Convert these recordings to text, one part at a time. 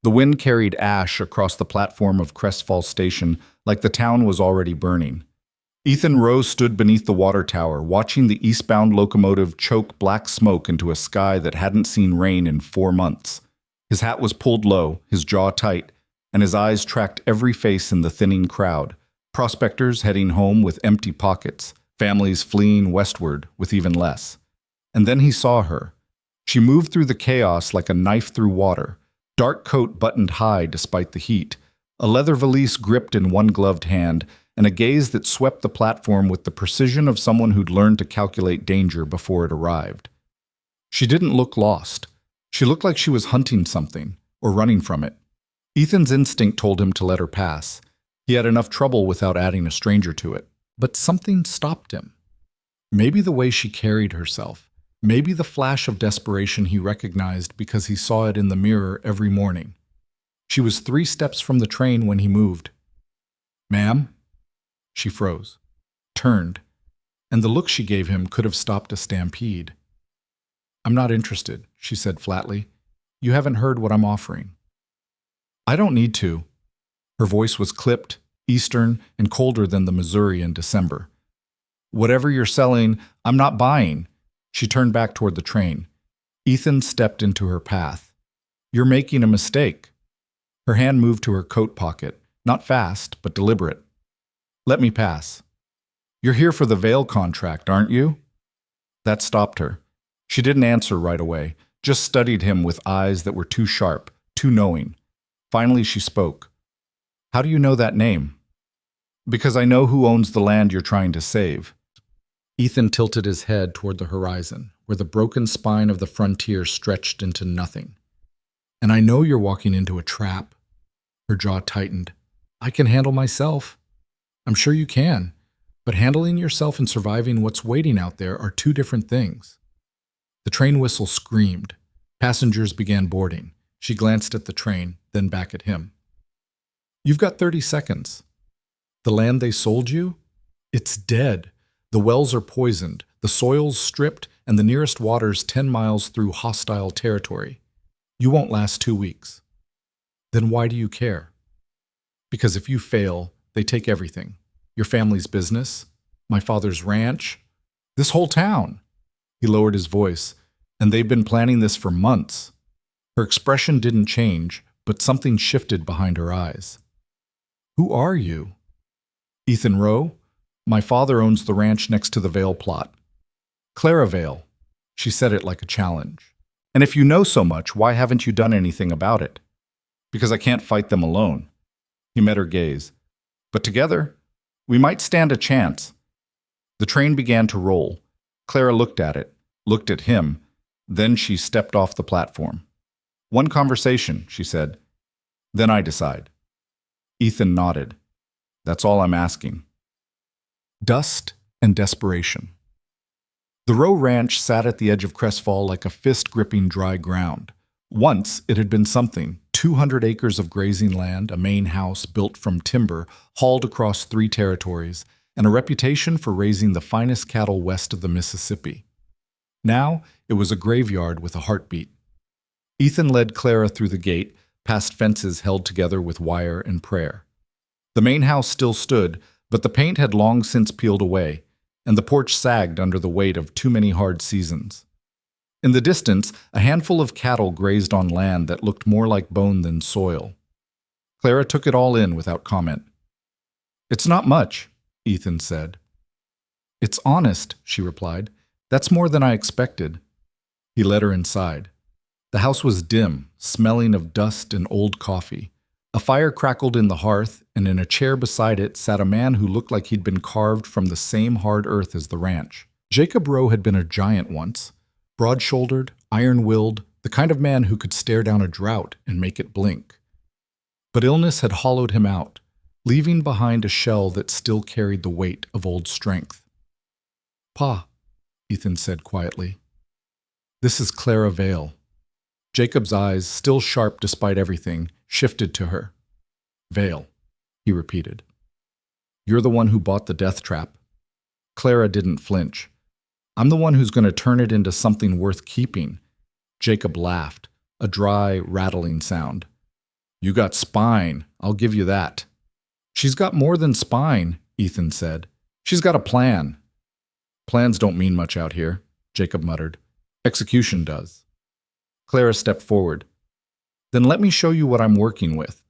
The wind carried ash across the platform of Crestfall Station like the town was already burning. Ethan Rowe stood beneath the water tower, watching the eastbound locomotive choke black smoke into a sky that hadn't seen rain in 4 months. His hat was pulled low, his jaw tight, and his eyes tracked every face in the thinning crowd. Prospectors heading home with empty pockets, families fleeing westward with even less. And then he saw her. She moved through the chaos like a knife through water, dark coat buttoned high despite the heat, a leather valise gripped in one gloved hand, and a gaze that swept the platform with the precision of someone who'd learned to calculate danger before it arrived. She didn't look lost. She looked like she was hunting something, or running from it. Ethan's instinct told him to let her pass. He had enough trouble without adding a stranger to it. But something stopped him. Maybe the way she carried herself. Maybe the flash of desperation he recognized because he saw it in the mirror every morning. She was 3 steps from the train when he moved. "Ma'am?" She froze, turned, and the look she gave him could have stopped a stampede. "I'm not interested," she said flatly. "You haven't heard what I'm offering." "I don't need to." Her voice was clipped, eastern, and colder than the Missouri in December. "Whatever you're selling, I'm not buying." She turned back toward the train. Ethan stepped into her path. "You're making a mistake." Her hand moved to her coat pocket, not fast, but deliberate. "Let me pass." "You're here for the Vail contract, aren't you?" That stopped her. She didn't answer right away, just studied him with eyes that were too sharp, too knowing. Finally she spoke. "How do you know that name?" "Because I know who owns the land you're trying to save." Ethan tilted his head toward the horizon, where the broken spine of the frontier stretched into nothing. "And I know you're walking into a trap." Her jaw tightened. "I can handle myself." "I'm sure you can, but handling yourself and surviving what's waiting out there are 2 different things." The train whistle screamed. Passengers began boarding. She glanced at the train, then back at him. "You've got 30 seconds. The land they sold you? It's dead. The wells are poisoned, the soil's stripped, and the nearest water's 10 miles through hostile territory. You won't last 2 weeks. Then why do you care? Because if you fail, they take everything. Your family's business, my father's ranch, this whole town." He lowered his voice. "And they've been planning this for months." Her expression didn't change, but something shifted behind her eyes. "Who are you?" "Ethan Rowe. My father owns the ranch next to the Vail plot." "Clara Vail." She said it like a challenge. "And if you know so much, why haven't you done anything about it?" "Because I can't fight them alone." He met her gaze. "But together, we might stand a chance." The train began to roll. Clara looked at it, looked at him, then she stepped off the platform. "One conversation," she said. "Then I decide." Ethan nodded. "That's all I'm asking." Dust and desperation. The Rowe Ranch sat at the edge of Crestfall like a fist gripping dry ground. Once it had been something, 200 acres of grazing land, a main house built from timber, hauled across 3 territories, and a reputation for raising the finest cattle west of the Mississippi. Now it was a graveyard with a heartbeat. Ethan led Clara through the gate, past fences held together with wire and prayer. The main house still stood, but the paint had long since peeled away, and the porch sagged under the weight of too many hard seasons. In the distance, a handful of cattle grazed on land that looked more like bone than soil. Clara took it all in without comment. "It's not much," Ethan said. "It's honest," she replied. "That's more than I expected." He led her inside. The house was dim, smelling of dust and old coffee. A fire crackled in the hearth, and in a chair beside it sat a man who looked like he'd been carved from the same hard earth as the ranch. Jacob Rowe had been a giant once, broad-shouldered, iron-willed, the kind of man who could stare down a drought and make it blink. But illness had hollowed him out, leaving behind a shell that still carried the weight of old strength. "Pa," Ethan said quietly. "This is Clara Vail." Jacob's eyes, still sharp despite everything, shifted to her. "Vail," he repeated. "You're the one who bought the death trap." Clara didn't flinch. "I'm the one who's going to turn it into something worth keeping." Jacob laughed, a dry, rattling sound. You got spine, I'll give you that. She's got more than spine, Ethan said. She's got a plan. Plans don't mean much out here, Jacob muttered. Execution does. Clara stepped forward. Then let me show you what I'm working with.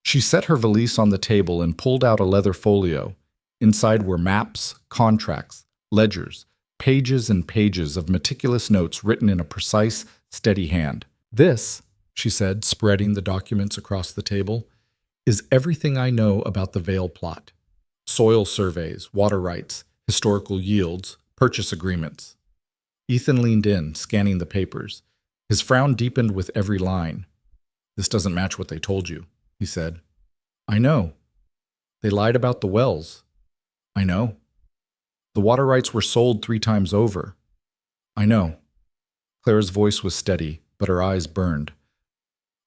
She set her valise on the table and pulled out a leather folio. Inside were maps, contracts, ledgers, pages and pages of meticulous notes written in a precise, steady hand. This, she said, spreading the documents across the table, is everything I know about the Vale plot. Soil surveys, water rights, historical yields, purchase agreements. Ethan leaned in, scanning the papers. His frown deepened with every line. This doesn't match what they told you, he said. I know. They lied about the wells. I know. The water rights were sold 3 times over. I know. Clara's voice was steady, but her eyes burned.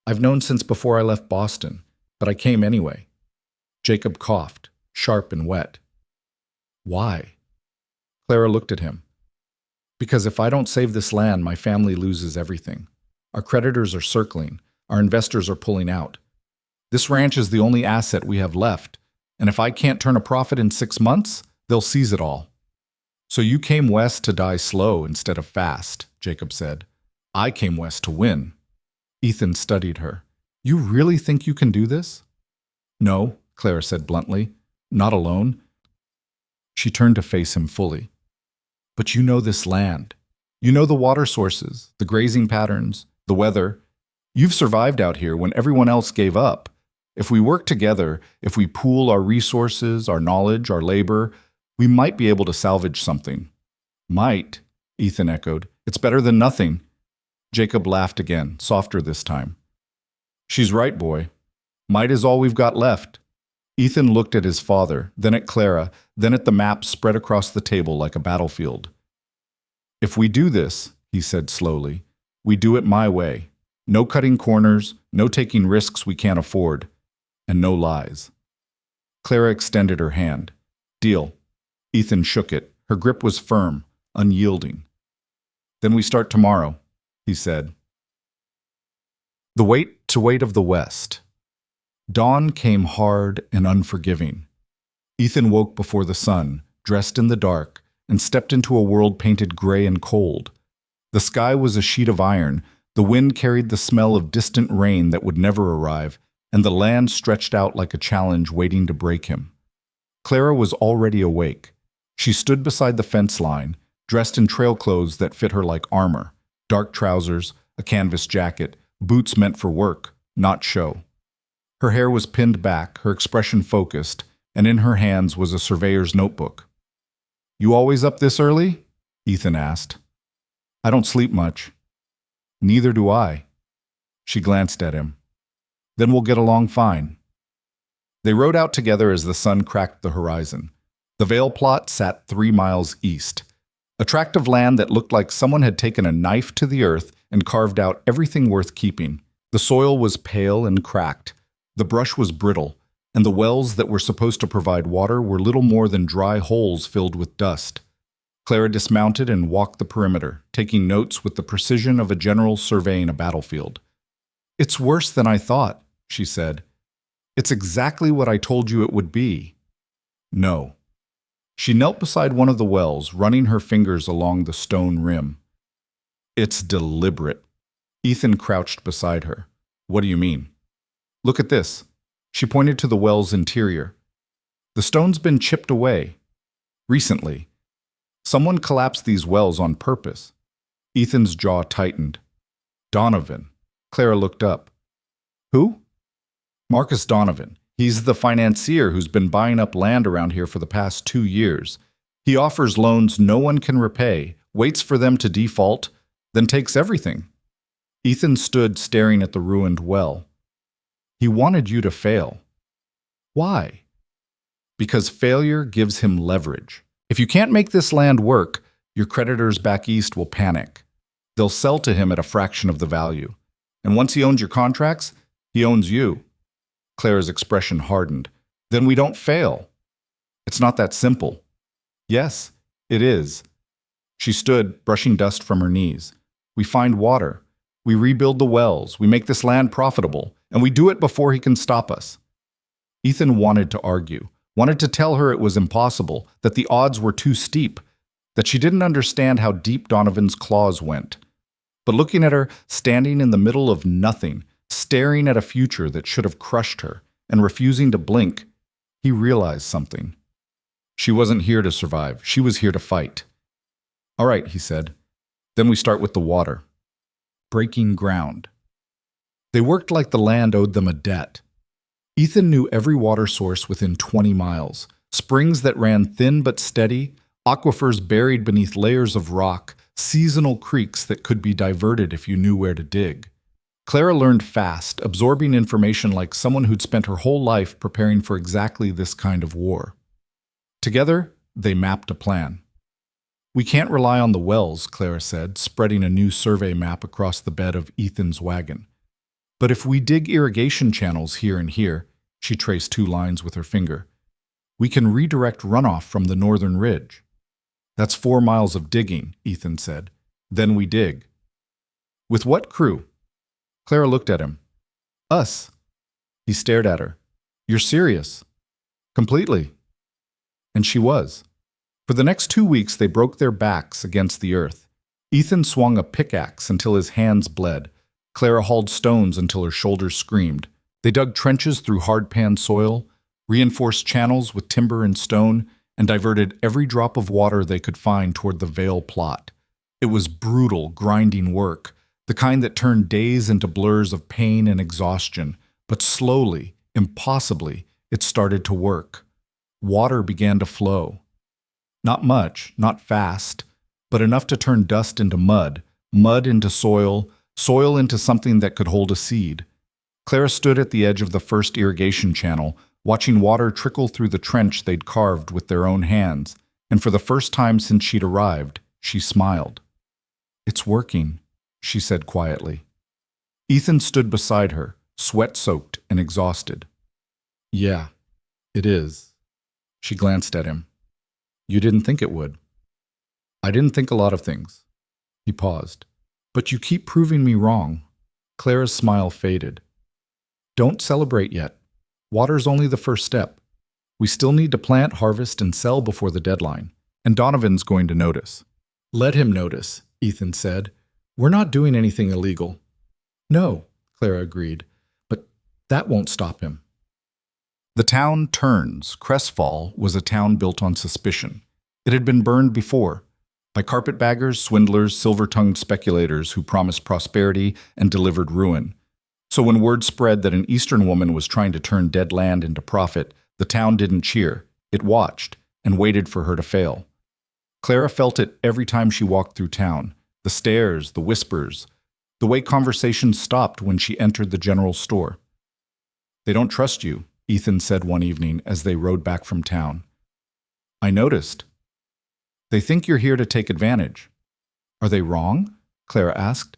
I've known since before I left Boston, but I came anyway. Jacob coughed, sharp and wet. Why? Clara looked at him. Because if I don't save this land, my family loses everything. Our creditors are circling. Our investors are pulling out. This ranch is the only asset we have left, and if I can't turn a profit in 6 months, they'll seize it all. So you came west to die slow instead of fast, Jacob said. I came west to win. Ethan studied her. You really think you can do this? No, Clara said bluntly. Not alone. She turned to face him fully. But you know this land. You know the water sources, the grazing patterns, the weather. You've survived out here when everyone else gave up. If we work together, if we pool our resources, our knowledge, our labor, we might be able to salvage something. Might, Ethan echoed. It's better than nothing. Jacob laughed again, softer this time. She's right, boy. Might is all we've got left. Ethan looked at his father, then at Clara, then at the map spread across the table like a battlefield. If we do this, he said slowly, we do it my way. No cutting corners, no taking risks we can't afford, and no lies. Clara extended her hand. Deal. Ethan shook it. Her grip was firm, unyielding. Then we start tomorrow, he said. The weight of the West. Dawn came hard and unforgiving. Ethan woke before the sun, dressed in the dark, and stepped into a world painted gray and cold. The sky was a sheet of iron, the wind carried the smell of distant rain that would never arrive, and the land stretched out like a challenge waiting to break him. Clara was already awake. She stood beside the fence line, dressed in trail clothes that fit her like armor, dark trousers, a canvas jacket, boots meant for work, not show. Her hair was pinned back, her expression focused, and in her hands was a surveyor's notebook. You always up this early? Ethan asked. I don't sleep much. Neither do I. She glanced at him. Then we'll get along fine. They rode out together as the sun cracked the horizon. The Vale plot sat 3 miles east. A tract of land that looked like someone had taken a knife to the earth and carved out everything worth keeping. The soil was pale and cracked. The brush was brittle, and the wells that were supposed to provide water were little more than dry holes filled with dust. Clara dismounted and walked the perimeter, taking notes with the precision of a general surveying a battlefield. It's worse than I thought, she said. It's exactly what I told you it would be. No. She knelt beside one of the wells, running her fingers along the stone rim. It's deliberate. Ethan crouched beside her. What do you mean? Look at this. She pointed to the well's interior. The stone's been chipped away. Recently. Someone collapsed these wells on purpose. Ethan's jaw tightened. Donovan. Clara looked up. Who? Marcus Donovan. He's the financier who's been buying up land around here for the past 2 years. He offers loans no one can repay, waits for them to default, then takes everything. Ethan stood staring at the ruined well. He wanted you to fail. Why? Because failure gives him leverage. If you can't make this land work, your creditors back east will panic. They'll sell to him at a fraction of the value. And once he owns your contracts, he owns you. Clara's expression hardened. Then we don't fail. It's not that simple. Yes, it is. She stood, brushing dust from her knees. We find water. We rebuild the wells. We make this land profitable. and we do it before he can stop us. Ethan wanted to argue, wanted to tell her it was impossible, that the odds were too steep, that she didn't understand how deep Donovan's claws went. But looking at her, standing in the middle of nothing, staring at a future that should have crushed her, and refusing to blink, he realized something. She wasn't here to survive. She was here to fight. "All right," he said. "Then we start with the water." Breaking ground. They worked like the land owed them a debt. Ethan knew every water source within 20 miles, springs that ran thin but steady, aquifers buried beneath layers of rock, seasonal creeks that could be diverted if you knew where to dig. Clara learned fast, absorbing information like someone who'd spent her whole life preparing for exactly this kind of war. Together, they mapped a plan. "We can't rely on the wells," Clara said, spreading a new survey map across the bed of Ethan's wagon. "But if we dig irrigation channels here and here," she traced 2 lines with her finger, "we can redirect runoff from the northern ridge." "That's 4 miles of digging," Ethan said. "Then we dig." "With what crew?" Clara looked at him. "Us." He stared at her. "You're serious?" "Completely." And she was. For the next 2 weeks, they broke their backs against the earth. Ethan swung a pickaxe until his hands bled. Clara hauled stones until her shoulders screamed. They dug trenches through hard-pan soil, reinforced channels with timber and stone, and diverted every drop of water they could find toward the Vale plot. It was brutal, grinding work, the kind that turned days into blurs of pain and exhaustion. But slowly, impossibly, it started to work. Water began to flow. Not much, not fast, but enough to turn dust into mud, mud into soil, soil into something that could hold a seed. Clara stood at the edge of the first irrigation channel, watching water trickle through the trench they'd carved with their own hands, and for the first time since she'd arrived, she smiled. "It's working," she said quietly. Ethan stood beside her, sweat-soaked and exhausted. "Yeah, it is." She glanced at him. "You didn't think it would." "I didn't think a lot of things." He paused. "But you keep proving me wrong." Clara's smile faded. "Don't celebrate yet. Water's only the first step. We still need to plant, harvest, and sell before the deadline. And Donovan's going to notice." "Let him notice," Ethan said. "We're not doing anything illegal." "No," Clara agreed, "but that won't stop him." The town turns. Crestfall was a town built on suspicion. It had been burned before, by carpetbaggers, swindlers, silver-tongued speculators who promised prosperity and delivered ruin. So when word spread that an Eastern woman was trying to turn dead land into profit, the town didn't cheer. It watched and waited for her to fail. Clara felt it every time she walked through town. The stares, the whispers, the way conversations stopped when she entered the general store. "They don't trust you," Ethan said one evening as they rode back from town. "I noticed. They think you're here to take advantage." "Are they wrong?" Clara asked.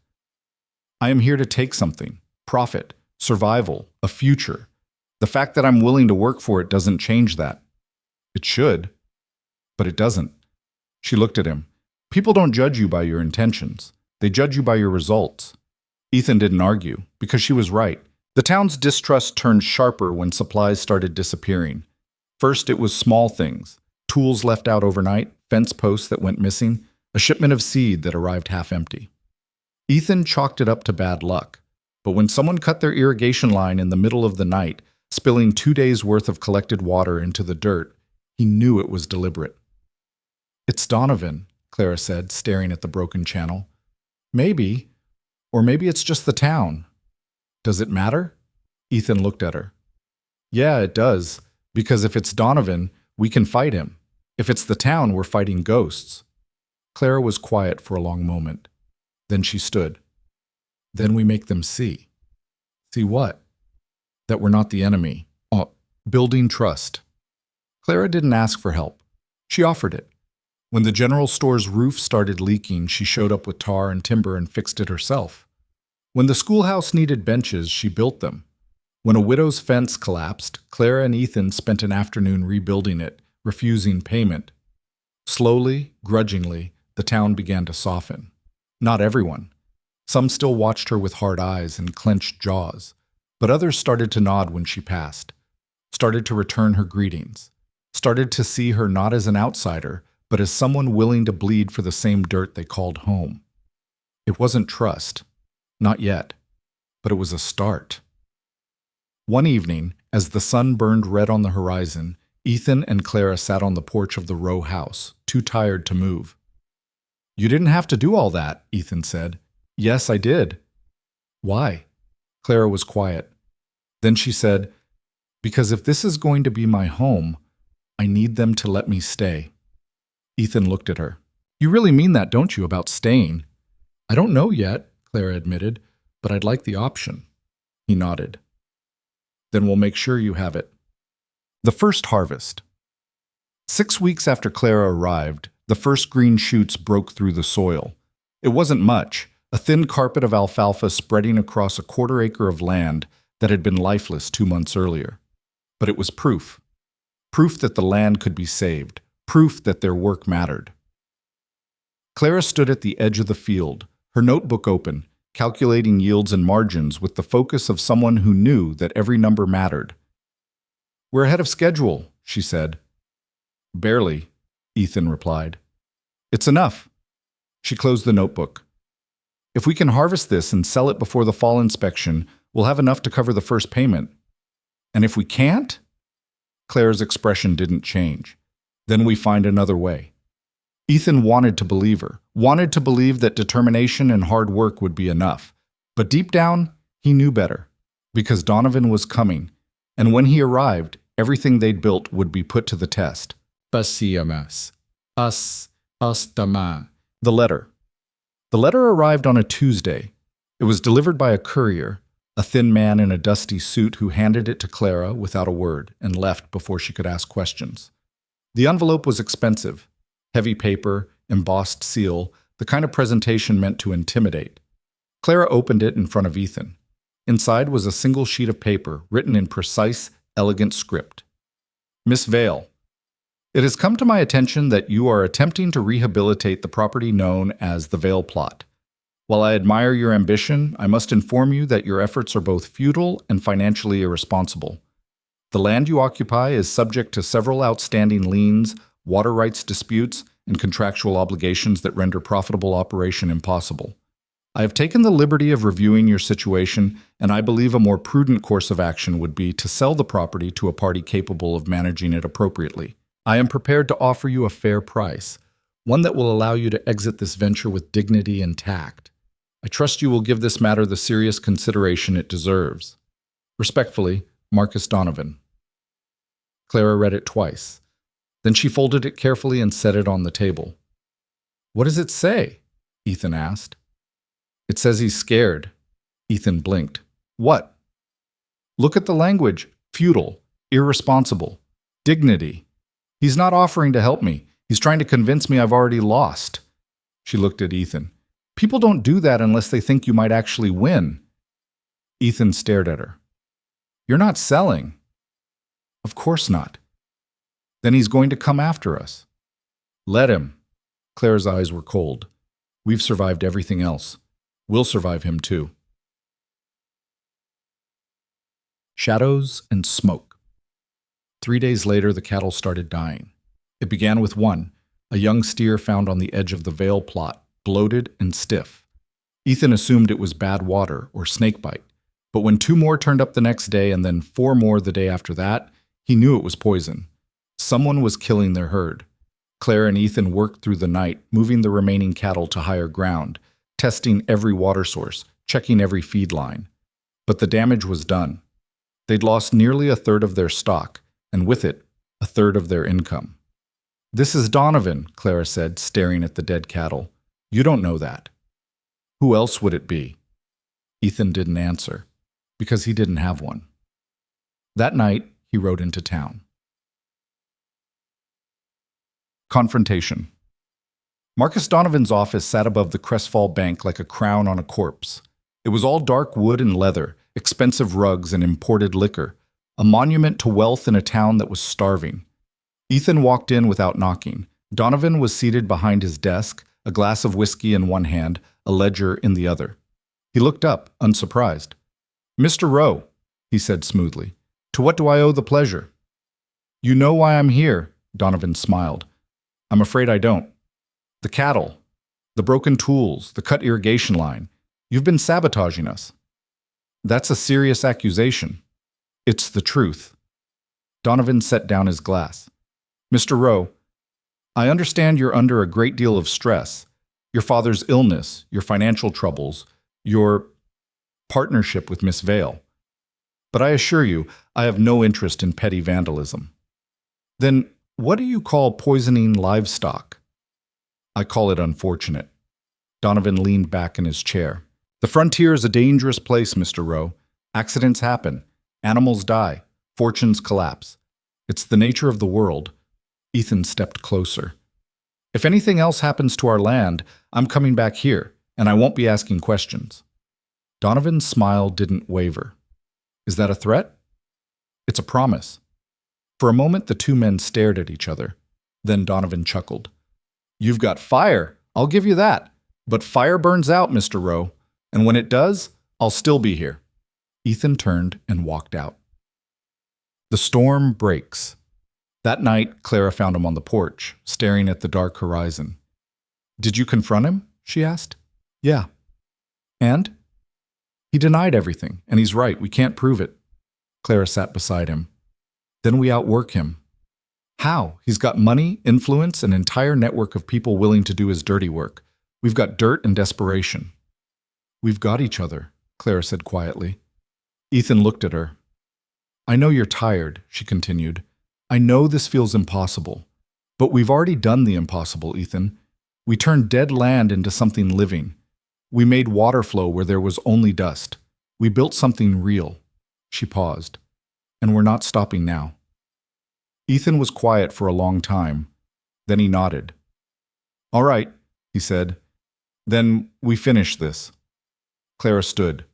"I am here to take something. Profit, survival, a future. The fact that I'm willing to work for it doesn't change that." "It should, but it doesn't." She looked at him. "People don't judge you by your intentions. They judge you by your results." Ethan didn't argue, because she was right. The town's distrust turned sharper when supplies started disappearing. First, it was small things. Tools left out overnight, fence posts that went missing, a shipment of seed that arrived half empty. Ethan chalked it up to bad luck. But when someone cut their irrigation line in the middle of the night, spilling 2 days' worth of collected water into the dirt, he knew it was deliberate. "It's Donovan," Clara said, staring at the broken channel. "Maybe. Or maybe it's just the town." "Does it matter?" Ethan looked at her. "Yeah, it does. Because if it's Donovan, we can fight him. If it's the town, we're fighting ghosts." Clara was quiet for a long moment. Then she stood. "Then we make them see." "See what?" "That we're not the enemy. Building trust." Clara didn't ask for help. She offered it. When the general store's roof started leaking, she showed up with tar and timber and fixed it herself. When the schoolhouse needed benches, she built them. When a widow's fence collapsed, Clara and Ethan spent an afternoon rebuilding it, refusing payment. Slowly, grudgingly, the town began to soften. Not everyone. Some still watched her with hard eyes and clenched jaws. But others started to nod when she passed, started to return her greetings, started to see her not as an outsider, but as someone willing to bleed for the same dirt they called home. It wasn't trust, not yet, but it was a start. One evening, as the sun burned red on the horizon, Ethan and Clara sat on the porch of the row house, too tired to move. "You didn't have to do all that," Ethan said. "Yes, I did." "Why?" Clara was quiet. Then she said, "Because if this is going to be my home, I need them to let me stay." Ethan looked at her. "You really mean that, don't you, about staying?" "I don't know yet," Clara admitted, "but I'd like the option." He nodded. "Then we'll make sure you have it." The first harvest. 6 weeks after Clara arrived, the first green shoots broke through the soil. It wasn't much, a thin carpet of alfalfa spreading across a quarter-acre of land that had been lifeless 2 months earlier. But it was proof. Proof that the land could be saved. Proof that their work mattered. Clara stood at the edge of the field, her notebook open, calculating yields and margins with the focus of someone who knew that every number mattered. "We're ahead of schedule," she said. "Barely," Ethan replied. "It's enough." She closed the notebook. "If we can harvest this and sell it before the fall inspection, we'll have enough to cover the first payment. And if we can't?" Clara's expression didn't change. "Then we find another way." Ethan wanted to believe her, wanted to believe that determination and hard work would be enough. But deep down, he knew better, because Donovan was coming, and when he arrived, everything they'd built would be put to the test. Pasiamas. Us dama. The letter. The letter arrived on a Tuesday. It was delivered by a courier, a thin man in a dusty suit who handed it to Clara without a word and left before she could ask questions. The envelope was expensive. Heavy paper, embossed seal, the kind of presentation meant to intimidate. Clara opened it in front of Ethan. Inside was a single sheet of paper written in precise, elegant script. "Miss Vale, it has come to my attention that you are attempting to rehabilitate the property known as the Vale Plot. While I admire your ambition, I must inform you that your efforts are both futile and financially irresponsible. The land you occupy is subject to several outstanding liens, water rights disputes, and contractual obligations that render profitable operation impossible. I have taken the liberty of reviewing your situation, and I believe a more prudent course of action would be to sell the property to a party capable of managing it appropriately. I am prepared to offer you a fair price, one that will allow you to exit this venture with dignity and tact. I trust you will give this matter the serious consideration it deserves. Respectfully, Marcus Donovan." Clara read it twice. Then she folded it carefully and set it on the table. "What does it say?" Ethan asked. "It says he's scared." Ethan blinked. "What?" "Look at the language. Futile, irresponsible, dignity. He's not offering to help me. He's trying to convince me I've already lost." She looked at Ethan. "People don't do that unless they think you might actually win." Ethan stared at her. "You're not selling." "Of course not." "Then he's going to come after us." "Let him." Claire's eyes were cold. "We've survived everything else. We'll survive him too." Shadows and smoke. 3 days later, the cattle started dying. It began with one, a young steer found on the edge of the Vale Plot, bloated and stiff. Ethan assumed it was bad water or snakebite, but when 2 more turned up the next day and then 4 more the day after that, he knew it was poison. Someone was killing their herd. Claire and Ethan worked through the night, moving the remaining cattle to higher ground, testing every water source, checking every feed line. But the damage was done. They'd lost nearly a third of their stock, and with it, a third of their income. "This is Donovan," Clara said, staring at the dead cattle. "You don't know that." "Who else would it be?" Ethan didn't answer, because he didn't have one. That night, he rode into town. Confrontation. Marcus Donovan's office sat above the Crestfall Bank like a crown on a corpse. It was all dark wood and leather, expensive rugs and imported liquor, a monument to wealth in a town that was starving. Ethan walked in without knocking. Donovan was seated behind his desk, a glass of whiskey in one hand, a ledger in the other. He looked up, unsurprised. "Mr. Rowe." he said smoothly. To what do I owe the pleasure? You know why I'm here, Donovan smiled. I'm afraid I don't. The cattle, the broken tools, the cut irrigation line. You've been sabotaging us. That's a serious accusation. It's the truth. Donovan set down his glass. Mr. Rowe, I understand you're under a great deal of stress. Your father's illness, your financial troubles, your partnership with Miss Vale. But I assure you, I have no interest in petty vandalism. Then what do you call poisoning livestock? I call it unfortunate. Donovan leaned back in his chair. The frontier is a dangerous place, Mr. Rowe. Accidents happen. Animals die. Fortunes collapse. It's the nature of the world. Ethan stepped closer. If anything else happens to our land, I'm coming back here, and I won't be asking questions. Donovan's smile didn't waver. Is that a threat? It's a promise. For a moment, the two men stared at each other. Then Donovan chuckled. You've got fire, I'll give you that. But fire burns out, Mr. Rowe, and when it does, I'll still be here. Ethan turned and walked out. The storm breaks. That night, Clara found him on the porch, staring at the dark horizon. Did you confront him? She asked. Yeah. And? He denied everything, and he's right, we can't prove it. Clara sat beside him. Then we outwork him. How? He's got money, influence, an entire network of people willing to do his dirty work. We've got dirt and desperation. We've got each other, Clara said quietly. Ethan looked at her. I know you're tired, she continued. I know this feels impossible. But we've already done the impossible, Ethan. We turned dead land into something living. We made water flow where there was only dust. We built something real. She paused. And we're not stopping now. Ethan was quiet for a long time. Then he nodded. All right, he said. Then we finish this. Clara stood.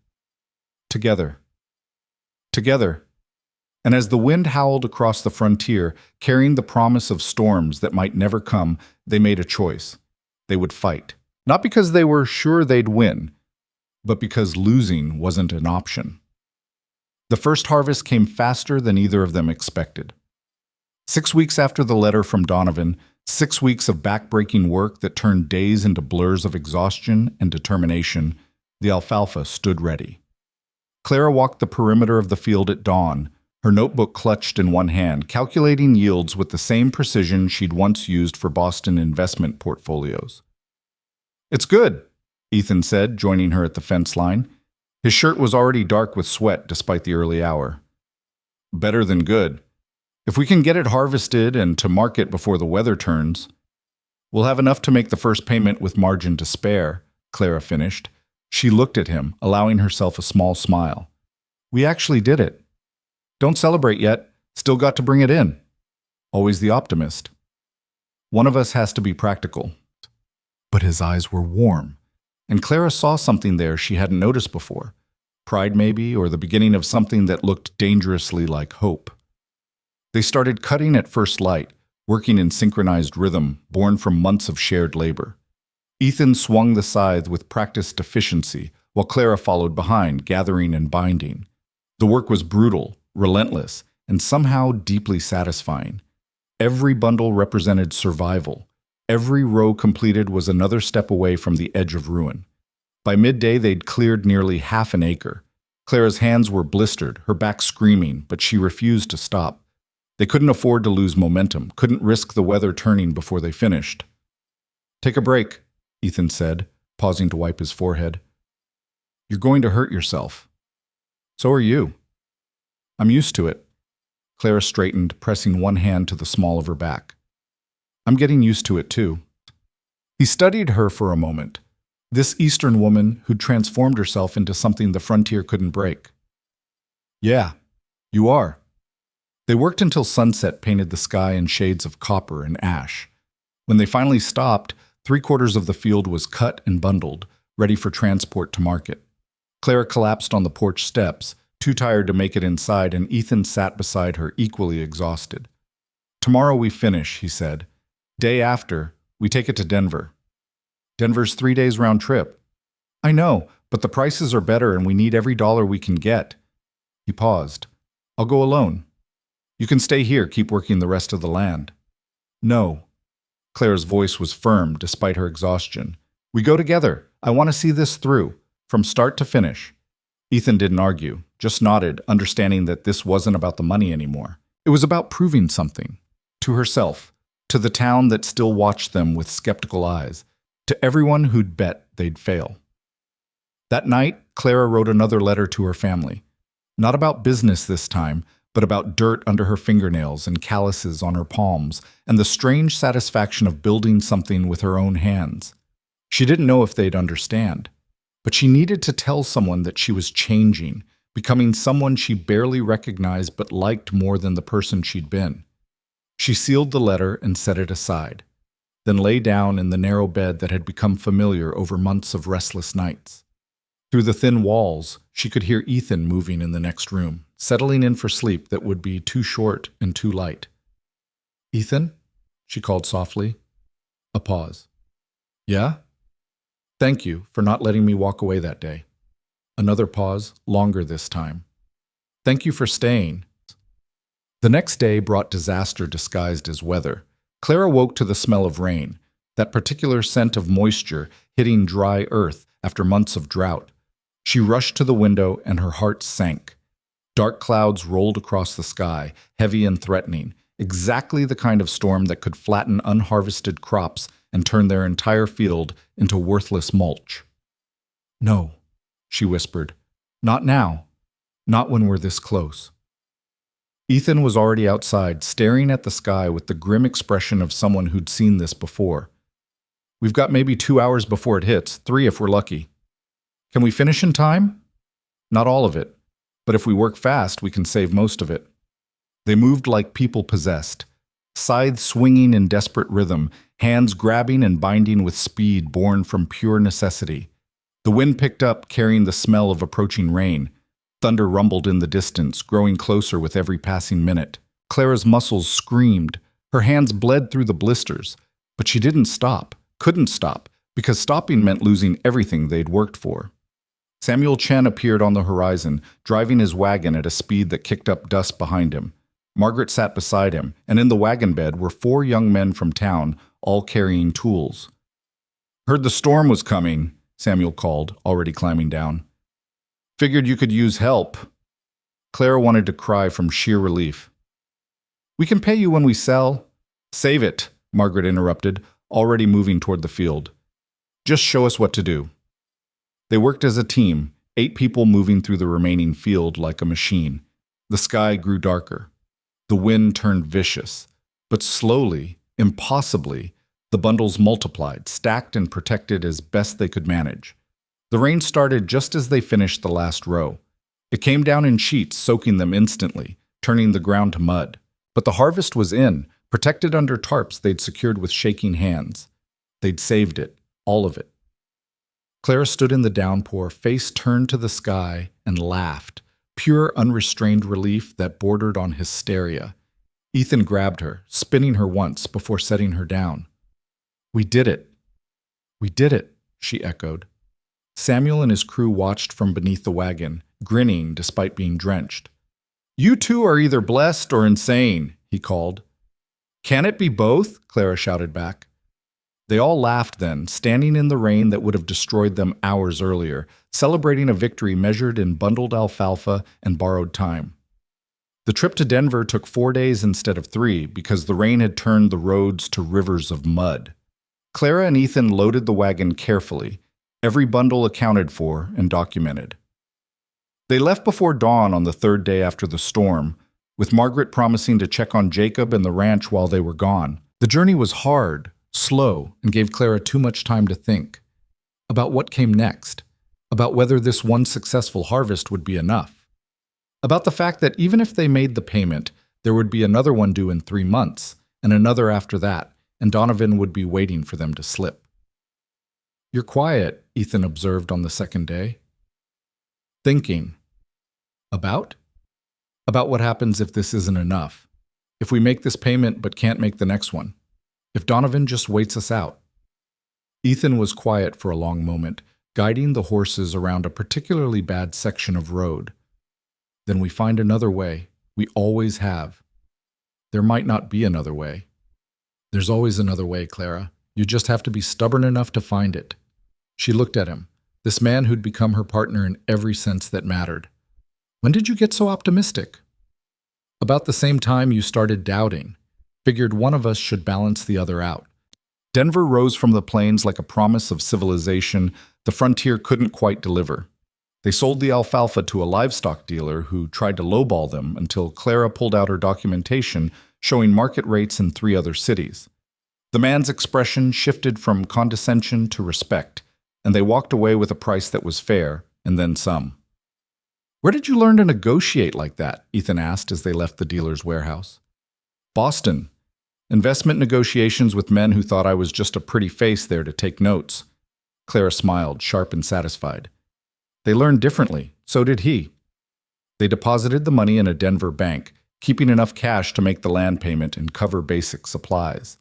Together. Together. And as the wind howled across the frontier, carrying the promise of storms that might never come, they made a choice. They would fight. Not because they were sure they'd win, but because losing wasn't an option. The first harvest came faster than either of them expected. 6 weeks after the letter from Donovan, 6 weeks of back-breaking work that turned days into blurs of exhaustion and determination, the alfalfa stood ready. Clara walked the perimeter of the field at dawn, her notebook clutched in one hand, calculating yields with the same precision she'd once used for Boston investment portfolios. It's good, Ethan said, joining her at the fence line. His shirt was already dark with sweat despite the early hour. Better than good. If we can get it harvested and to market before the weather turns, we'll have enough to make the first payment with margin to spare, Clara finished. She looked at him, allowing herself a small smile. We actually did it. Don't celebrate yet. Still got to bring it in. Always the optimist. One of us has to be practical. But his eyes were warm, and Clara saw something there she hadn't noticed before. Pride maybe, or the beginning of something that looked dangerously like hope. They started cutting at first light, working in synchronized rhythm, born from months of shared labor. Ethan swung the scythe with practiced efficiency, while Clara followed behind, gathering and binding. The work was brutal, relentless, and somehow deeply satisfying. Every bundle represented survival. Every row completed was another step away from the edge of ruin. By midday, they'd cleared nearly half an acre. Clara's hands were blistered, her back screaming, but she refused to stop. They couldn't afford to lose momentum, couldn't risk the weather turning before they finished. Take a break, Ethan said, pausing to wipe his forehead. You're going to hurt yourself. So are you. I'm used to it. Clara straightened, pressing one hand to the small of her back. I'm getting used to it too. He studied her for a moment, this Eastern woman who'd transformed herself into something the frontier couldn't break. Yeah, you are. They worked until sunset painted the sky in shades of copper and ash. When they finally stopped, 3/4 of the field was cut and bundled, ready for transport to market. Clara collapsed on the porch steps, too tired to make it inside, and Ethan sat beside her, equally exhausted. Tomorrow we finish, he said. Day after, we take it to Denver. Denver's 3 days round trip. I know, but the prices are better and we need every dollar we can get. He paused. I'll go alone. You can stay here, keep working the rest of the land. No. Claire's voice was firm despite her exhaustion. We go together. I want to see this through, from start to finish. Ethan didn't argue, just nodded, understanding that this wasn't about the money anymore. It was about proving something. To herself, to the town that still watched them with skeptical eyes, to everyone who'd bet they'd fail. That night, Clara wrote another letter to her family. Not about business this time, but about dirt under her fingernails and calluses on her palms, and the strange satisfaction of building something with her own hands. She didn't know if they'd understand, but she needed to tell someone that she was changing, becoming someone she barely recognized but liked more than the person she'd been. She sealed the letter and set it aside, then lay down in the narrow bed that had become familiar over months of restless nights. Through the thin walls, she could hear Ethan moving in the next room, settling in for sleep that would be too short and too light. Ethan? She called softly. A pause. Yeah? Thank you for not letting me walk away that day. Another pause, longer this time. Thank you for staying. The next day brought disaster disguised as weather. Clara woke to the smell of rain, that particular scent of moisture hitting dry earth after months of drought. She rushed to the window and her heart sank. Dark clouds rolled across the sky, heavy and threatening, exactly the kind of storm that could flatten unharvested crops and turn their entire field into worthless mulch. No, she whispered. Not now. Not when we're this close. Ethan was already outside, staring at the sky with the grim expression of someone who'd seen this before. We've got maybe 2 hours before it hits, 3 if we're lucky. Can we finish in time? Not all of it, but if we work fast, we can save most of it. They moved like people possessed, scythes swinging in desperate rhythm, hands grabbing and binding with speed born from pure necessity. The wind picked up, carrying the smell of approaching rain. Thunder rumbled in the distance, growing closer with every passing minute. Clara's muscles screamed. Her hands bled through the blisters. But she didn't stop, couldn't stop, because stopping meant losing everything they'd worked for. Samuel Chen appeared on the horizon, driving his wagon at a speed that kicked up dust behind him. Margaret sat beside him, and in the wagon bed were 4 young men from town, all carrying tools. Heard the storm was coming, Samuel called, already climbing down. Figured you could use help. Clara wanted to cry from sheer relief. We can pay you when we sell. Save it, Margaret interrupted, already moving toward the field. Just show us what to do. They worked as a team, 8 people moving through the remaining field like a machine. The sky grew darker. The wind turned vicious. But slowly, impossibly, the bundles multiplied, stacked and protected as best they could manage. The rain started just as they finished the last row. It came down in sheets, soaking them instantly, turning the ground to mud. But the harvest was in, protected under tarps they'd secured with shaking hands. They'd saved it, all of it. Clara stood in the downpour, face turned to the sky, and laughed, pure unrestrained relief that bordered on hysteria. Ethan grabbed her, spinning her once before setting her down. We did it. We did it, she echoed. Samuel and his crew watched from beneath the wagon, grinning despite being drenched. You two are either blessed or insane, he called. Can it be both? Clara shouted back. They all laughed then, standing in the rain that would have destroyed them hours earlier, celebrating a victory measured in bundled alfalfa and borrowed time. The trip to Denver took 4 days instead of 3 because the rain had turned the roads to rivers of mud. Clara and Ethan loaded the wagon carefully, every bundle accounted for and documented. They left before dawn on the 3rd day after the storm, with Margaret promising to check on Jacob and the ranch while they were gone. The journey was hard, slow, and gave Clara too much time to think. About what came next. About whether this one successful harvest would be enough. About the fact that even if they made the payment, there would be another one due in 3 months, and another after that, and Donovan would be waiting for them to slip. You're quiet, Ethan observed on the 2nd day. Thinking. About? About what happens if this isn't enough. If we make this payment but can't make the next one. If Donovan just waits us out. Ethan was quiet for a long moment, guiding the horses around a particularly bad section of road. Then we find another way. We always have. There might not be another way. There's always another way, Clara. You just have to be stubborn enough to find it. She looked at him, this man who'd become her partner in every sense that mattered. When did you get so optimistic? About the same time you started doubting. Figured one of us should balance the other out. Denver rose from the plains like a promise of civilization the frontier couldn't quite deliver. They sold the alfalfa to a livestock dealer who tried to lowball them until Clara pulled out her documentation showing market rates in 3 other cities. The man's expression shifted from condescension to respect, and they walked away with a price that was fair, and then some. Where did you learn to negotiate like that? Ethan asked as they left the dealer's warehouse. Boston. Investment negotiations with men who thought I was just a pretty face there to take notes. Clara smiled, sharp and satisfied. They learned differently. So did he. They deposited the money in a Denver bank, keeping enough cash to make the land payment and cover basic supplies.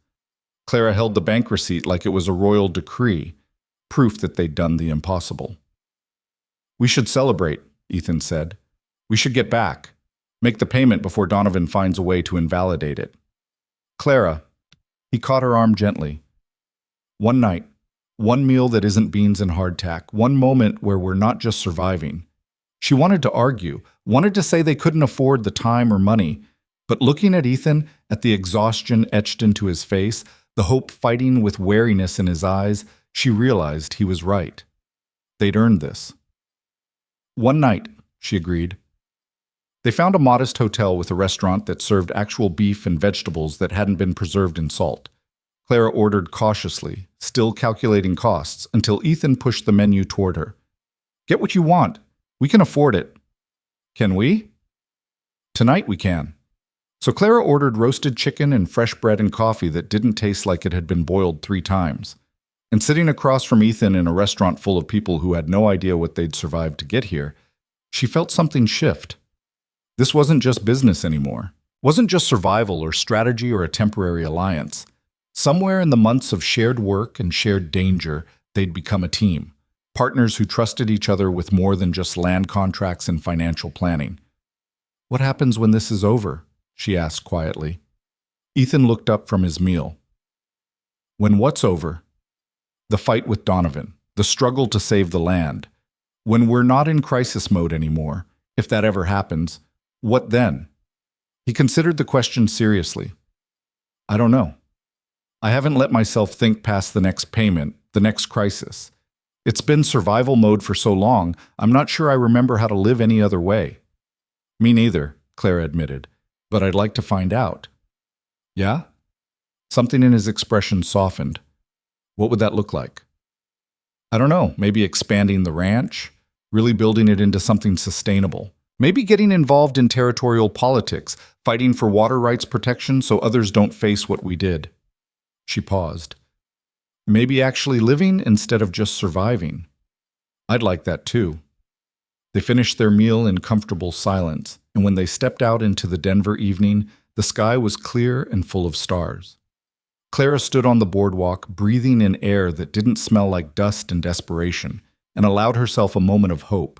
Clara held the bank receipt like it was a royal decree, proof that they'd done the impossible. We should celebrate, Ethan said. We should get back. Make the payment before Donovan finds a way to invalidate it. Clara, he caught her arm gently. One night, one meal that isn't beans and hardtack, one moment where we're not just surviving. She wanted to argue, wanted to say they couldn't afford the time or money, but looking at Ethan, at the exhaustion etched into his face, the hope fighting with wariness in his eyes, she realized he was right. They'd earned this. One night, she agreed. They found a modest hotel with a restaurant that served actual beef and vegetables that hadn't been preserved in salt. Clara ordered cautiously, still calculating costs, until Ethan pushed the menu toward her. Get what you want. We can afford it. Can we? Tonight we can. So Clara ordered roasted chicken and fresh bread and coffee that didn't taste like it had been boiled 3 times. And sitting across from Ethan in a restaurant full of people who had no idea what they'd survived to get here, she felt something shift. This wasn't just business anymore. Wasn't just survival or strategy or a temporary alliance. Somewhere in the months of shared work and shared danger, they'd become a team. Partners who trusted each other with more than just land contracts and financial planning. What happens when this is over? She asked quietly. Ethan looked up from his meal. When what's over? The fight with Donovan, the struggle to save the land. When we're not in crisis mode anymore, if that ever happens, what then? He considered the question seriously. I don't know. I haven't let myself think past the next payment, the next crisis. It's been survival mode for so long, I'm not sure I remember how to live any other way. Me neither, Clara admitted, but I'd like to find out. Yeah? Something in his expression softened. What would that look like? I don't know, maybe expanding the ranch, really building it into something sustainable. Maybe getting involved in territorial politics, fighting for water rights protection so others don't face what we did. She paused. Maybe actually living instead of just surviving. I'd like that too. They finished their meal in comfortable silence, and when they stepped out into the Denver evening, the sky was clear and full of stars. Clara stood on the boardwalk, breathing in air that didn't smell like dust and desperation, and allowed herself a moment of hope.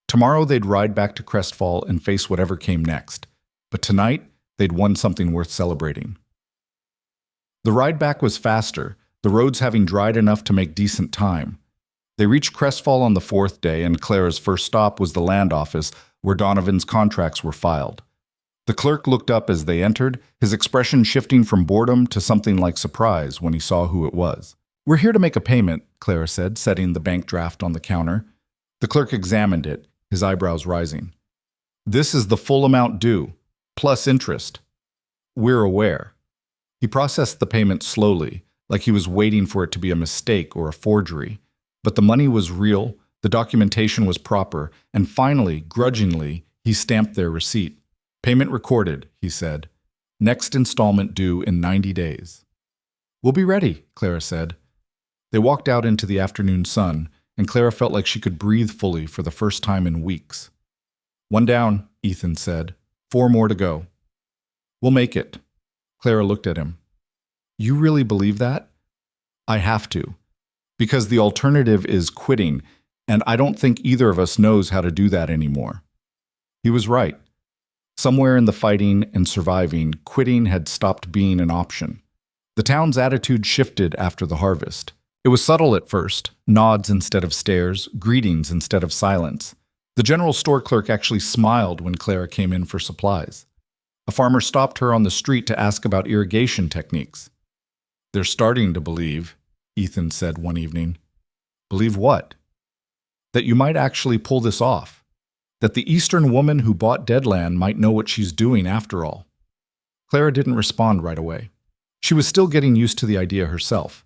Tomorrow they'd ride back to Crestfall and face whatever came next, but tonight they'd won something worth celebrating. The ride back was faster, the roads having dried enough to make decent time. They reached Crestfall on the 4th day, and Clara's first stop was the land office where Donovan's contracts were filed. The clerk looked up as they entered, his expression shifting from boredom to something like surprise when he saw who it was. We're here to make a payment, Clara said, setting the bank draft on the counter. The clerk examined it, his eyebrows rising. This is the full amount due, plus interest. We're aware. He processed the payment slowly, like he was waiting for it to be a mistake or a forgery. But the money was real, the documentation was proper, and finally, grudgingly, he stamped their receipt. Payment recorded, he said. Next installment due in 90 days. We'll be ready, Clara said. They walked out into the afternoon sun, and Clara felt like she could breathe fully for the first time in weeks. One down, Ethan said. 4 more to go. We'll make it. Clara looked at him. You really believe that? I have to. Because the alternative is quitting, and I don't think either of us knows how to do that anymore. He was right. Somewhere in the fighting and surviving, quitting had stopped being an option. The town's attitude shifted after the harvest. It was subtle at first, nods instead of stares, greetings instead of silence. The general store clerk actually smiled when Clara came in for supplies. A farmer stopped her on the street to ask about irrigation techniques. "They're starting to believe," Ethan said one evening. "Believe what?" "That you might actually pull this off. That the Eastern woman who bought Deadland might know what she's doing after all." Clara didn't respond right away. She was still getting used to the idea herself.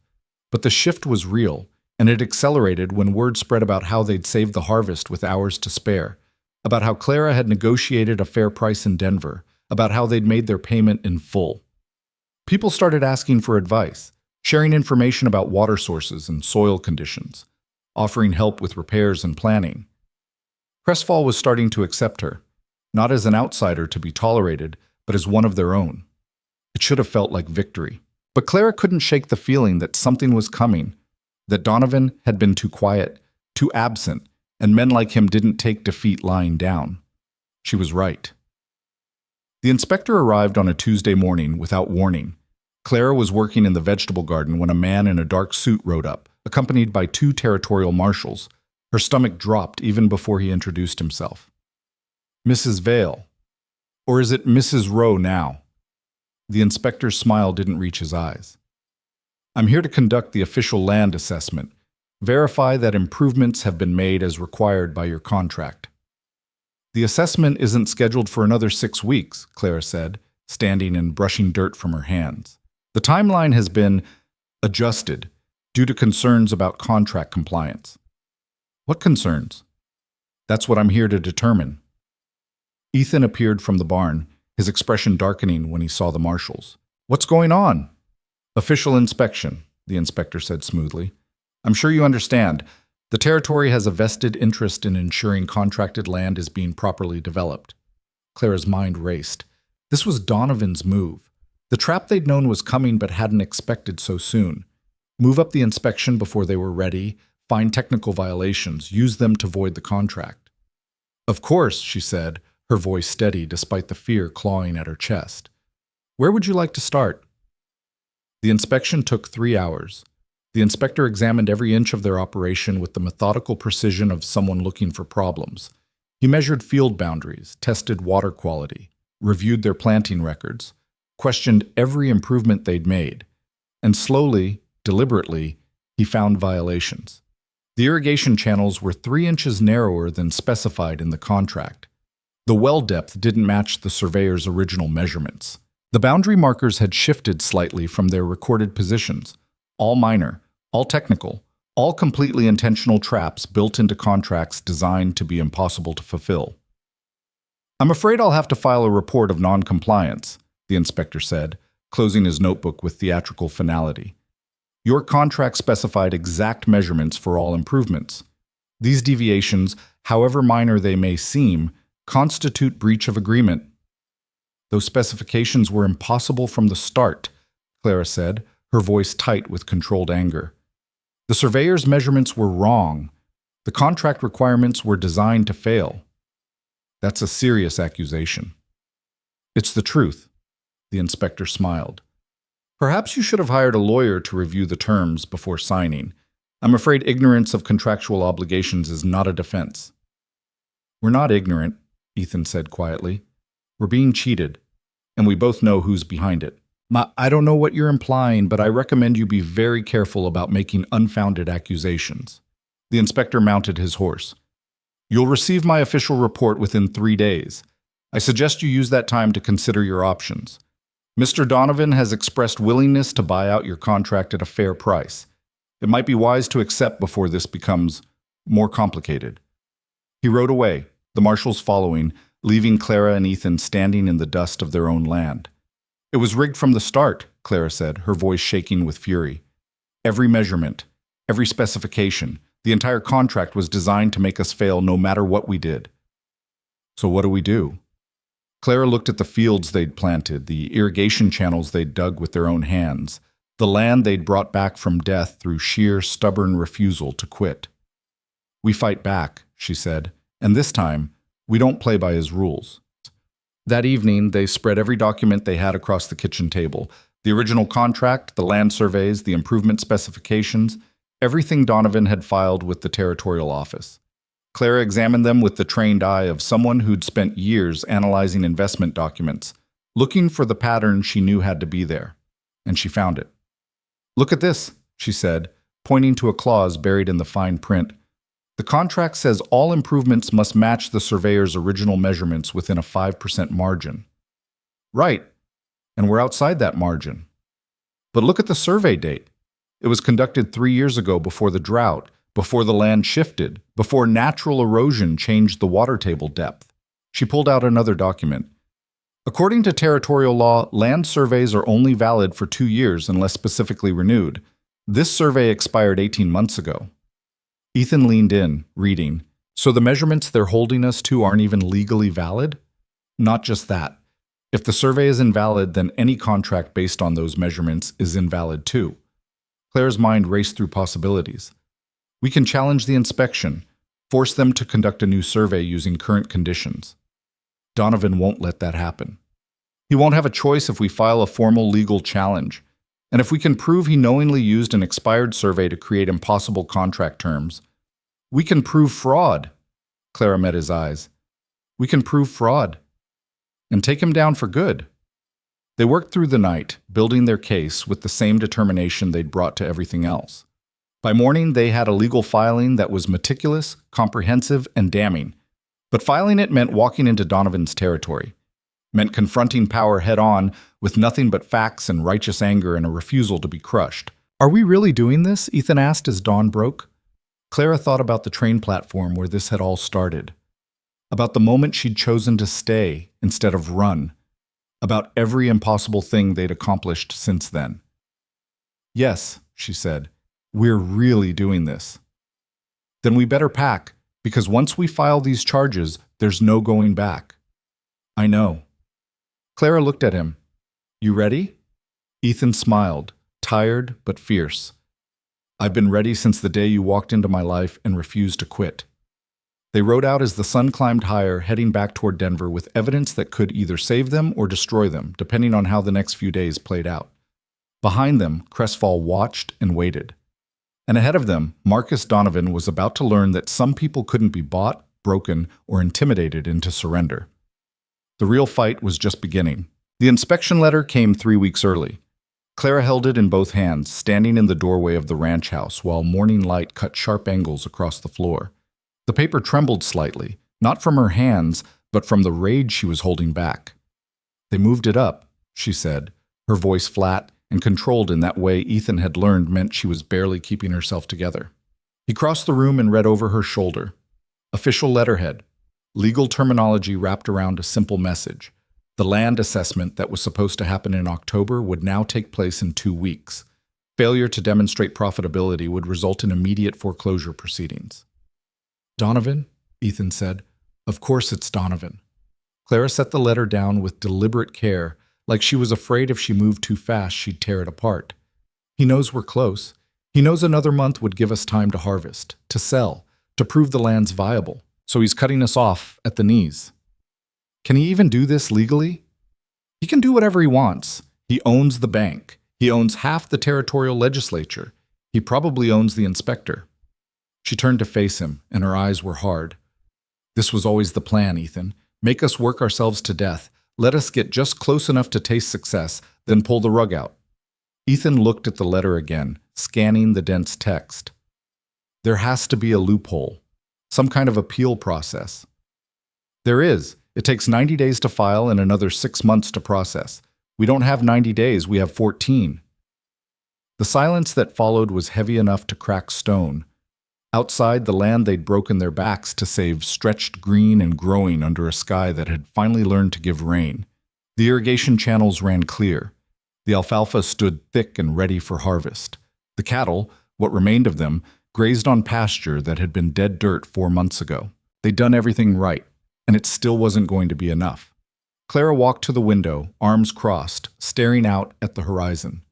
But the shift was real, and it accelerated when word spread about how they'd saved the harvest with hours to spare, about how Clara had negotiated a fair price in Denver, about how they'd made their payment in full. People started asking for advice, sharing information about water sources and soil conditions, offering help with repairs and planning. Crestfall was starting to accept her, not as an outsider to be tolerated, but as one of their own. It should have felt like victory. But Clara couldn't shake the feeling that something was coming, that Donovan had been too quiet, too absent, and men like him didn't take defeat lying down. She was right. The inspector arrived on a Tuesday morning without warning. Clara was working in the vegetable garden when a man in a dark suit rode up, accompanied by 2 territorial marshals. Her stomach dropped even before he introduced himself. "Mrs. Vale. Or is it Mrs. Rowe now?" The inspector's smile didn't reach his eyes. "I'm here to conduct the official land assessment, verify that improvements have been made as required by your contract." "The assessment isn't scheduled for another 6 weeks, Clara said, standing and brushing dirt from her hands. "The timeline has been adjusted due to concerns about contract compliance." "What concerns?" "That's what I'm here to determine." Ethan appeared from the barn, his expression darkening when he saw the marshals. "What's going on?" "Official inspection," the inspector said smoothly. "I'm sure you understand. The territory has a vested interest in ensuring contracted land is being properly developed." Clara's mind raced. This was Donovan's move. The trap they'd known was coming but hadn't expected so soon. Move up the inspection before they were ready, find technical violations, use them to void the contract. "Of course," she said, her voice steady despite the fear clawing at her chest. "Where would you like to start?" The inspection took 3 hours. The inspector examined every inch of their operation with the methodical precision of someone looking for problems. He measured field boundaries, tested water quality, reviewed their planting records, questioned every improvement they'd made, and slowly, deliberately, he found violations. The irrigation channels were 3 inches narrower than specified in the contract. The well depth didn't match the surveyor's original measurements. The boundary markers had shifted slightly from their recorded positions, all minor, all technical, all completely intentional traps built into contracts designed to be impossible to fulfill. "I'm afraid I'll have to file a report of non-compliance," the inspector said, closing his notebook with theatrical finality. "Your contract specified exact measurements for all improvements. These deviations, however minor they may seem, constitute breach of agreement." "Those specifications were impossible from the start," Clara said, her voice tight with controlled anger. "The surveyor's measurements were wrong. The contract requirements were designed to fail." "That's a serious accusation." "It's the truth," the inspector smiled. "Perhaps you should have hired a lawyer to review the terms before signing. I'm afraid ignorance of contractual obligations is not a defense." "We're not ignorant," Ethan said quietly. "We're being cheated, and we both know who's behind it. I don't know what you're implying, but I recommend you be very careful about making unfounded accusations." The inspector mounted his horse. "You'll receive my official report within 3 days. I suggest you use that time to consider your options. Mr. Donovan has expressed willingness to buy out your contract at a fair price. It might be wise to accept before this becomes more complicated." He rode away, the marshals following, leaving Clara and Ethan standing in the dust of their own land. "It was rigged from the start," Clara said, her voice shaking with fury. "Every measurement, every specification, the entire contract was designed to make us fail no matter what we did." "So what do we do?" Clara looked at the fields they'd planted, the irrigation channels they'd dug with their own hands, the land they'd brought back from death through sheer, stubborn refusal to quit. "We fight back," she said, "and this time, We don't play by his rules. That evening, they spread every document they had across the kitchen table. The original contract, the land surveys, the improvement specifications, everything Donovan had filed with the territorial office. Clara examined them with the trained eye of someone who'd spent years analyzing investment documents, looking for the pattern she knew had to be there. And she found it. "Look at this," she said, pointing to a clause buried in the fine print. "The contract says all improvements must match the surveyor's original measurements within a 5% margin." "Right, and we're outside that margin. But look at the survey date. It was conducted 3 years ago before the drought, before the land shifted, before natural erosion changed the water table depth." She pulled out another document. "According to territorial law, land surveys are only valid for 2 years unless specifically renewed. This survey expired 18 months ago." Ethan leaned in, reading. "So the measurements they're holding us to aren't even legally valid?" "Not just that. If the survey is invalid, then any contract based on those measurements is invalid too." Claire's mind raced through possibilities. "We can challenge the inspection, force them to conduct a new survey using current conditions." Donovan won't let that happen. He won't have a choice if we file a formal legal challenge. And if we can prove he knowingly used an expired survey to create impossible contract terms, we can prove fraud. Clara met his eyes. "We can prove fraud. And take him down for good." They worked through the night, building their case with the same determination they'd brought to everything else. By morning, they had a legal filing that was meticulous, comprehensive, and damning. But filing it meant walking into Donovan's territory, meant confronting power head-on with nothing but facts and righteous anger and a refusal to be crushed. "Are we really doing this?" Ethan asked as dawn broke. Clara thought about the train platform where this had all started, about the moment she'd chosen to stay instead of run, about every impossible thing they'd accomplished since then. "Yes," she said, "we're really doing this." "Then we better pack, because once we file these charges, there's no going back." "I know." Clara looked at him. "You ready?" Ethan smiled, tired but fierce. "I've been ready since the day you walked into my life and refused to quit." They rode out as the sun climbed higher, heading back toward Denver with evidence that could either save them or destroy them, depending on how the next few days played out. Behind them, Crestfall watched and waited. And ahead of them, Marcus Donovan was about to learn that some people couldn't be bought, broken, or intimidated into surrender. The real fight was just beginning. The inspection letter came 3 weeks early. Clara held it in both hands, standing in the doorway of the ranch house while morning light cut sharp angles across the floor. The paper trembled slightly, not from her hands, but from the rage she was holding back. "They moved it up," she said, her voice flat and controlled in that way Ethan had learned meant she was barely keeping herself together. He crossed the room and read over her shoulder. Official letterhead. Legal terminology wrapped around a simple message. The land assessment that was supposed to happen in October would now take place in 2 weeks. Failure to demonstrate profitability would result in immediate foreclosure proceedings. "Donovan?" Ethan said. "Of course it's Donovan." Clara set the letter down with deliberate care, like she was afraid if she moved too fast she'd tear it apart. "He knows we're close. He knows another month would give us time to harvest, to sell, to prove the land's viable. So he's cutting us off at the knees." "Can he even do this legally?" "He can do whatever he wants. He owns the bank. He owns half the territorial legislature. He probably owns the inspector." She turned to face him, and her eyes were hard. "This was always the plan, Ethan. Make us work ourselves to death. Let us get just close enough to taste success, then pull the rug out." Ethan looked at the letter again, scanning the dense text. "There has to be a loophole, some kind of appeal process." "There is. It takes 90 days to file and another 6 months to process. We don't have 90 days, we have 14. The silence that followed was heavy enough to crack stone. Outside, the land they'd broken their backs to save stretched green and growing under a sky that had finally learned to give rain. The irrigation channels ran clear. The alfalfa stood thick and ready for harvest. The cattle, what remained of them, grazed on pasture that had been dead dirt 4 months ago. They'd done everything right, and it still wasn't going to be enough. Clara walked to the window, arms crossed, staring out at the horizon.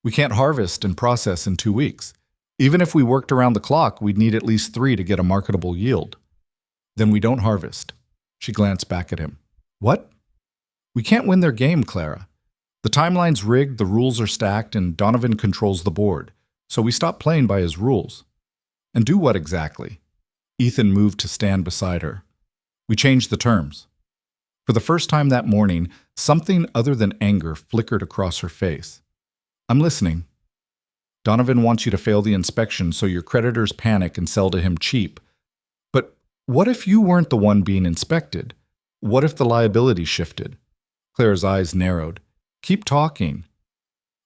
"We can't harvest and process in 2 weeks. Even if we worked around the clock, we'd need at least 3 to get a marketable yield." "Then we don't harvest." She glanced back at him. What? We can't win their game, Clara. The timeline's rigged, the rules are stacked, and Donovan controls the board. So we stop playing by his rules. And do what exactly? Ethan moved to stand beside her. We changed the terms. For the first time that morning, something other than anger flickered across her face. I'm listening. Donovan wants you to fail the inspection so your creditors panic and sell to him cheap. But what if you weren't the one being inspected? What if the liability shifted? Claire's eyes narrowed. Keep talking.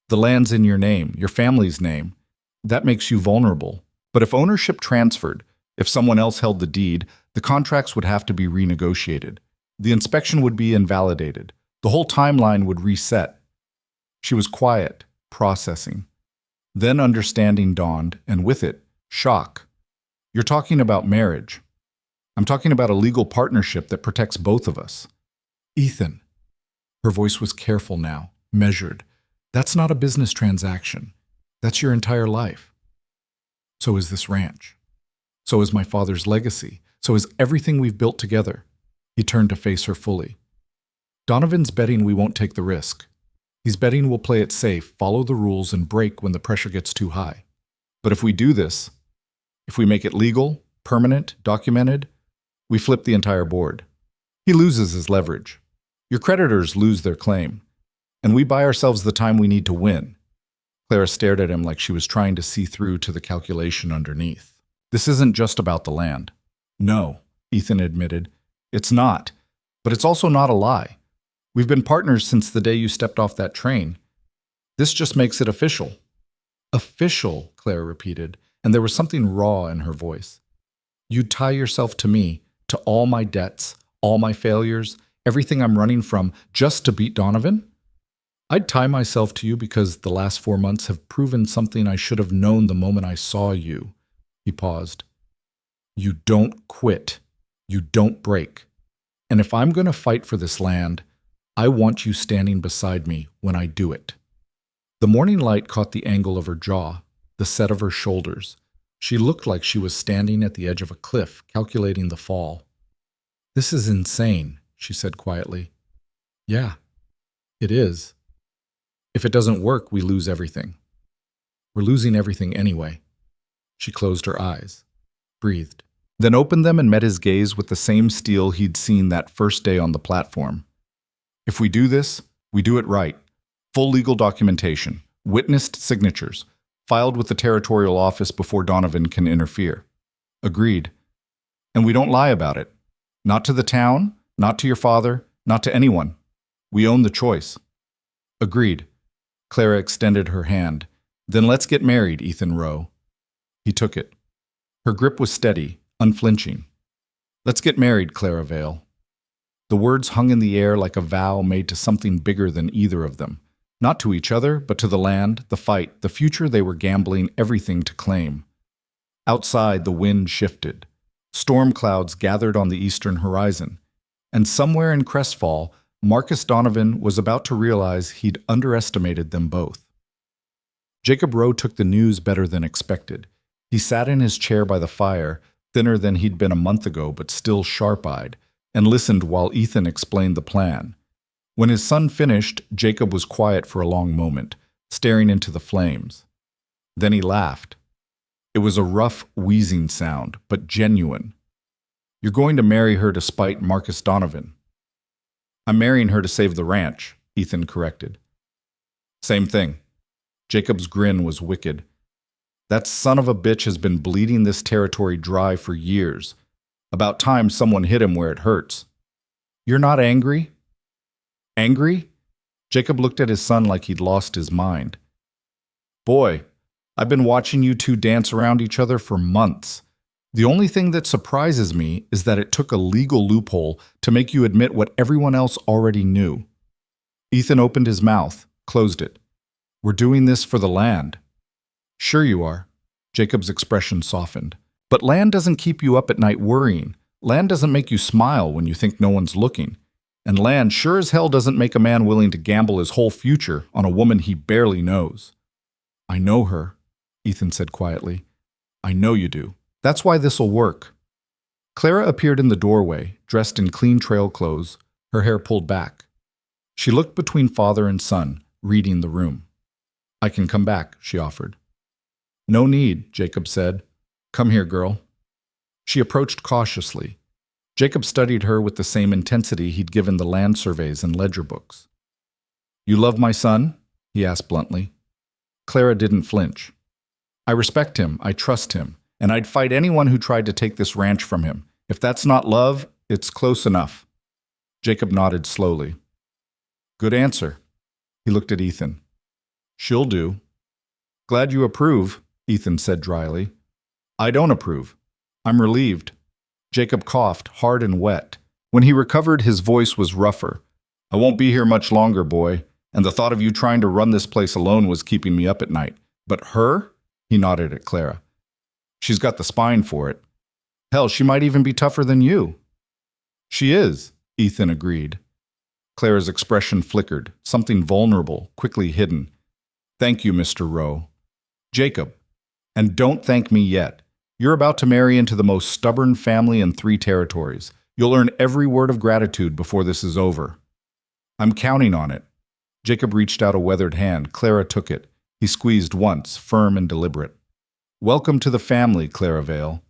The land's in your name, your family's name. That makes you vulnerable. But if ownership transferred, if someone else held the deed, the contracts would have to be renegotiated. The inspection would be invalidated. The whole timeline would reset. She was quiet, processing. Then understanding dawned, and with it, shock. You're talking about marriage. I'm talking about a legal partnership that protects both of us. Ethan. Her voice was careful now, measured. That's not a business transaction. That's your entire life. So is this ranch. So is my father's legacy. So is everything we've built together. He turned to face her fully. Donovan's betting we won't take the risk. He's betting we'll play it safe, follow the rules, and break when the pressure gets too high. But if we do this, if we make it legal, permanent, documented, we flip the entire board. He loses his leverage. Your creditors lose their claim. And we buy ourselves the time we need to win. Clara stared at him like she was trying to see through to the calculation underneath. This isn't just about the land. No, Ethan admitted. It's not. But it's also not a lie. We've been partners since the day you stepped off that train. This just makes it official. Official, Clara repeated, and there was something raw in her voice. You'd tie yourself to me, to all my debts, all my failures, everything I'm running from, just to beat Donovan? I'd tie myself to you because the last 4 months have proven something I should have known the moment I saw you. He paused. You don't quit. You don't break. And if I'm going to fight for this land, I want you standing beside me when I do it. The morning light caught the angle of her jaw, the set of her shoulders. She looked like she was standing at the edge of a cliff, calculating the fall. This is insane, she said quietly. Yeah, it is. If it doesn't work, we lose everything. We're losing everything anyway. She closed her eyes, breathed, then opened them and met his gaze with the same steel he'd seen that first day on the platform. If we do this, we do it right. Full legal documentation, witnessed signatures, filed with the territorial office before Donovan can interfere. Agreed. And we don't lie about it. Not to the town, not to your father, not to anyone. We own the choice. Agreed. Clara extended her hand. Then let's get married, Ethan Rowe. He took it. Her grip was steady, unflinching. Let's get married, Clara Vale. The words hung in the air like a vow made to something bigger than either of them. Not to each other, but to the land, the fight, the future they were gambling everything to claim. Outside, the wind shifted. Storm clouds gathered on the eastern horizon. And somewhere in Crestfall, Marcus Donovan was about to realize he'd underestimated them both. Jacob Rowe took the news better than expected. He sat in his chair by the fire, thinner than he'd been a month ago, but still sharp-eyed, and listened while Ethan explained the plan. When his son finished, Jacob was quiet for a long moment, staring into the flames. Then he laughed. It was a rough, wheezing sound, but genuine. You're going to marry her to spite Marcus Donovan. I'm marrying her to save the ranch, Ethan corrected. Same thing. Jacob's grin was wicked. That son of a bitch has been bleeding this territory dry for years. About time someone hit him where it hurts. You're not angry? Angry? Jacob looked at his son like he'd lost his mind. Boy, I've been watching you two dance around each other for months. The only thing that surprises me is that it took a legal loophole to make you admit what everyone else already knew. Ethan opened his mouth, closed it. We're doing this for the land. Sure you are. Jacob's expression softened. But land doesn't keep you up at night worrying. Land doesn't make you smile when you think no one's looking. And land sure as hell doesn't make a man willing to gamble his whole future on a woman he barely knows. I know her, Ethan said quietly. I know you do. That's why this'll work. Clara appeared in the doorway, dressed in clean trail clothes, her hair pulled back. She looked between father and son, reading the room. "I can come back," she offered. "No need," Jacob said. "Come here, girl." She approached cautiously. Jacob studied her with the same intensity he'd given the land surveys and ledger books. "You love my son?" he asked bluntly. Clara didn't flinch. "I respect him, I trust him, and I'd fight anyone who tried to take this ranch from him. If that's not love, it's close enough." Jacob nodded slowly. "Good answer." He looked at Ethan. "She'll do." "Glad you approve," Ethan said dryly. "I don't approve. I'm relieved." Jacob coughed, hard and wet. When he recovered, his voice was rougher. "I won't be here much longer, boy, and the thought of you trying to run this place alone was keeping me up at night. But her?" He nodded at Clara. "She's got the spine for it. Hell, she might even be tougher than you." "She is," Ethan agreed. Clara's expression flickered, something vulnerable, quickly hidden. "Thank you, Mr. Rowe." "Jacob, and don't thank me yet. You're about to marry into the most stubborn family in 3 territories. You'll earn every word of gratitude before this is over." "I'm counting on it." Jacob reached out a weathered hand. Clara took it. He squeezed once, firm and deliberate. "Welcome to the family, Clara Vale.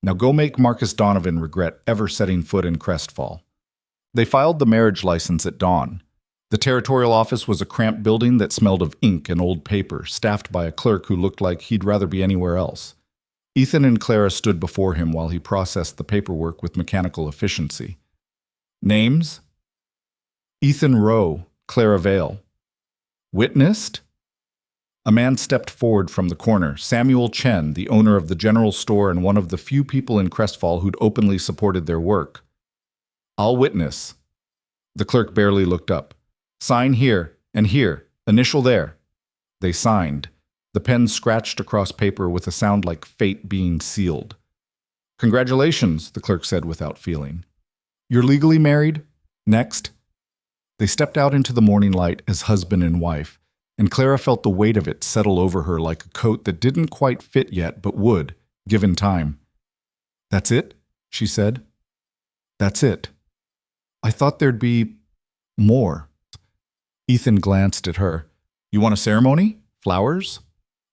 Now go make Marcus Donovan regret ever setting foot in Crestfall." They filed the marriage license at dawn. The territorial office was a cramped building that smelled of ink and old paper, staffed by a clerk who looked like he'd rather be anywhere else. Ethan and Clara stood before him while he processed the paperwork with mechanical efficiency. "Names?" "Ethan Rowe, Clara Vale." "Witnessed?" A man stepped forward from the corner, Samuel Chen, the owner of the general store and one of the few people in Crestfall who'd openly supported their work. "I'll witness." The clerk barely looked up. "Sign here, and here, initial there." They signed. The pen scratched across paper with a sound like fate being sealed. "Congratulations," the clerk said without feeling. "You're legally married? Next." They stepped out into the morning light as husband and wife, and Clara felt the weight of it settle over her like a coat that didn't quite fit yet but would, given time. "That's it?" she said. "That's it. I thought there'd be more." Ethan glanced at her. "You want a ceremony? Flowers?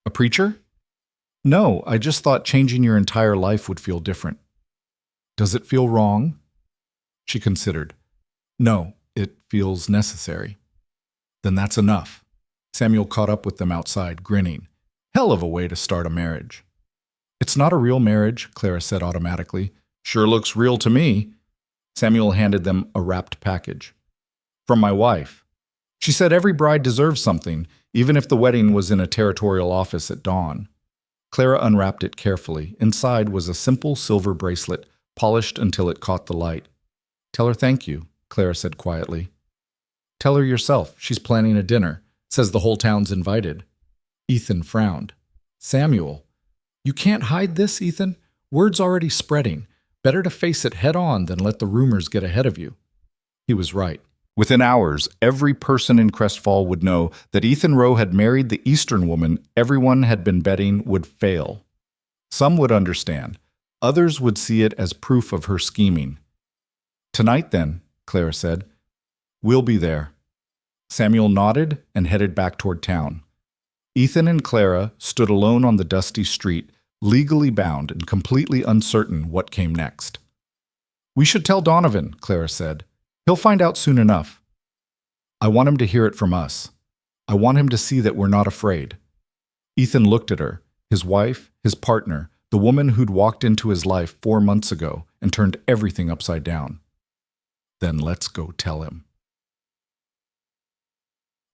A preacher?" "No, I just thought changing your entire life would feel different." "Does it feel wrong?" She considered. "No, it feels necessary." "Then that's enough." Samuel caught up with them outside, grinning. "Hell of a way to start a marriage." "It's not a real marriage," Clara said automatically. "Sure looks real to me." Samuel handed them a wrapped package. "From my wife. She said every bride deserves something, even if the wedding was in a territorial office at dawn." Clara unwrapped it carefully. Inside was a simple silver bracelet, polished until it caught the light. "Tell her thank you," Clara said quietly. "Tell her yourself. She's planning a dinner. Says the whole town's invited." Ethan frowned. "Samuel, you can't hide this, Ethan. Word's already spreading. Better to face it head on than let the rumors get ahead of you." He was right. Within hours, every person in Crestfall would know that Ethan Rowe had married the Eastern woman everyone had been betting would fail. Some would understand. Others would see it as proof of her scheming. "Tonight, then," Clara said. "We'll be there." Samuel nodded and headed back toward town. Ethan and Clara stood alone on the dusty street, legally bound and completely uncertain what came next. "We should tell Donovan," Clara said. "He'll find out soon enough." "I want him to hear it from us. I want him to see that we're not afraid." Ethan looked at her, his wife, his partner, the woman who'd walked into his life 4 months ago and turned everything upside down. "Then let's go tell him."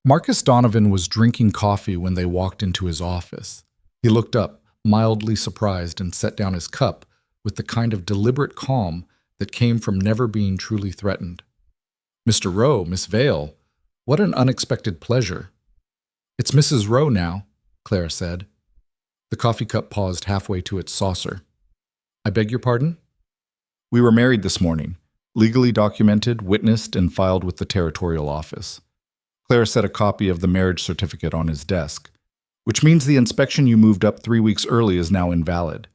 Marcus Donovan was drinking coffee when they walked into his office. He looked up, mildly surprised, and set down his cup with the kind of deliberate calm that came from never being truly threatened. "Mr. Rowe, Miss Vale, what an unexpected pleasure." "It's Mrs. Rowe now," Clara said. The coffee cup paused halfway to its saucer. "I beg your pardon?" "We were married this morning, legally documented, witnessed, and filed with the territorial office." Clara set a copy of the marriage certificate on his desk. "Which means the inspection you moved up 3 weeks early is now invalid.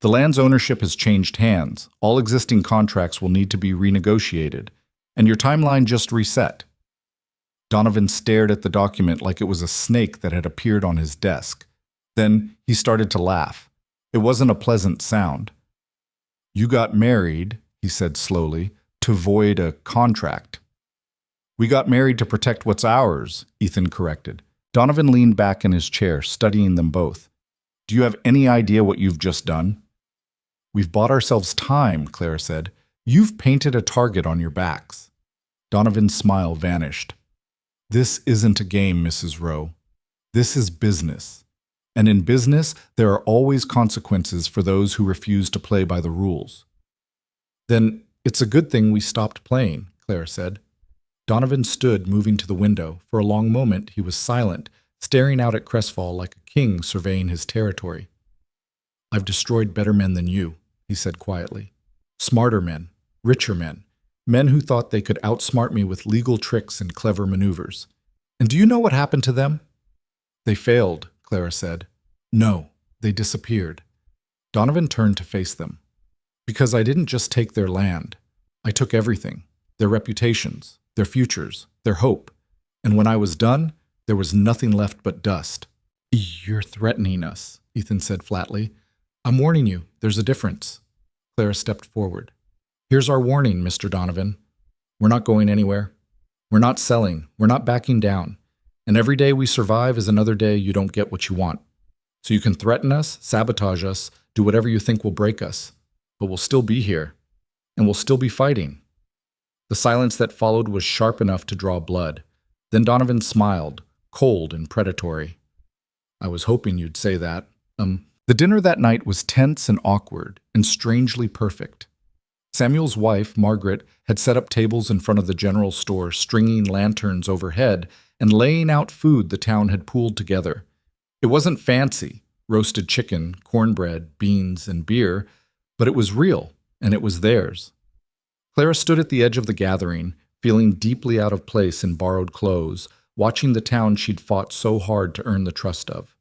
The land's ownership has changed hands. All existing contracts will need to be renegotiated, and your timeline just reset. Donovan stared at the document like it was a snake that had appeared on his desk. Then he started to laugh. It wasn't a pleasant sound. "You got married," he said slowly, "to void a contract." "We got married to protect what's ours," Ethan corrected. Donovan leaned back in his chair, studying them both. "Do you have any idea what you've just done?" "We've bought ourselves time," Clara said. "You've painted a target on your backs." Donovan's smile vanished. "This isn't a game, Mrs. Rowe. This is business. And in business, there are always consequences for those who refuse to play by the rules." "Then it's a good thing we stopped playing," Clara said. Donovan stood, moving to the window. For a long moment, he was silent, staring out at Crestfall like a king surveying his territory. "I've destroyed better men than you," he said quietly. "Smarter men, richer men, men who thought they could outsmart me with legal tricks and clever maneuvers. And do you know what happened to them?" "They failed," Clara said. "No, they disappeared." Donovan turned to face them. "Because I didn't just take their land. I took everything, their reputations, their futures, their hope. And when I was done, there was nothing left but dust." "You're threatening us," Ethan said flatly. "I'm warning you, there's a difference." Clara stepped forward. "Here's our warning, Mr. Donovan. We're not going anywhere. We're not selling. We're not backing down. And every day we survive is another day you don't get what you want. So you can threaten us, sabotage us, do whatever you think will break us. But we'll still be here. And we'll still be fighting." The silence that followed was sharp enough to draw blood. Then Donovan smiled, cold and predatory. "I was hoping you'd say that. The dinner that night was tense and awkward, and strangely perfect. Samuel's wife, Margaret, had set up tables in front of the general store, stringing lanterns overhead and laying out food the town had pooled together. It wasn't fancy, roasted chicken, cornbread, beans, and beer, but it was real, and it was theirs. Clara stood at the edge of the gathering, feeling deeply out of place in borrowed clothes, watching the town she'd fought so hard to earn the trust of.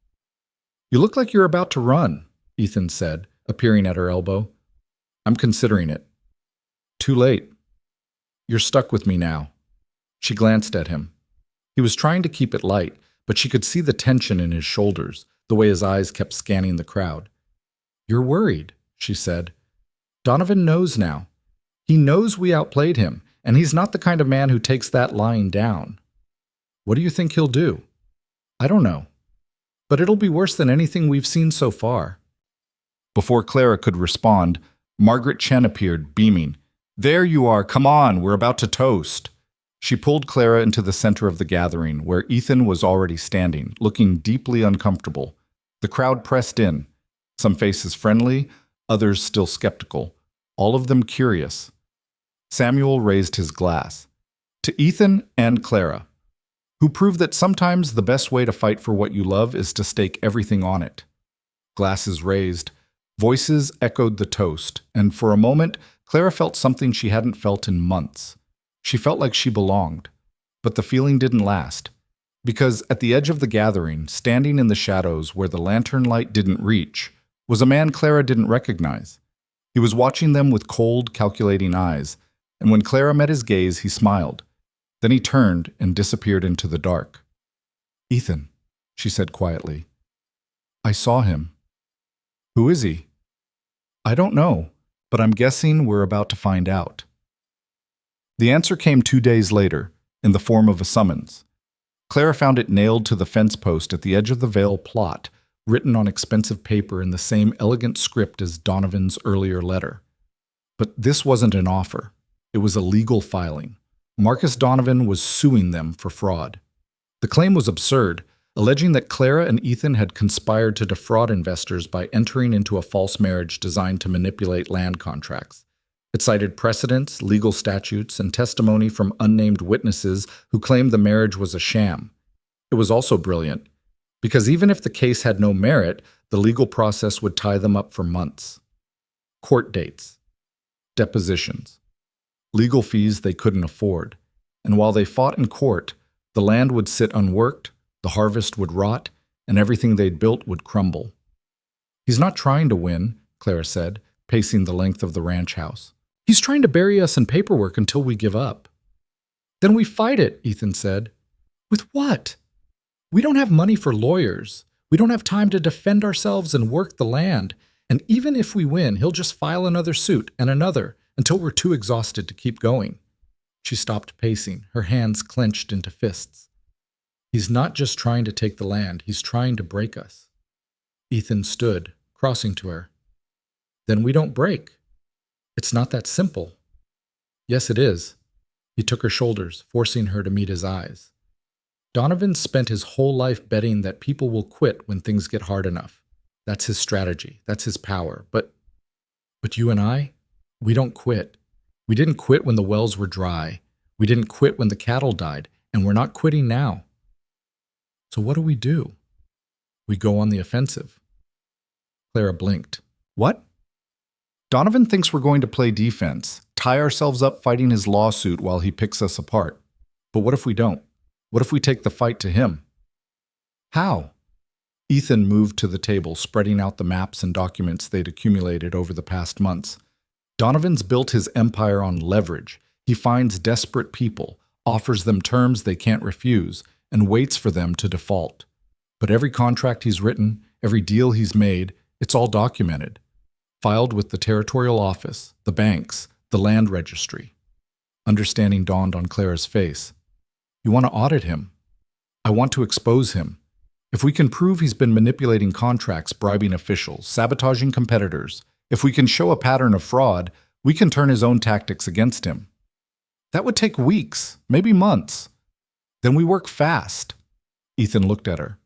"You look like you're about to run," Ethan said, appearing at her elbow. "I'm considering it." "Too late. You're stuck with me now." She glanced at him. He was trying to keep it light, but she could see the tension in his shoulders, the way his eyes kept scanning the crowd. "You're worried," she said. "Donovan knows now. He knows we outplayed him, and he's not the kind of man who takes that lying down. What do you think he'll do?" "I don't know. But it'll be worse than anything we've seen so far." Before Clara could respond, Margaret Chen appeared, beaming. "There you are, come on, we're about to toast." She pulled Clara into the center of the gathering, where Ethan was already standing, looking deeply uncomfortable. The crowd pressed in, some faces friendly, others still skeptical, all of them curious. Samuel raised his glass. "To Ethan and Clara, who proved that sometimes the best way to fight for what you love is to stake everything on it." Glasses raised, voices echoed the toast, and for a moment, Clara felt something she hadn't felt in months. She felt like she belonged. But the feeling didn't last. Because at the edge of the gathering, standing in the shadows where the lantern light didn't reach, was a man Clara didn't recognize. He was watching them with cold, calculating eyes, and when Clara met his gaze, he smiled. Then he turned and disappeared into the dark. "Ethan," she said quietly. "I saw him." "Who is he?" "I don't know, but I'm guessing we're about to find out." The answer came 2 days later, in the form of a summons. Clara found it nailed to the fence post at the edge of the Vale plot, written on expensive paper in the same elegant script as Donovan's earlier letter. But this wasn't an offer. It was a legal filing. Marcus Donovan was suing them for fraud. The claim was absurd, alleging that Clara and Ethan had conspired to defraud investors by entering into a false marriage designed to manipulate land contracts. It cited precedents, legal statutes, and testimony from unnamed witnesses who claimed the marriage was a sham. It was also brilliant, because even if the case had no merit, the legal process would tie them up for months. Court dates, depositions, legal fees they couldn't afford, and while they fought in court, the land would sit unworked, the harvest would rot, and everything they'd built would crumble. "He's not trying to win," Clara said, pacing the length of the ranch house. He's trying to bury us in paperwork until we give up. Then we fight it, Ethan said. With what? We don't have money for lawyers. We don't have time to defend ourselves and work the land. And even if we win, he'll just file another suit and another until we're too exhausted to keep going. She stopped pacing, her hands clenched into fists. He's not just trying to take the land, he's trying to break us. Ethan stood, crossing to her. Then we don't break. It's not that simple. Yes, it is. He took her shoulders, forcing her to meet his eyes. Donovan spent his whole life betting that people will quit when things get hard enough. That's his strategy. That's his power. But you and I, we don't quit. We didn't quit when the wells were dry. We didn't quit when the cattle died, and we're not quitting now. So what do? We go on the offensive. Clara blinked. What? Donovan thinks we're going to play defense, tie ourselves up fighting his lawsuit while he picks us apart. But what if we don't? What if we take the fight to him? How? Ethan moved to the table, spreading out the maps and documents they'd accumulated over the past months. Donovan's built his empire on leverage. He finds desperate people, offers them terms they can't refuse, and waits for them to default. But every contract he's written, every deal he's made, it's all documented. Filed with the territorial office, the banks, the land registry. Understanding dawned on Clara's face. You want to audit him. I want to expose him. If we can prove he's been manipulating contracts, bribing officials, sabotaging competitors, if we can show a pattern of fraud, we can turn his own tactics against him. That would take weeks, maybe months. Then we work fast. Ethan looked at her.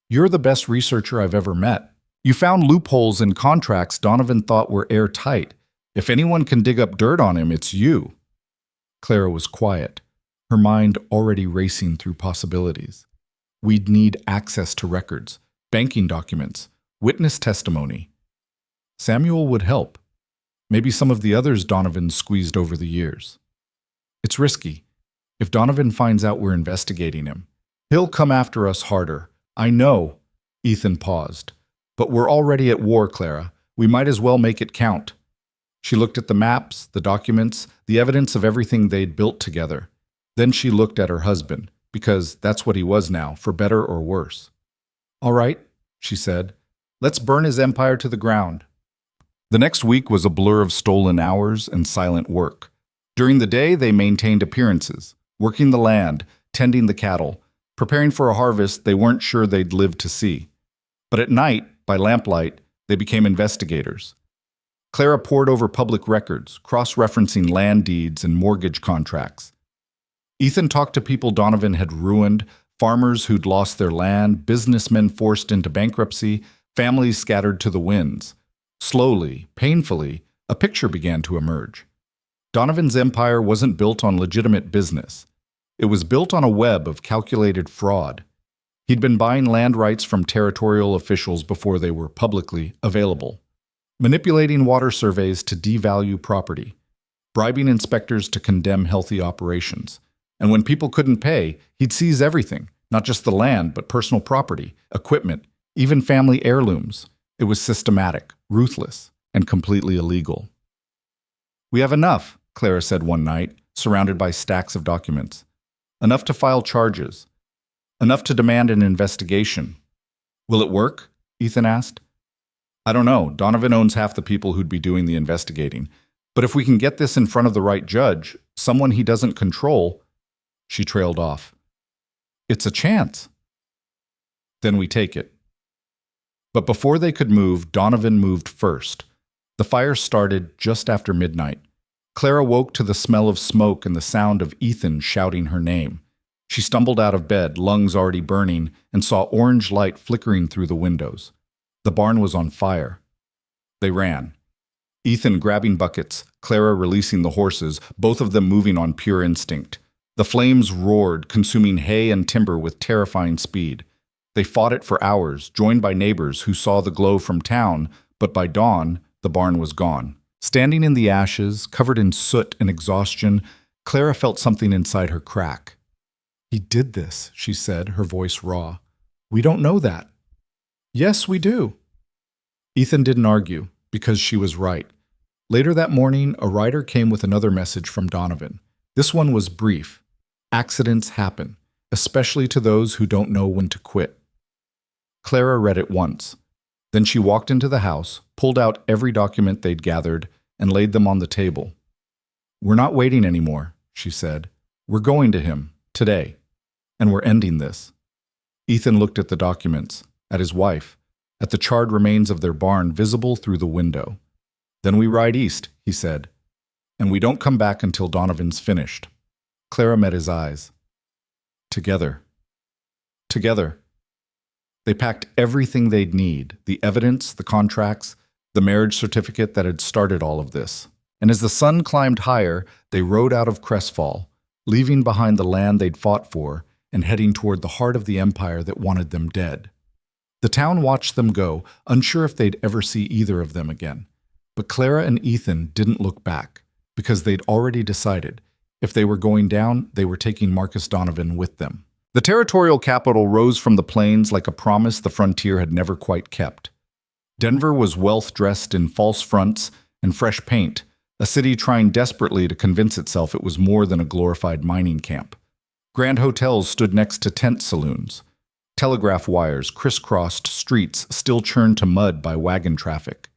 You're the best researcher I've ever met. You found loopholes in contracts Donovan thought were airtight. If anyone can dig up dirt on him, it's you. Clara was quiet, her mind already racing through possibilities. We'd need access to records, banking documents, witness testimony. Samuel would help. Maybe some of the others Donovan squeezed over the years. It's risky. If Donovan finds out we're investigating him, he'll come after us harder. I know. Ethan paused. But we're already at war, Clara. We might as well make it count. She looked at the maps, the documents, the evidence of everything they'd built together. Then she looked at her husband, because that's what he was now, for better or worse. All right, she said. Let's burn his empire to the ground. The next week was a blur of stolen hours and silent work. During the day, they maintained appearances, working the land, tending the cattle, preparing for a harvest they weren't sure they'd live to see. But at night, by lamplight, they became investigators. Clara pored over public records, cross-referencing land deeds and mortgage contracts. Ethan talked to people Donovan had ruined, farmers who'd lost their land, businessmen forced into bankruptcy, families scattered to the winds. Slowly, painfully, a picture began to emerge. Donovan's empire wasn't built on legitimate business. It was built on a web of calculated fraud. He'd been buying land rights from territorial officials before they were publicly available, manipulating water surveys to devalue property, bribing inspectors to condemn healthy operations. And when people couldn't pay, he'd seize everything, not just the land, but personal property, equipment, even family heirlooms. It was systematic, ruthless, and completely illegal. We have enough, Clara said one night, surrounded by stacks of documents. Enough to file charges. Enough to demand an investigation. Will it work? Ethan asked. I don't know. Donovan owns half the people who'd be doing the investigating. But if we can get this in front of the right judge, someone he doesn't control, she trailed off. It's a chance. Then we take it. But before they could move, Donovan moved first. The fire started just after midnight. Clara woke to the smell of smoke and the sound of Ethan shouting her name. She stumbled out of bed, lungs already burning, and saw orange light flickering through the windows. The barn was on fire. They ran. Ethan grabbing buckets, Clara releasing the horses, both of them moving on pure instinct. The flames roared, consuming hay and timber with terrifying speed. They fought it for hours, joined by neighbors who saw the glow from town, but by dawn, the barn was gone. Standing in the ashes, covered in soot and exhaustion, Clara felt something inside her crack. He did this, she said, her voice raw. We don't know that. Yes, we do. Ethan didn't argue. because she was right. Later that morning, a rider came with another message from Donovan. This one was brief. Accidents happen, especially to those who don't know when to quit. Clara read it once. Then she walked into the house, pulled out every document they'd gathered, and laid them on the table. "We're not waiting anymore," she said. "We're going to him, today. And we're ending this." Ethan looked at the documents, at his wife, at the charred remains of their barn visible through the window. "Then we ride east," he said. "And we don't come back until Donovan's finished." Clara met his eyes. Together. Together. They packed everything they'd need, the evidence, the contracts, the marriage certificate that had started all of this. And as the sun climbed higher, they rode out of Crestfall, leaving behind the land they'd fought for and heading toward the heart of the empire that wanted them dead. The town watched them go, unsure if they'd ever see either of them again. But Clara and Ethan didn't look back, because they'd already decided if they were going down, they were taking Marcus Donovan with them. The territorial capital rose from the plains like a promise the frontier had never quite kept. Denver was wealth dressed in false fronts and fresh paint, a city trying desperately to convince itself it was more than a glorified mining camp. Grand hotels stood next to tent saloons. Telegraph wires crisscrossed streets still churned to mud by wagon traffic.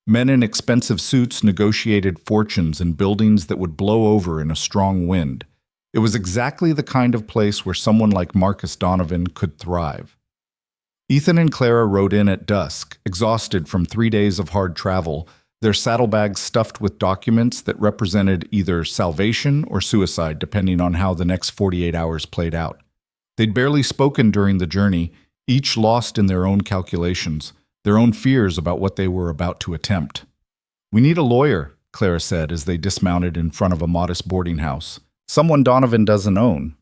Men in expensive suits negotiated fortunes in buildings that would blow over in a strong wind. It was exactly the kind of place where someone like Marcus Donovan could thrive. Ethan and Clara rode in at dusk, exhausted from 3 days of hard travel, their saddlebags stuffed with documents that represented either salvation or suicide, depending on how the next 48 hours played out. They'd barely spoken during the journey, each lost in their own calculations, their own fears about what they were about to attempt. "We need a lawyer," Clara said as they dismounted in front of a modest boarding house. "Someone Donovan doesn't own."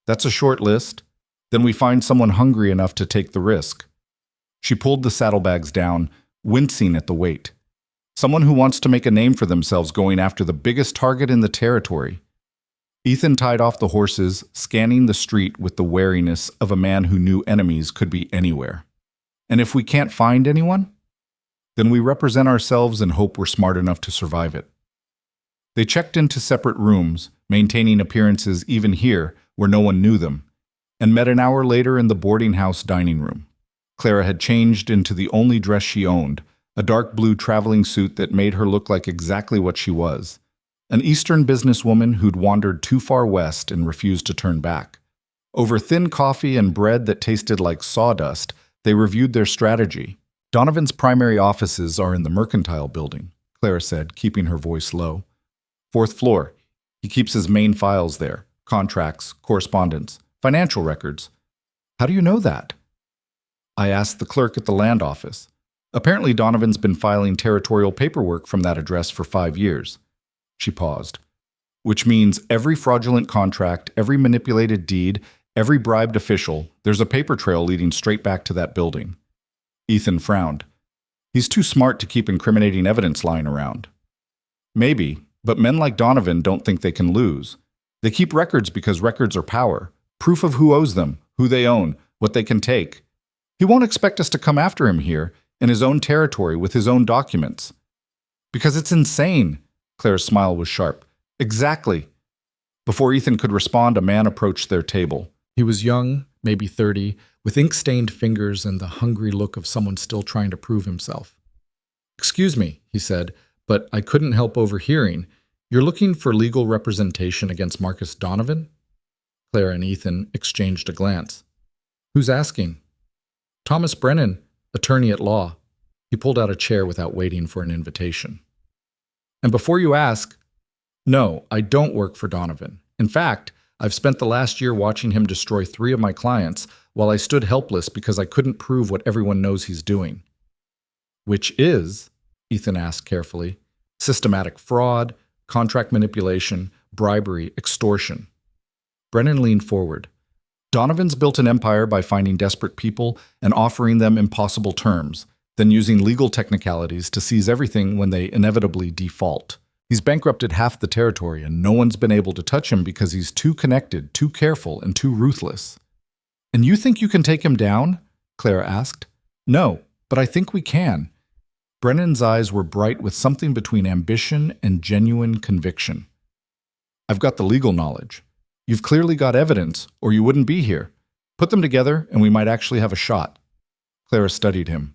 "That's a short list. Then we find someone hungry enough to take the risk." She pulled the saddlebags down, wincing at the weight. "Someone who wants to make a name for themselves going after the biggest target in the territory." Ethan tied off the horses, scanning the street with the wariness of a man who knew enemies could be anywhere. "And if we can't find anyone? Then we represent ourselves and hope we're smart enough to survive it." They checked into separate rooms, maintaining appearances even here, where no one knew them, and met an hour later in the boarding house dining room. Clara had changed into the only dress she owned, a dark blue traveling suit that made her look like exactly what she was, an Eastern businesswoman who'd wandered too far west and refused to turn back. Over thin coffee and bread that tasted like sawdust, they reviewed their strategy. "Donovan's primary offices are in the Mercantile Building," Clara said, keeping her voice low. "4th floor. He keeps his main files there, contracts, correspondence, financial records." "How do you know that?" "I asked the clerk at the land office. Apparently Donovan's been filing territorial paperwork from that address for 5 years. She paused. "Which means every fraudulent contract, every manipulated deed, every bribed official, there's a paper trail leading straight back to that building." Ethan frowned. "He's too smart to keep incriminating evidence lying around." "Maybe, but men like Donovan don't think they can lose. They keep records because records are power, proof of who owes them, who they own, what they can take. He won't expect us to come after him here, in his own territory with his own documents." "Because it's insane." Claire's smile was sharp. "Exactly." Before Ethan could respond, a man approached their table. He was young, maybe 30, with ink-stained fingers and the hungry look of someone still trying to prove himself. "Excuse me," he said, "but I couldn't help overhearing. You're looking for legal representation against Marcus Donovan?" Clara and Ethan exchanged a glance. "Who's asking?" "Thomas Brennan, attorney at law." He pulled out a chair without waiting for an invitation. "And before you ask, no, I don't work for Donovan. In fact, I've spent the last year watching him destroy 3 of my clients while I stood helpless because I couldn't prove what everyone knows he's doing." "Which is," Ethan asked carefully, "systematic fraud, contract manipulation, bribery, extortion." Brennan leaned forward. "Donovan's built an empire by finding desperate people and offering them impossible terms, then using legal technicalities to seize everything when they inevitably default. He's bankrupted half the territory and no one's been able to touch him because he's too connected, too careful, and too ruthless." "And you think you can take him down?" Clara asked. "No, but I think we can. Brennan's eyes were bright with something between ambition and genuine conviction. I've got the legal knowledge. You've clearly got evidence, or you wouldn't be here. Put them together, and we might actually have a shot. Clara studied him.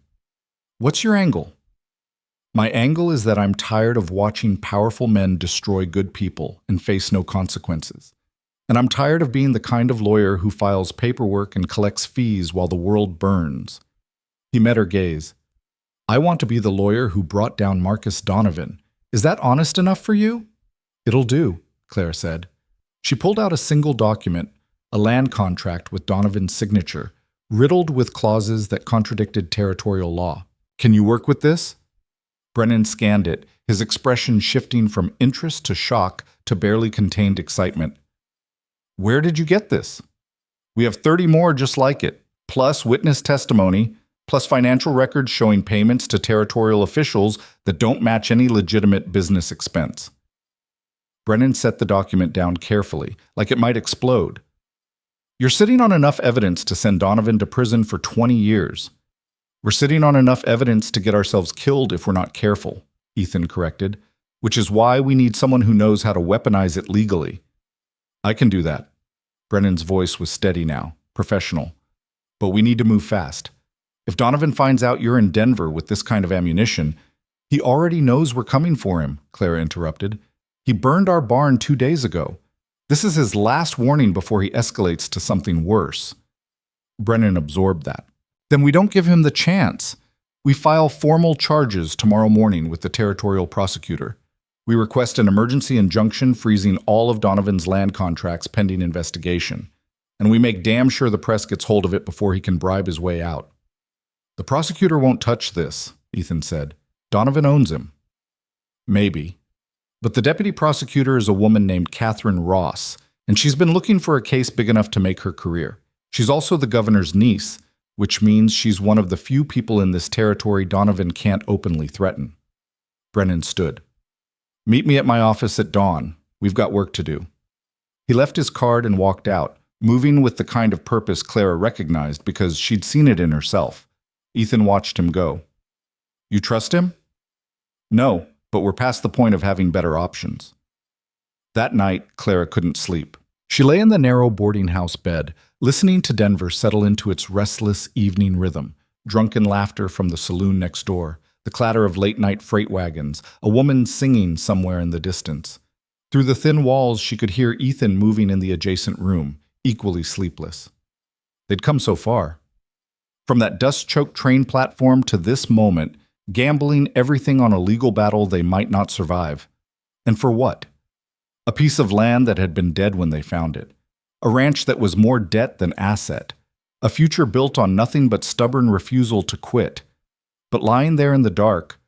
What's your angle? My angle is that I'm tired of watching powerful men destroy good people and face no consequences. And I'm tired of being the kind of lawyer who files paperwork and collects fees while the world burns. He met her gaze. I want to be the lawyer who brought down Marcus Donovan. Is that honest enough for you? It'll do, Clara said. She pulled out a single document, a land contract with Donovan's signature, riddled with clauses that contradicted territorial law. Can you work with this? Brennan scanned it, his expression shifting from interest to shock to barely contained excitement. Where did you get this? We have 30 more just like it, plus witness testimony, plus financial records showing payments to territorial officials that don't match any legitimate business expense. Brennan set the document down carefully, like it might explode. You're sitting on enough evidence to send Donovan to prison for 20 years. We're sitting on enough evidence to get ourselves killed if we're not careful, Ethan corrected, which is why we need someone who knows how to weaponize it legally. I can do that. Brennan's voice was steady now, professional. But we need to move fast. If Donovan finds out you're in Denver with this kind of ammunition, he already knows we're coming for him, Clara interrupted. He burned our barn 2 days ago. This is his last warning before he escalates to something worse. Brennan absorbed that. Then we don't give him the chance. We file formal charges tomorrow morning with the territorial prosecutor. We request an emergency injunction freezing all of Donovan's land contracts pending investigation. And we make damn sure the press gets hold of it before he can bribe his way out. The prosecutor won't touch this, Ethan said. Donovan owns him. Maybe. But the deputy prosecutor is a woman named Catherine Ross, and she's been looking for a case big enough to make her career. She's also the governor's niece, which means she's one of the few people in this territory Donovan can't openly threaten. Brennan stood. Meet me at my office at dawn. We've got work to do. He left his card and walked out, moving with the kind of purpose Clara recognized because she'd seen it in herself. Ethan watched him go. You trust him? No, but we're past the point of having better options. That night, Clara couldn't sleep. She lay in the narrow boarding house bed, listening to Denver settle into its restless evening rhythm, drunken laughter from the saloon next door, the clatter of late-night freight wagons, a woman singing somewhere in the distance. Through the thin walls, she could hear Ethan moving in the adjacent room, equally sleepless. They'd come so far. From that dust-choked train platform to this moment, gambling everything on a legal battle they might not survive. And for what? A piece of land that had been dead when they found it. A ranch that was more debt than asset. A future built on nothing but stubborn refusal to quit. But lying there in the dark,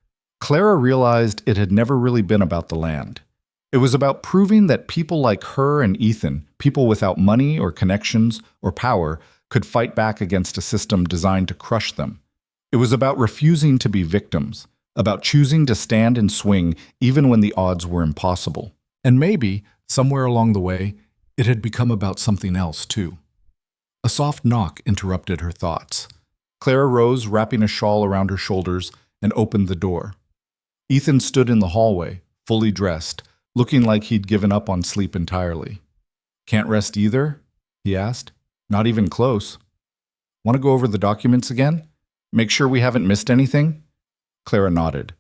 Clara realized it had never really been about the land. It was about proving that people like her and Ethan, people without money or connections or power, could fight back against a system designed to crush them. It was about refusing to be victims, about choosing to stand and swing even when the odds were impossible. And maybe, somewhere along the way, it had become about something else, too. A soft knock interrupted her thoughts. Clara rose, wrapping a shawl around her shoulders, and opened the door. Ethan stood in the hallway, fully dressed, looking like he'd given up on sleep entirely. Can't rest either? He asked. Not even close. Want to go over the documents again? Make sure we haven't missed anything? Clara nodded.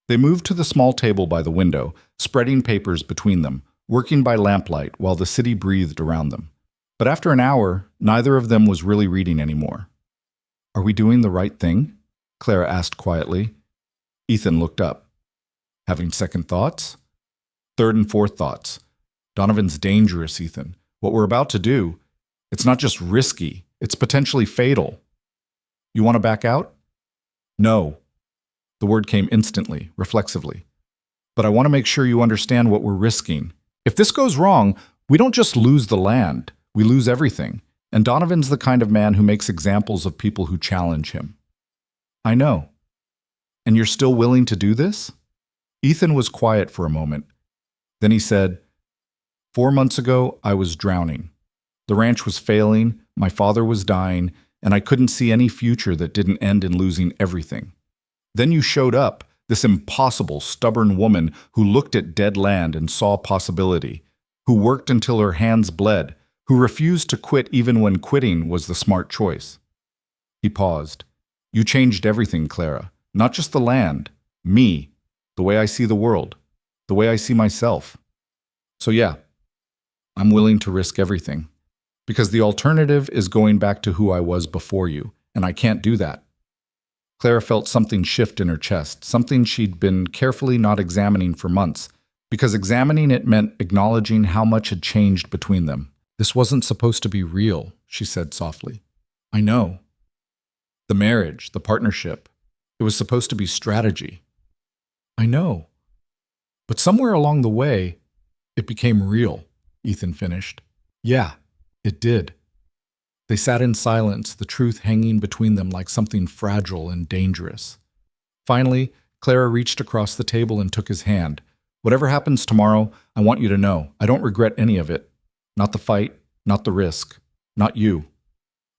They moved to the small table by the window, spreading papers between them, working by lamplight while the city breathed around them. But after an hour, neither of them was really reading anymore. Are we doing the right thing? Clara asked quietly. Ethan looked up. Having second thoughts? Third and fourth thoughts. Donovan's dangerous, Ethan. What we're about to do, it's not just risky, it's potentially fatal. You want to back out? No. The word came instantly, reflexively. But I want to make sure you understand what we're risking. If this goes wrong, we don't just lose the land, we lose everything. And Donovan's the kind of man who makes examples of people who challenge him. I know. And you're still willing to do this? Ethan was quiet for a moment. Then he said, 4 months ago, I was drowning. The ranch was failing, my father was dying, and I couldn't see any future that didn't end in losing everything. Then you showed up, this impossible, stubborn woman who looked at dead land and saw possibility, who worked until her hands bled, who refused to quit even when quitting was the smart choice. He paused. You changed everything, Clara. Not just the land. Me. The way I see the world. The way I see myself. So yeah, I'm willing to risk everything. Because the alternative is going back to who I was before you, and I can't do that. Clara felt something shift in her chest, something she'd been carefully not examining for months, because examining it meant acknowledging how much had changed between them. This wasn't supposed to be real, she said softly. I know. The marriage, the partnership, it was supposed to be strategy. I know. But somewhere along the way, it became real, Ethan finished. Yeah, it did. They sat in silence, the truth hanging between them like something fragile and dangerous. Finally, Clara reached across the table and took his hand. Whatever happens tomorrow, I want you to know, I don't regret any of it. Not the fight, not the risk, not you.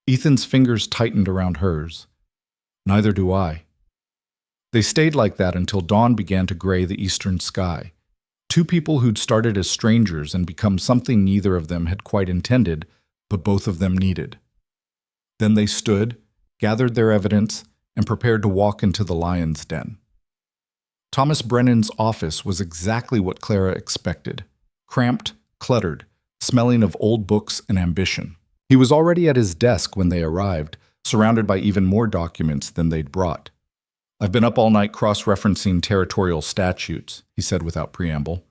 Ethan's fingers tightened around hers. Neither do I. They stayed like that until dawn began to gray the eastern sky. Two people who'd started as strangers and become something neither of them had quite intended, but both of them needed. Then they stood, gathered their evidence, and prepared to walk into the lion's den. Thomas Brennan's office was exactly what Clara expected. Cramped, cluttered, smelling of old books and ambition. He was already at his desk when they arrived, surrounded by even more documents than they'd brought. I've been up all night cross-referencing territorial statutes, he said without preamble.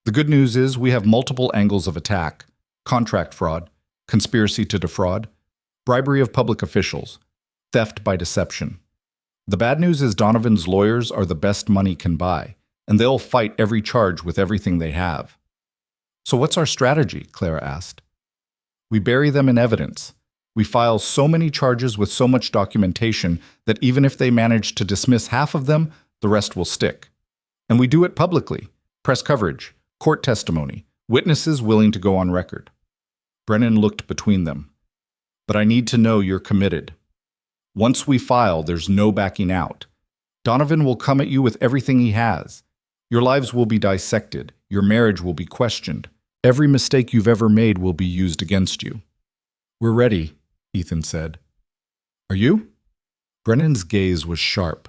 The good news is we have multiple angles of attack: contract fraud, conspiracy to defraud, bribery of public officials, theft by deception. The bad news is Donovan's lawyers are the best money can buy, and they'll fight every charge with everything they have. So what's our strategy? Clara asked. We bury them in evidence. We file so many charges with so much documentation that even if they manage to dismiss half of them, the rest will stick. And we do it publicly. Press coverage, court testimony, witnesses willing to go on record. Brennan looked between them. But I need to know you're committed. Once we file, there's no backing out. Donovan will come at you with everything he has. Your lives will be dissected. Your marriage will be questioned. Every mistake you've ever made will be used against you. We're ready, Ethan said. Are you? Brennan's gaze was sharp.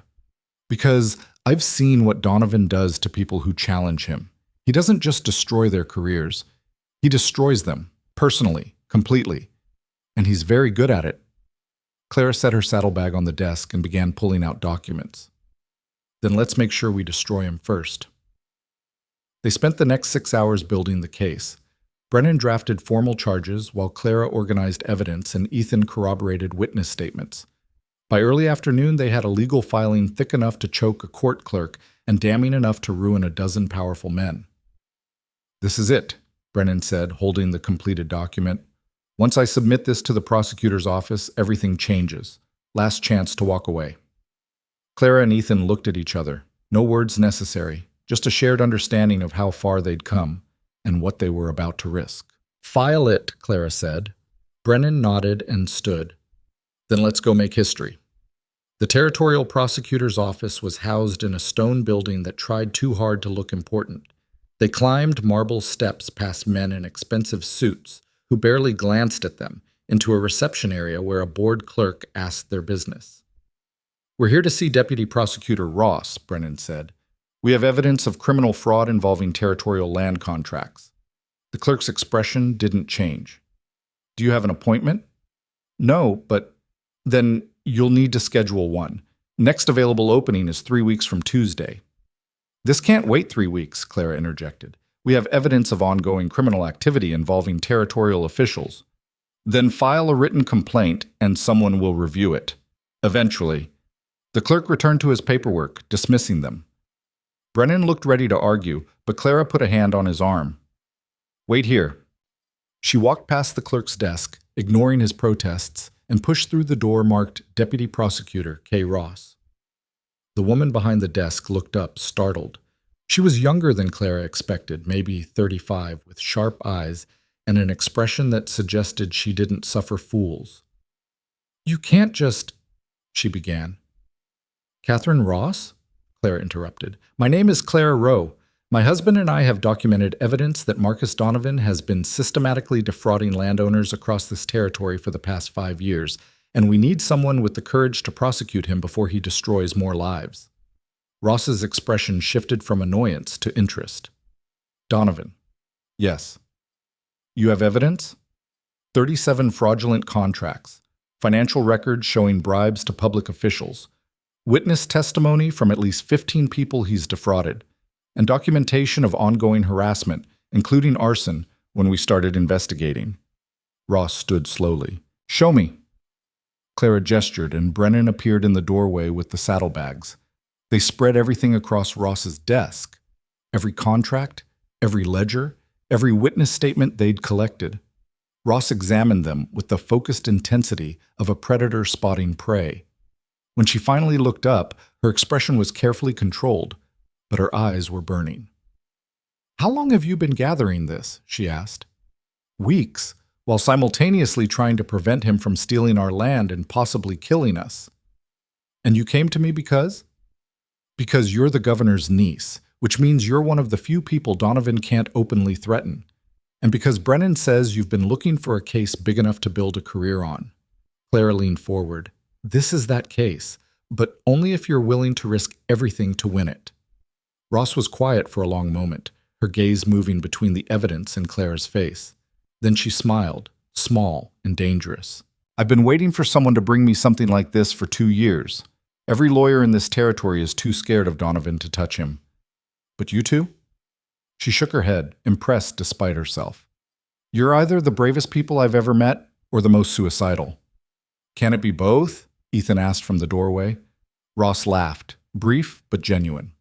Because I've seen what Donovan does to people who challenge him. He doesn't just destroy their careers. He destroys them, personally, completely. And he's very good at it. Clara set her saddlebag on the desk and began pulling out documents. Then let's make sure we destroy him first. They spent the next 6 hours building the case. Brennan drafted formal charges while Clara organized evidence and Ethan corroborated witness statements. By early afternoon, they had a legal filing thick enough to choke a court clerk and damning enough to ruin a dozen powerful men. This is it, Brennan said, holding the completed document. Once I submit this to the prosecutor's office, everything changes. Last chance to walk away. Clara and Ethan looked at each other. No words necessary, just a shared understanding of how far they'd come and what they were about to risk. File it, Clara said. Brennan nodded and stood. Then let's go make history. The territorial prosecutor's office was housed in a stone building that tried too hard to look important. They climbed marble steps past men in expensive suits who barely glanced at them, into a reception area where a bored clerk asked their business. We're here to see Deputy Prosecutor Ross, Brennan said. We have evidence of criminal fraud involving territorial land contracts. The clerk's expression didn't change. Do you have an appointment? No, but then you'll need to schedule one. Next available opening is 3 weeks from Tuesday. This can't wait 3 weeks, Clara interjected. We have evidence of ongoing criminal activity involving territorial officials. Then file a written complaint and someone will review it. Eventually. The clerk returned to his paperwork, dismissing them. Brennan looked ready to argue, but Clara put a hand on his arm. Wait here. She walked past the clerk's desk, ignoring his protests, and pushed through the door marked Deputy Prosecutor K. Ross. The woman behind the desk looked up, startled. She was younger than Clara expected, maybe 35, with sharp eyes and an expression that suggested she didn't suffer fools. You can't just, she began. Catherine Ross? Clara interrupted. My name is Clara Rowe. My husband and I have documented evidence that Marcus Donovan has been systematically defrauding landowners across this territory for the past 5 years, and we need someone with the courage to prosecute him before he destroys more lives. Ross's expression shifted from annoyance to interest. Donovan. Yes. You have evidence? 37 fraudulent contracts, financial records showing bribes to public officials, witness testimony from at least 15 people he's defrauded, and documentation of ongoing harassment, including arson, when we started investigating. Ross stood slowly. Show me. Clara gestured, and Brennan appeared in the doorway with the saddlebags. They spread everything across Ross's desk. Every contract, every ledger, every witness statement they'd collected. Ross examined them with the focused intensity of a predator spotting prey. When she finally looked up, her expression was carefully controlled, but her eyes were burning. How long have you been gathering this? She asked. Weeks, while simultaneously trying to prevent him from stealing our land and possibly killing us. And you came to me because? Because you're the governor's niece, which means you're one of the few people Donovan can't openly threaten. And because Brennan says you've been looking for a case big enough to build a career on. Clara leaned forward. This is that case, but only if you're willing to risk everything to win it. Ross was quiet for a long moment, her gaze moving between the evidence and Clara's face. Then she smiled, small and dangerous. I've been waiting for someone to bring me something like this for 2 years. Every lawyer in this territory is too scared of Donovan to touch him. But you two? She shook her head, impressed despite herself. You're either the bravest people I've ever met or the most suicidal. Can it be both? Ethan asked from the doorway. Ross laughed, brief but genuine.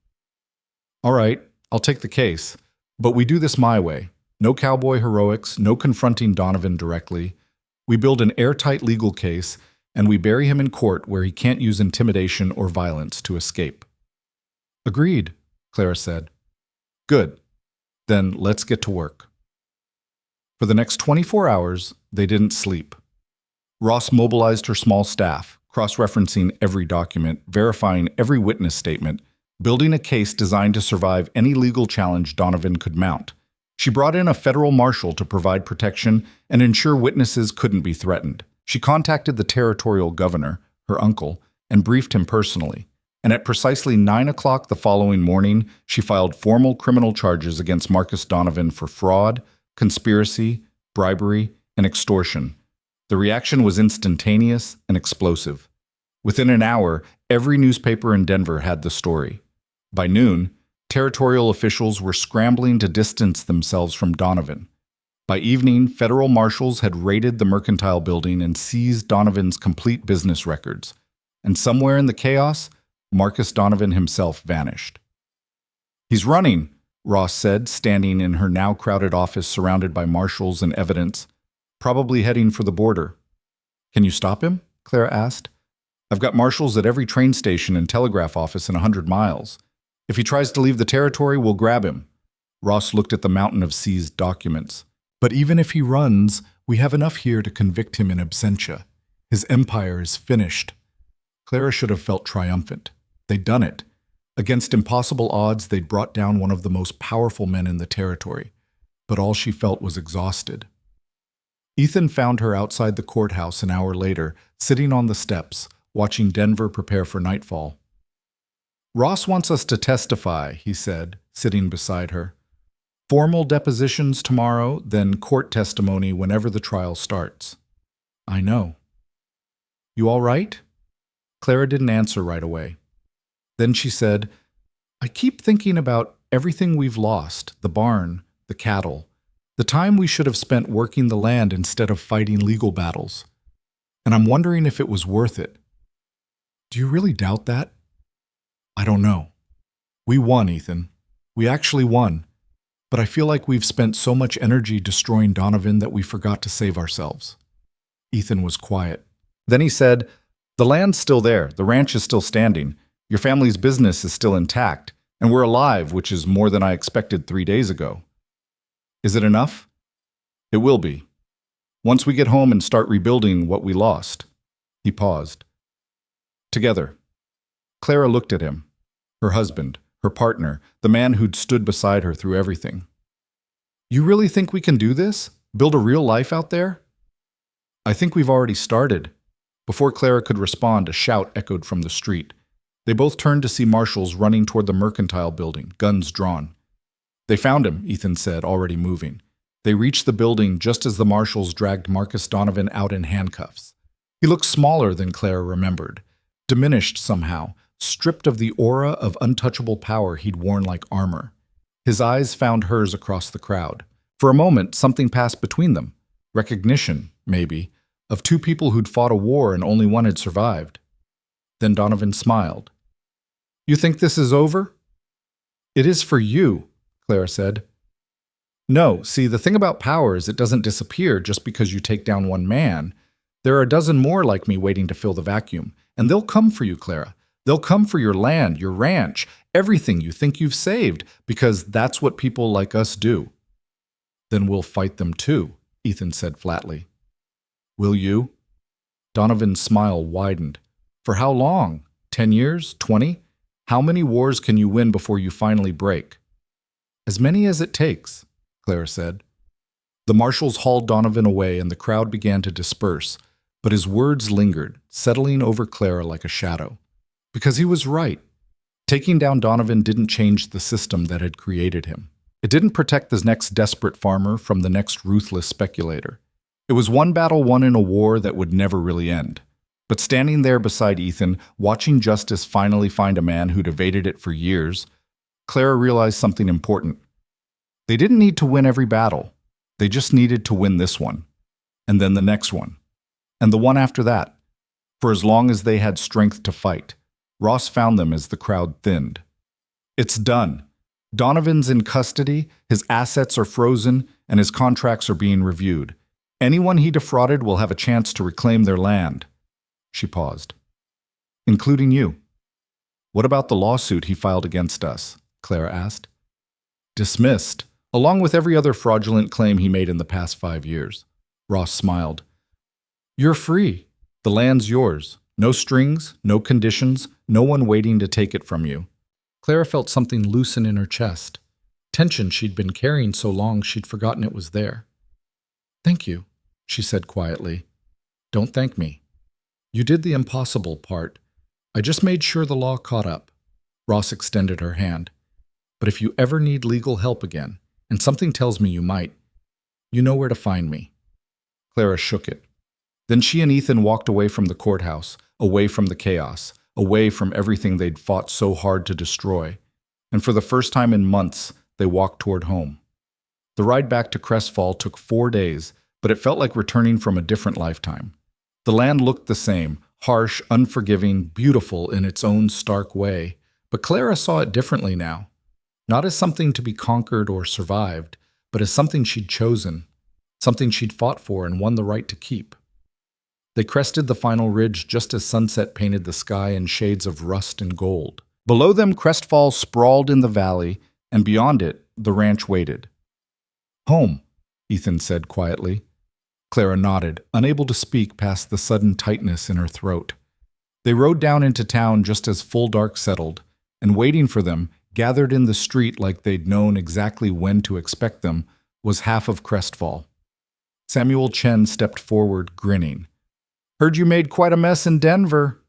All right, I'll take the case, but we do this my way. No cowboy heroics, no confronting Donovan directly. We build an airtight legal case, and we bury him in court where he can't use intimidation or violence to escape. Agreed, Clara said. Good. Then let's get to work. For the next 24 hours, they didn't sleep. Ross mobilized her small staff, cross-referencing every document, verifying every witness statement, building a case designed to survive any legal challenge Donovan could mount. She brought in a federal marshal to provide protection and ensure witnesses couldn't be threatened. She contacted the territorial governor, her uncle, and briefed him personally. And at precisely 9 o'clock the following morning, she filed formal criminal charges against Marcus Donovan for fraud, conspiracy, bribery, and extortion. The reaction was instantaneous and explosive. Within an hour, every newspaper in Denver had the story. By noon, territorial officials were scrambling to distance themselves from Donovan. By evening, federal marshals had raided the mercantile building and seized Donovan's complete business records. And somewhere in the chaos, Marcus Donovan himself vanished. He's running, Ross said, standing in her now crowded office surrounded by marshals and evidence, probably heading for the border. Can you stop him? Clara asked. I've got marshals at every train station and telegraph office in 100 miles. If he tries to leave the territory, we'll grab him. Ross looked at the mountain of seized documents. But even if he runs, we have enough here to convict him in absentia. His empire is finished. Clara should have felt triumphant. They'd done it. Against impossible odds, they'd brought down one of the most powerful men in the territory. But all she felt was exhausted. Ethan found her outside the courthouse an hour later, sitting on the steps, watching Denver prepare for nightfall. Ross wants us to testify, he said, sitting beside her. Formal depositions tomorrow, then court testimony whenever the trial starts. I know. You all right? Clara didn't answer right away. Then she said, I keep thinking about everything we've lost, the barn, the cattle, the time we should have spent working the land instead of fighting legal battles. And I'm wondering if it was worth it. Do you really doubt that? I don't know. We won, Ethan. We actually won. But I feel like we've spent so much energy destroying Donovan that we forgot to save ourselves. Ethan was quiet. Then he said, the land's still there. The ranch is still standing. Your family's business is still intact. And we're alive, which is more than I expected 3 days ago. Is it enough? It will be. Once we get home and start rebuilding what we lost. He paused. Together. Clara looked at him. Her husband, her partner, the man who'd stood beside her through everything. You really think we can do this? Build a real life out there? I think we've already started. Before Clara could respond, a shout echoed from the street. They both turned to see marshals running toward the mercantile building, guns drawn. They found him, Ethan said, already moving. They reached the building just as the marshals dragged Marcus Donovan out in handcuffs. He looked smaller than Clara remembered, diminished somehow, stripped of the aura of untouchable power he'd worn like armor. His eyes found hers across the crowd. For a moment, something passed between them. Recognition, maybe, of two people who'd fought a war and only one had survived. Then Donovan smiled. You think this is over? It is for you, Clara said. No, see, the thing about power is it doesn't disappear just because you take down one man. There are a dozen more like me waiting to fill the vacuum, and they'll come for you, Clara. They'll come for your land, your ranch, everything you think you've saved, because that's what people like us do. Then we'll fight them too, Ethan said flatly. Will you? Donovan's smile widened. For how long? 10 years? 20? How many wars can you win before you finally break? As many as it takes, Clara said. The marshals hauled Donovan away and the crowd began to disperse, but his words lingered, settling over Clara like a shadow. Because he was right. Taking down Donovan didn't change the system that had created him. It didn't protect the next desperate farmer from the next ruthless speculator. It was one battle won in a war that would never really end. But standing there beside Ethan, watching justice finally find a man who'd evaded it for years, Clara realized something important. They didn't need to win every battle. They just needed to win this one, and then the next one, and the one after that. For as long as they had strength to fight, Ross found them as the crowd thinned. It's done. Donovan's in custody, his assets are frozen, and his contracts are being reviewed. Anyone he defrauded will have a chance to reclaim their land. She paused. Including you. What about the lawsuit he filed against us? Clara asked. Dismissed, along with every other fraudulent claim he made in the past 5 years. Ross smiled. You're free. The land's yours. No strings, no conditions, no one waiting to take it from you. Clara felt something loosen in her chest. Tension she'd been carrying so long she'd forgotten it was there. Thank you, she said quietly. Don't thank me. You did the impossible part. I just made sure the law caught up. Ross extended her hand. But if you ever need legal help again, and something tells me you might, you know where to find me. Clara shook it. Then she and Ethan walked away from the courthouse, away from the chaos, away from everything they'd fought so hard to destroy. And for the first time in months, they walked toward home. The ride back to Crestfall took 4 days, but it felt like returning from a different lifetime. The land looked the same, harsh, unforgiving, beautiful in its own stark way, but Clara saw it differently now. Not as something to be conquered or survived, but as something she'd chosen, something she'd fought for and won the right to keep. They crested the final ridge just as sunset painted the sky in shades of rust and gold. Below them, Crestfall sprawled in the valley, and beyond it, the ranch waited. Home, Ethan said quietly. Clara nodded, unable to speak past the sudden tightness in her throat. They rode down into town just as full dark settled, and waiting for them, gathered in the street like they'd known exactly when to expect them, was half of Crestfall. Samuel Chen stepped forward, grinning. Heard you made quite a mess in Denver.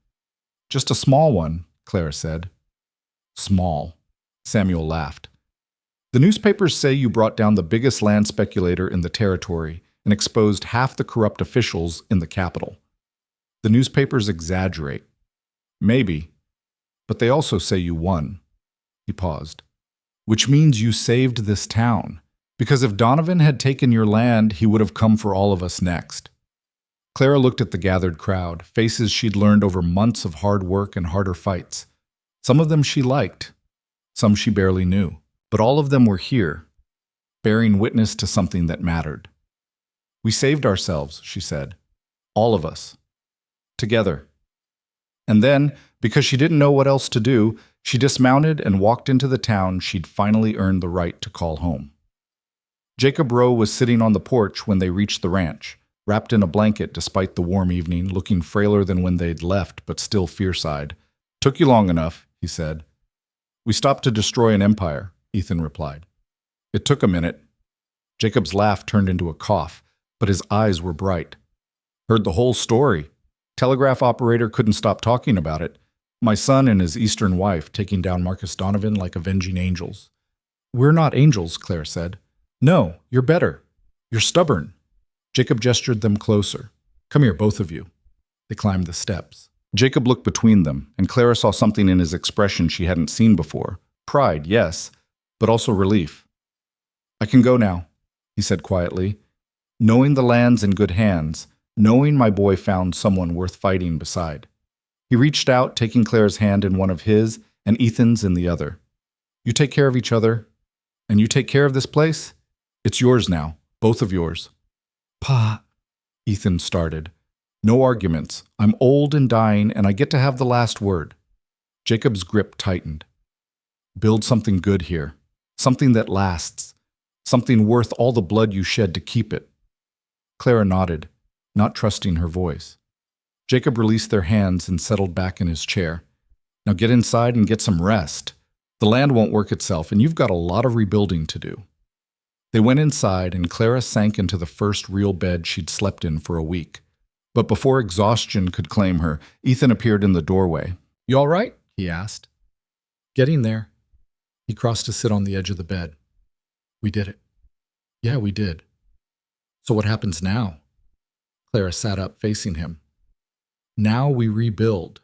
Just a small one, Clara said. Small. Samuel laughed. The newspapers say you brought down the biggest land speculator in the territory and exposed half the corrupt officials in the capital. The newspapers exaggerate. Maybe. But they also say you won. He paused. Which means you saved this town. Because if Donovan had taken your land, he would have come for all of us next. Clara looked at the gathered crowd, faces she'd learned over months of hard work and harder fights. Some of them she liked, some she barely knew. But all of them were here, bearing witness to something that mattered. We saved ourselves, she said. All of us. Together. And then, because she didn't know what else to do, she dismounted and walked into the town she'd finally earned the right to call home. Jacob Rowe was sitting on the porch when they reached the ranch, wrapped in a blanket despite the warm evening, looking frailer than when they'd left, but still fierce-eyed. Took you long enough, he said. We stopped to destroy an empire, Ethan replied. It took a minute. Jacob's laugh turned into a cough, but his eyes were bright. Heard the whole story. Telegraph operator couldn't stop talking about it. My son and his Eastern wife taking down Marcus Donovan like avenging angels. We're not angels, Claire said. No, you're better. You're stubborn. Jacob gestured them closer. Come here, both of you. They climbed the steps. Jacob looked between them, and Clara saw something in his expression she hadn't seen before. Pride, yes, but also relief. I can go now, he said quietly. Knowing the land's in good hands, knowing my boy found someone worth fighting beside. He reached out, taking Clara's hand in one of his and Ethan's in the other. You take care of each other, and you take care of this place. It's yours now, both of yours. Pa, Ethan started. No arguments. I'm old and dying, and I get to have the last word. Jacob's grip tightened. Build something good here. Something that lasts. Something worth all the blood you shed to keep it. Clara nodded, not trusting her voice. Jacob released their hands and settled back in his chair. Now get inside and get some rest. The land won't work itself, and you've got a lot of rebuilding to do. They went inside, and Clara sank into the first real bed she'd slept in for a week. But before exhaustion could claim her, Ethan appeared in the doorway. You all right? He asked. Getting there. He crossed to sit on the edge of the bed. We did it. Yeah, we did. So what happens now? Clara sat up, facing him. Now we rebuild.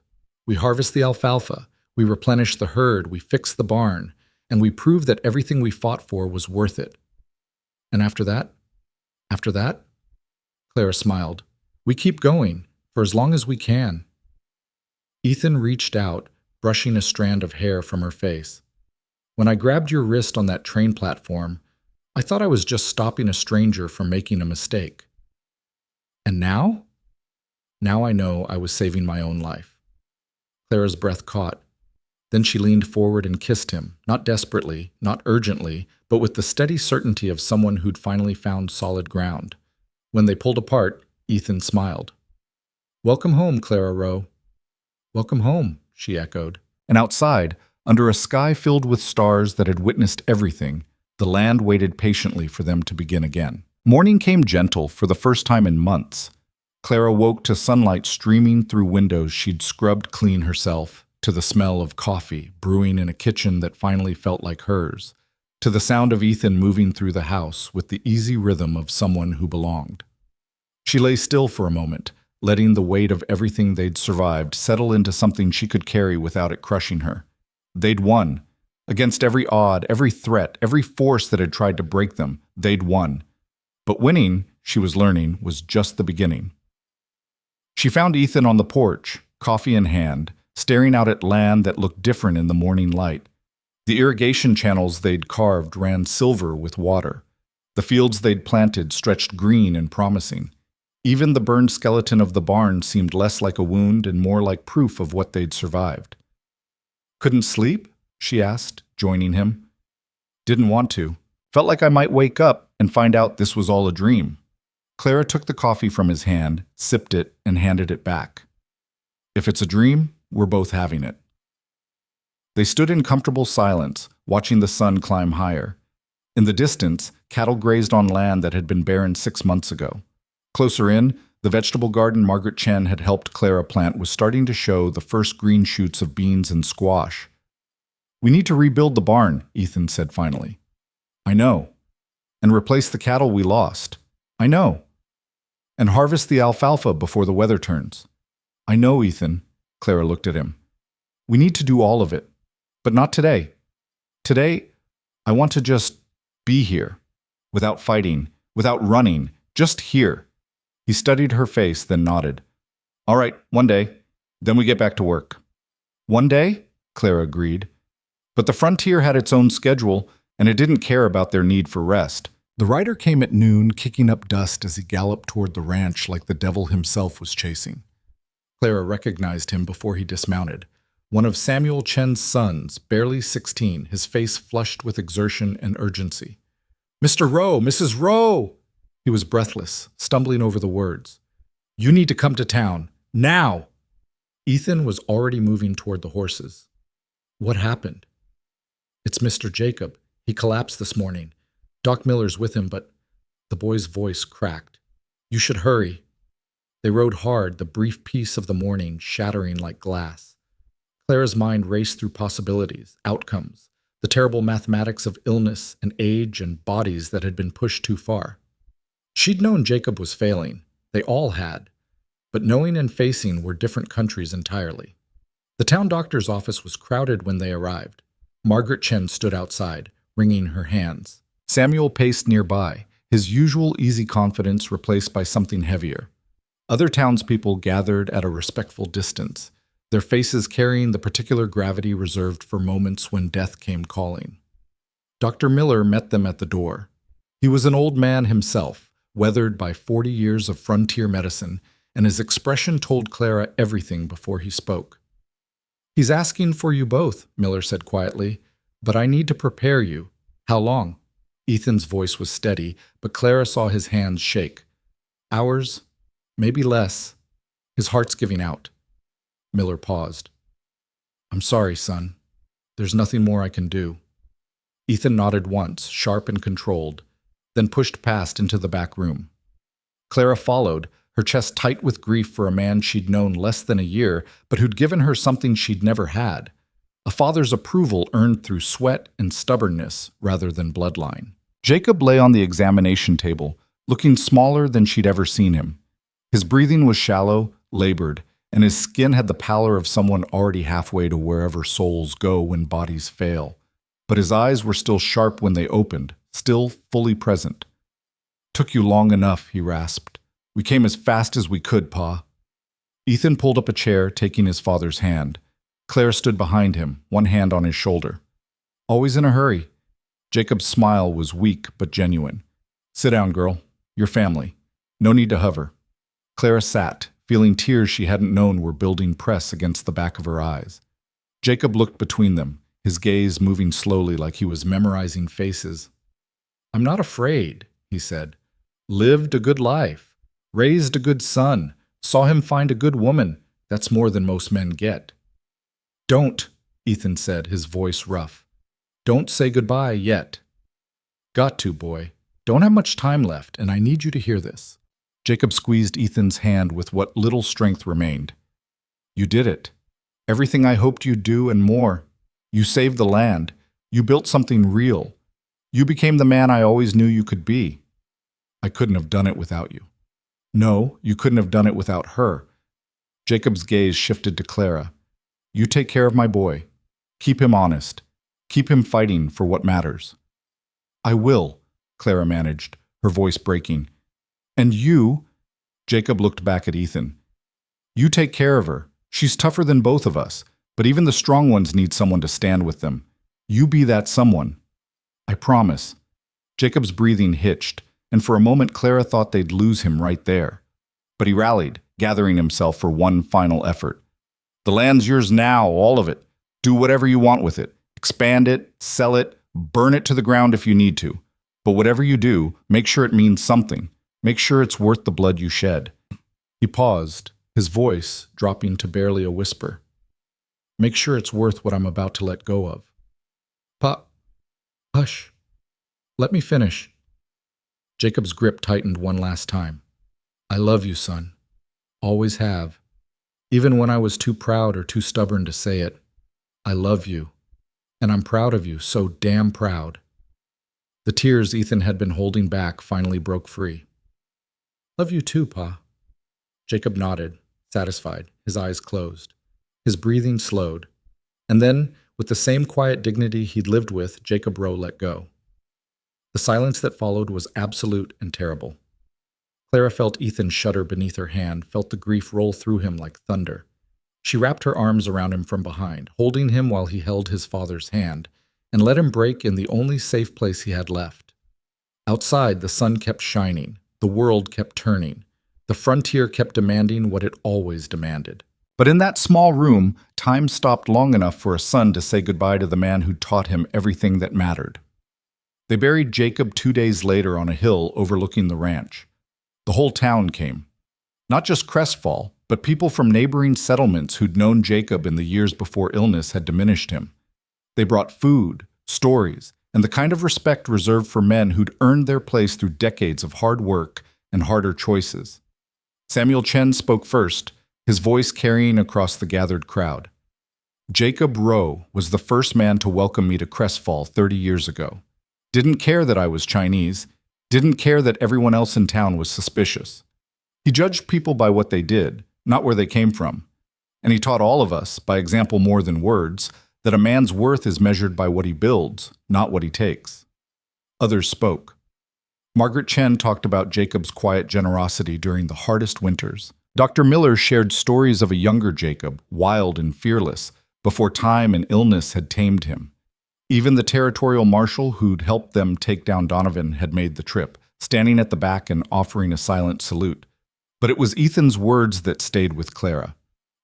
We harvest the alfalfa. We replenish the herd. We fix the barn. And we prove that everything we fought for was worth it. And after that? After that? Clara smiled. We keep going, for as long as we can. Ethan reached out, brushing a strand of hair from her face. When I grabbed your wrist on that train platform, I thought I was just stopping a stranger from making a mistake. And now? Now I know I was saving my own life. Clara's breath caught. Then she leaned forward and kissed him, not desperately, not urgently, but with the steady certainty of someone who'd finally found solid ground. When they pulled apart, Ethan smiled. Welcome home, Clara Rowe. Welcome home, she echoed. And outside, under a sky filled with stars that had witnessed everything, the land waited patiently for them to begin again. Morning came gentle for the first time in months. Clara woke to sunlight streaming through windows she'd scrubbed clean herself, to the smell of coffee brewing in a kitchen that finally felt like hers, to the sound of Ethan moving through the house with the easy rhythm of someone who belonged. She lay still for a moment, letting the weight of everything they'd survived settle into something she could carry without it crushing her. They'd won. Against every odd, every threat, every force that had tried to break them, they'd won. But winning, she was learning, was just the beginning. She found Ethan on the porch, coffee in hand, staring out at land that looked different in the morning light. The irrigation channels they'd carved ran silver with water. The fields they'd planted stretched green and promising. Even the burned skeleton of the barn seemed less like a wound and more like proof of what they'd survived. Couldn't sleep? She asked, joining him. Didn't want to. Felt like I might wake up and find out this was all a dream. Clara took the coffee from his hand, sipped it, and handed it back. If it's a dream, we're both having it. They stood in comfortable silence, watching the sun climb higher. In the distance, cattle grazed on land that had been barren 6 months ago. Closer in, the vegetable garden Margaret Chen had helped Clara plant was starting to show the first green shoots of beans and squash. We need to rebuild the barn, Ethan said finally. I know. And replace the cattle we lost. I know. And harvest the alfalfa before the weather turns. I know, Ethan. Clara looked at him. We need to do all of it. But not today. Today, I want to just be here. Without fighting, without running, just here. He studied her face, then nodded. All right, one day. Then we get back to work. One day? Clara agreed. But the frontier had its own schedule, and it didn't care about their need for rest. The rider came at noon, kicking up dust as he galloped toward the ranch like the devil himself was chasing. Clara recognized him before he dismounted. One of Samuel Chen's sons, barely 16, his face flushed with exertion and urgency. Mr. Rowe! Mrs. Rowe! He was breathless, stumbling over the words. You need to come to town. Now! Ethan was already moving toward the horses. What happened? It's Mr. Jacob. He collapsed this morning. Doc Miller's with him, but the boy's voice cracked. You should hurry. They rode hard, the brief peace of the morning shattering like glass. Clara's mind raced through possibilities, outcomes, the terrible mathematics of illness and age and bodies that had been pushed too far. She'd known Jacob was failing. They all had. But knowing and facing were different countries entirely. The town doctor's office was crowded when they arrived. Margaret Chen stood outside, wringing her hands. Samuel paced nearby, his usual easy confidence replaced by something heavier. Other townspeople gathered at a respectful distance, their faces carrying the particular gravity reserved for moments when death came calling. Dr. Miller met them at the door. He was an old man himself, weathered by 40 years of frontier medicine, and his expression told Clara everything before he spoke. He's asking for you both, Miller said quietly, but I need to prepare you. How long? Ethan's voice was steady, but Clara saw his hands shake. Hours? Maybe less. His heart's giving out. Miller paused. I'm sorry, son. There's nothing more I can do. Ethan nodded once, sharp and controlled, then pushed past into the back room. Clara followed, her chest tight with grief for a man she'd known less than a year, but who'd given her something she'd never had. A father's approval earned through sweat and stubbornness rather than bloodline. Jacob lay on the examination table, looking smaller than she'd ever seen him. His breathing was shallow, labored, and his skin had the pallor of someone already halfway to wherever souls go when bodies fail. But his eyes were still sharp when they opened, still fully present. Took you long enough, he rasped. We came as fast as we could, Pa. Ethan pulled up a chair, taking his father's hand. Claire stood behind him, one hand on his shoulder. Always in a hurry. Jacob's smile was weak but genuine. Sit down, girl. Your family. No need to hover. Clara sat, feeling tears she hadn't known were building press against the back of her eyes. Jacob looked between them, his gaze moving slowly like he was memorizing faces. I'm not afraid, he said. Lived a good life. Raised a good son. Saw him find a good woman. That's more than most men get. Don't, Ethan said, his voice rough. Don't say goodbye yet. Got to, boy. Don't have much time left, and I need you to hear this. Jacob squeezed Ethan's hand with what little strength remained. You did it. Everything I hoped you'd do and more. You saved the land. You built something real. You became the man I always knew you could be. I couldn't have done it without you. No, you couldn't have done it without her. Jacob's gaze shifted to Clara. You take care of my boy. Keep him honest. Keep him fighting for what matters. I will, Clara managed, her voice breaking. And you, Jacob looked back at Ethan. You take care of her. She's tougher than both of us, but even the strong ones need someone to stand with them. You be that someone. I promise. Jacob's breathing hitched, and for a moment Clara thought they'd lose him right there. But he rallied, gathering himself for one final effort. The land's yours now, all of it. Do whatever you want with it. Expand it, sell it, burn it to the ground if you need to. But whatever you do, make sure it means something. Make sure it's worth the blood you shed. He paused, his voice dropping to barely a whisper. Make sure it's worth what I'm about to let go of. Hush. Let me finish. Jacob's grip tightened one last time. I love you, son. Always have. Even when I was too proud or too stubborn to say it. I love you. And I'm proud of you, so damn proud. The tears Ethan had been holding back finally broke free. Love you too, Pa. Jacob nodded, satisfied, his eyes closed. His breathing slowed. And then, with the same quiet dignity he'd lived with, Jacob Rowe let go. The silence that followed was absolute and terrible. Clara felt Ethan shudder beneath her hand, felt the grief roll through him like thunder. She wrapped her arms around him from behind, holding him while he held his father's hand, and let him break in the only safe place he had left. Outside, the sun kept shining, the world kept turning, the frontier kept demanding what it always demanded. But in that small room, time stopped long enough for a son to say goodbye to the man who'd taught him everything that mattered. They buried Jacob 2 days later on a hill overlooking the ranch. The whole town came. Not just Crestfall, but people from neighboring settlements who'd known Jacob in the years before illness had diminished him. They brought food, stories, and the kind of respect reserved for men who'd earned their place through decades of hard work and harder choices. Samuel Chen spoke first, his voice carrying across the gathered crowd. Jacob Rowe was the first man to welcome me to Crestfall 30 years ago. Didn't care that I was Chinese, didn't care that everyone else in town was suspicious. He judged people by what they did, not where they came from. And he taught all of us, by example more than words, that a man's worth is measured by what he builds, not what he takes. Others spoke. Margaret Chen talked about Jacob's quiet generosity during the hardest winters. Dr. Miller shared stories of a younger Jacob, wild and fearless, before time and illness had tamed him. Even the territorial marshal who'd helped them take down Donovan had made the trip, standing at the back and offering a silent salute. But it was Ethan's words that stayed with Clara.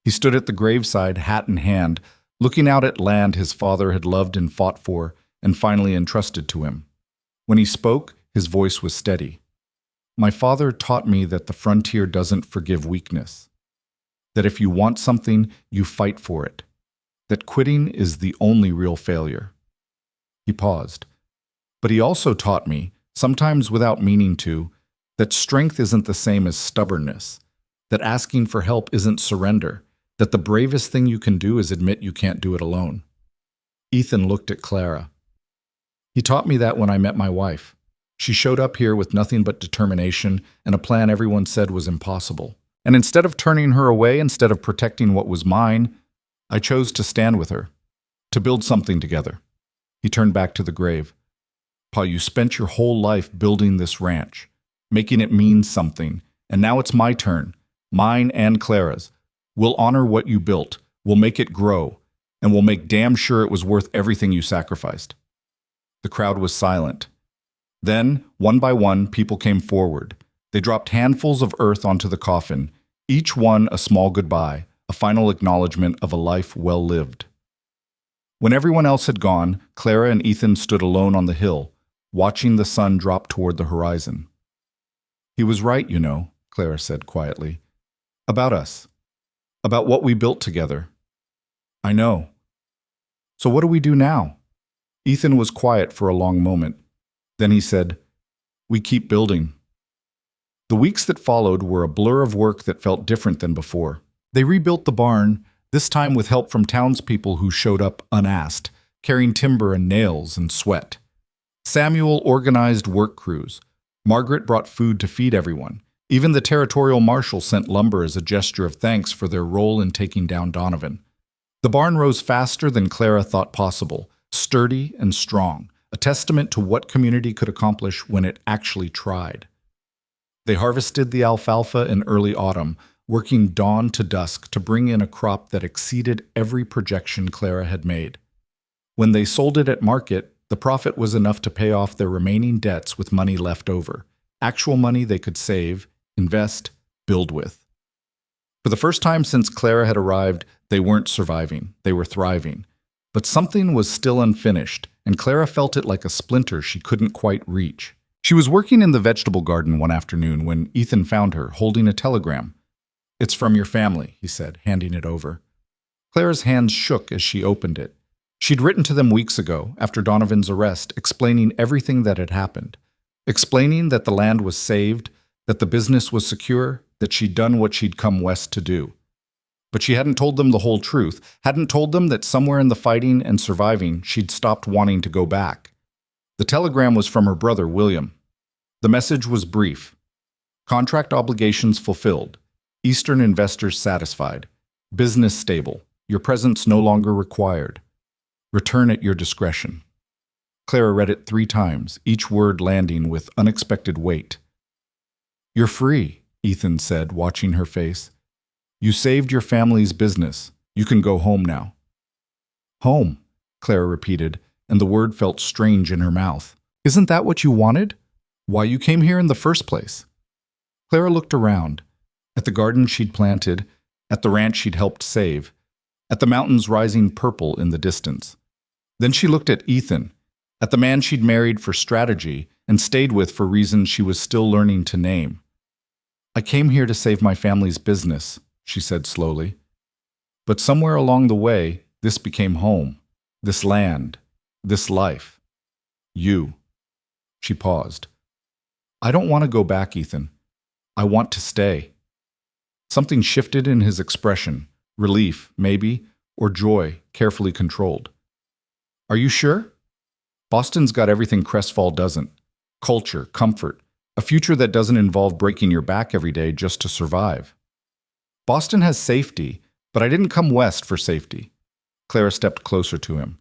He stood at the graveside, hat in hand, looking out at land his father had loved and fought for, and finally entrusted to him. When he spoke, his voice was steady. My father taught me that the frontier doesn't forgive weakness. That if you want something, you fight for it. That quitting is the only real failure. He paused. But he also taught me, sometimes without meaning to, that strength isn't the same as stubbornness, that asking for help isn't surrender, that the bravest thing you can do is admit you can't do it alone. Ethan looked at Clara. He taught me that when I met my wife. She showed up here with nothing but determination and a plan everyone said was impossible. And instead of turning her away, instead of protecting what was mine, I chose to stand with her, to build something together. He turned back to the grave. Pa, you spent your whole life building this ranch, making it mean something, and now it's my turn, mine and Clara's. We'll honor what you built, we'll make it grow, and we'll make damn sure it was worth everything you sacrificed. The crowd was silent. Then, one by one, people came forward. They dropped handfuls of earth onto the coffin, each one a small goodbye, a final acknowledgement of a life well lived. When everyone else had gone, Clara and Ethan stood alone on the hill, watching the sun drop toward the horizon. He was right, you know, Clara said quietly. About us. About what we built together. I know. So what do we do now? Ethan was quiet for a long moment. Then he said, we keep building. The weeks that followed were a blur of work that felt different than before. They rebuilt the barn, this time with help from townspeople who showed up unasked, carrying timber and nails and sweat. Samuel organized work crews. Margaret brought food to feed everyone. Even the territorial marshal sent lumber as a gesture of thanks for their role in taking down Donovan. The barn rose faster than Clara thought possible, sturdy and strong, a testament to what community could accomplish when it actually tried. They harvested the alfalfa in early autumn, working dawn to dusk to bring in a crop that exceeded every projection Clara had made. When they sold it at market, the profit was enough to pay off their remaining debts with money left over, actual money they could save, invest, build with. For the first time since Clara had arrived, they weren't surviving, they were thriving. But something was still unfinished, and Clara felt it like a splinter she couldn't quite reach. She was working in the vegetable garden one afternoon when Ethan found her, holding a telegram. It's from your family, he said, handing it over. Clara's hands shook as she opened it. She'd written to them weeks ago, after Donovan's arrest, explaining everything that had happened. Explaining that the land was saved, that the business was secure, that she'd done what she'd come west to do. But she hadn't told them the whole truth, hadn't told them that somewhere in the fighting and surviving, she'd stopped wanting to go back. The telegram was from her brother, William. The message was brief. Contract obligations fulfilled. Eastern investors satisfied. Business stable. Your presence no longer required. Return at your discretion. Clara read it 3 times, each word landing with unexpected weight. You're free, Ethan said, watching her face. You saved your family's business. You can go home now. Home, Clara repeated, and the word felt strange in her mouth. Isn't that what you wanted? Why you came here in the first place? Clara looked around, at the garden she'd planted, at the ranch she'd helped save, at the mountains rising purple in the distance. Then she looked at Ethan, at the man she'd married for strategy and stayed with for reasons she was still learning to name. I came here to save my family's business, she said slowly. But somewhere along the way, this became home, this land, this life. You. She paused. I don't want to go back, Ethan. I want to stay. Something shifted in his expression, relief, maybe, or joy, carefully controlled. Are you sure? Boston's got everything Crestfall doesn't. Culture, comfort, a future that doesn't involve breaking your back every day just to survive. Boston has safety, but I didn't come west for safety. Clara stepped closer to him.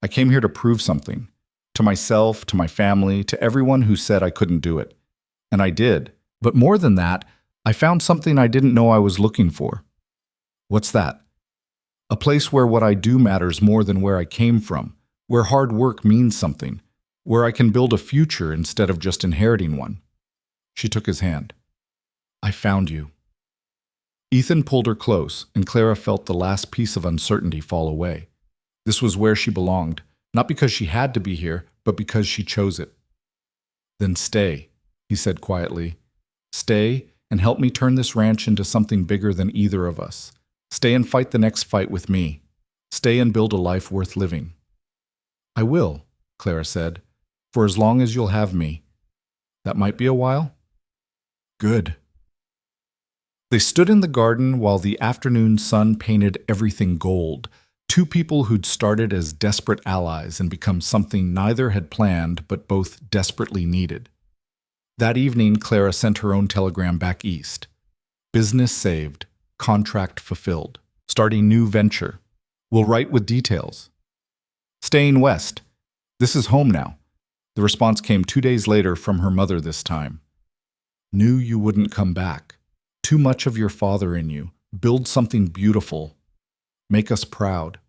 I came here to prove something. To myself, to my family, to everyone who said I couldn't do it. And I did. But more than that, I found something I didn't know I was looking for. What's that? A place where what I do matters more than where I came from, where hard work means something, where I can build a future instead of just inheriting one. She took his hand. I found you. Ethan pulled her close, and Clara felt the last piece of uncertainty fall away. This was where she belonged, not because she had to be here, but because she chose it. Then stay, he said quietly. Stay and help me turn this ranch into something bigger than either of us. Stay and fight the next fight with me. Stay and build a life worth living. I will, Clara said, for as long as you'll have me. That might be a while? Good. They stood in the garden while the afternoon sun painted everything gold. Two people who'd started as desperate allies and become something neither had planned but both desperately needed. That evening, Clara sent her own telegram back east. Business saved, contract fulfilled, starting new venture. Will write with details. Staying west. This is home now. The response came 2 days later from her mother this time. Knew you wouldn't come back. Too much of your father in you. Build something beautiful. Make us proud.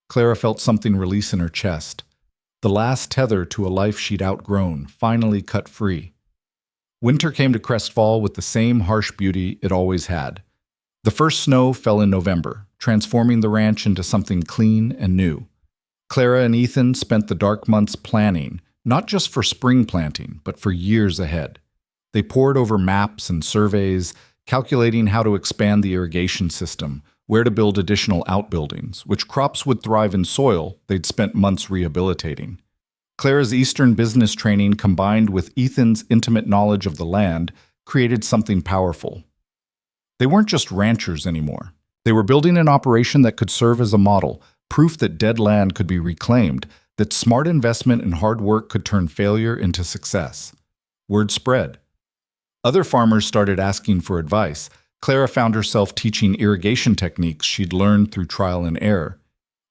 Clara felt something release in her chest. The last tether to a life she'd outgrown, finally cut free. Winter came to Crestfall with the same harsh beauty it always had. The first snow fell in November, transforming the ranch into something clean and new. Clara and Ethan spent the dark months planning, not just for spring planting, but for years ahead. They pored over maps and surveys, calculating how to expand the irrigation system, where to build additional outbuildings, which crops would thrive in soil they'd spent months rehabilitating. Clara's Eastern business training combined with Ethan's intimate knowledge of the land created something powerful. They weren't just ranchers anymore. They were building an operation that could serve as a model, proof that dead land could be reclaimed, that smart investment and hard work could turn failure into success. Word spread. Other farmers started asking for advice. Clara found herself teaching irrigation techniques she'd learned through trial and error.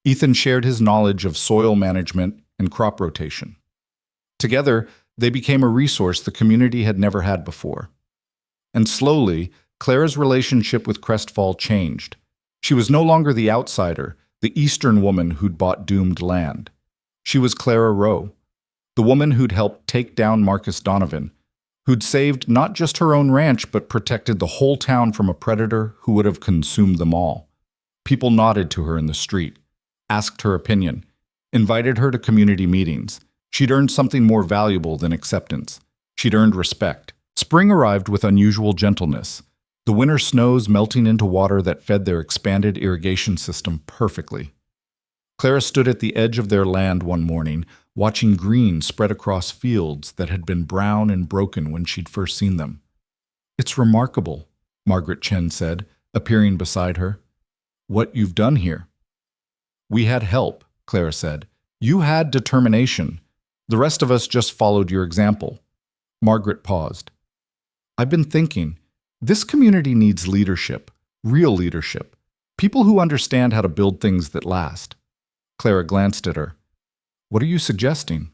Ethan shared his knowledge of soil management and crop rotation. Together, they became a resource the community had never had before. And slowly, Clara's relationship with Crestfall changed. She was no longer the outsider, the Eastern woman who'd bought doomed land. She was Clara Rowe, the woman who'd helped take down Marcus Donovan, who'd saved not just her own ranch but protected the whole town from a predator who would have consumed them all. People nodded to her in the street, asked her opinion, invited her to community meetings. She'd earned something more valuable than acceptance. She'd earned respect. Spring arrived with unusual gentleness, the winter snows melting into water that fed their expanded irrigation system perfectly. Clara stood at the edge of their land one morning, watching green spread across fields that had been brown and broken when she'd first seen them. It's remarkable, Margaret Chen said, appearing beside her. What you've done here. We had help, Clara said. You had determination. The rest of us just followed your example. Margaret paused. I've been thinking, this community needs leadership, real leadership, people who understand how to build things that last. Clara glanced at her. What are you suggesting?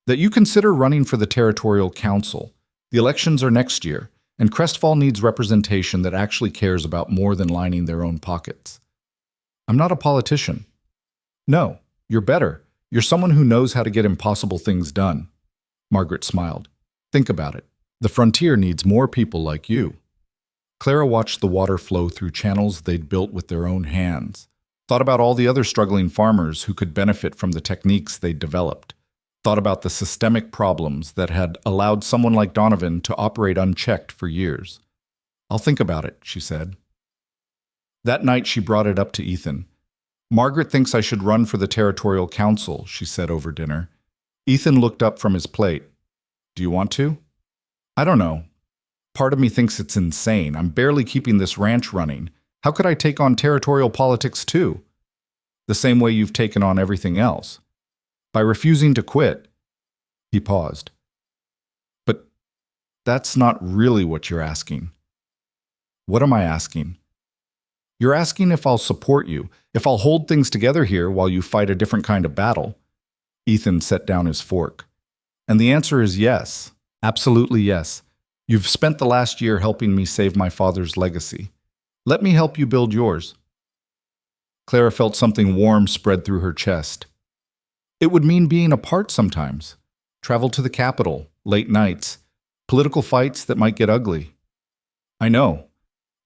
That you consider running for the territorial council. The elections are next year, and Crestfall needs representation that actually cares about more than lining their own pockets. I'm not a politician. No, you're better. You're someone who knows how to get impossible things done. Margaret smiled. Think about it. The frontier needs more people like you. Clara watched the water flow through channels they'd built with their own hands. Thought about all the other struggling farmers who could benefit from the techniques they'd developed. Thought about the systemic problems that had allowed someone like Donovan to operate unchecked for years. I'll think about it, she said. That night she brought it up to Ethan. "Margaret thinks I should run for the territorial council," she said over dinner. Ethan looked up from his plate. "Do you want to?" "I don't know. Part of me thinks it's insane. I'm barely keeping this ranch running. How could I take on territorial politics too? The same way you've taken on everything else. By refusing to quit." He paused. "But that's not really what you're asking." "What am I asking?" "You're asking if I'll support you, if I'll hold things together here while you fight a different kind of battle." Ethan set down his fork. "And the answer is yes. Absolutely yes. You've spent the last year helping me save my father's legacy. Let me help you build yours." Clara felt something warm spread through her chest. It would mean being apart sometimes. Travel to the capital, late nights, political fights that might get ugly. "I know.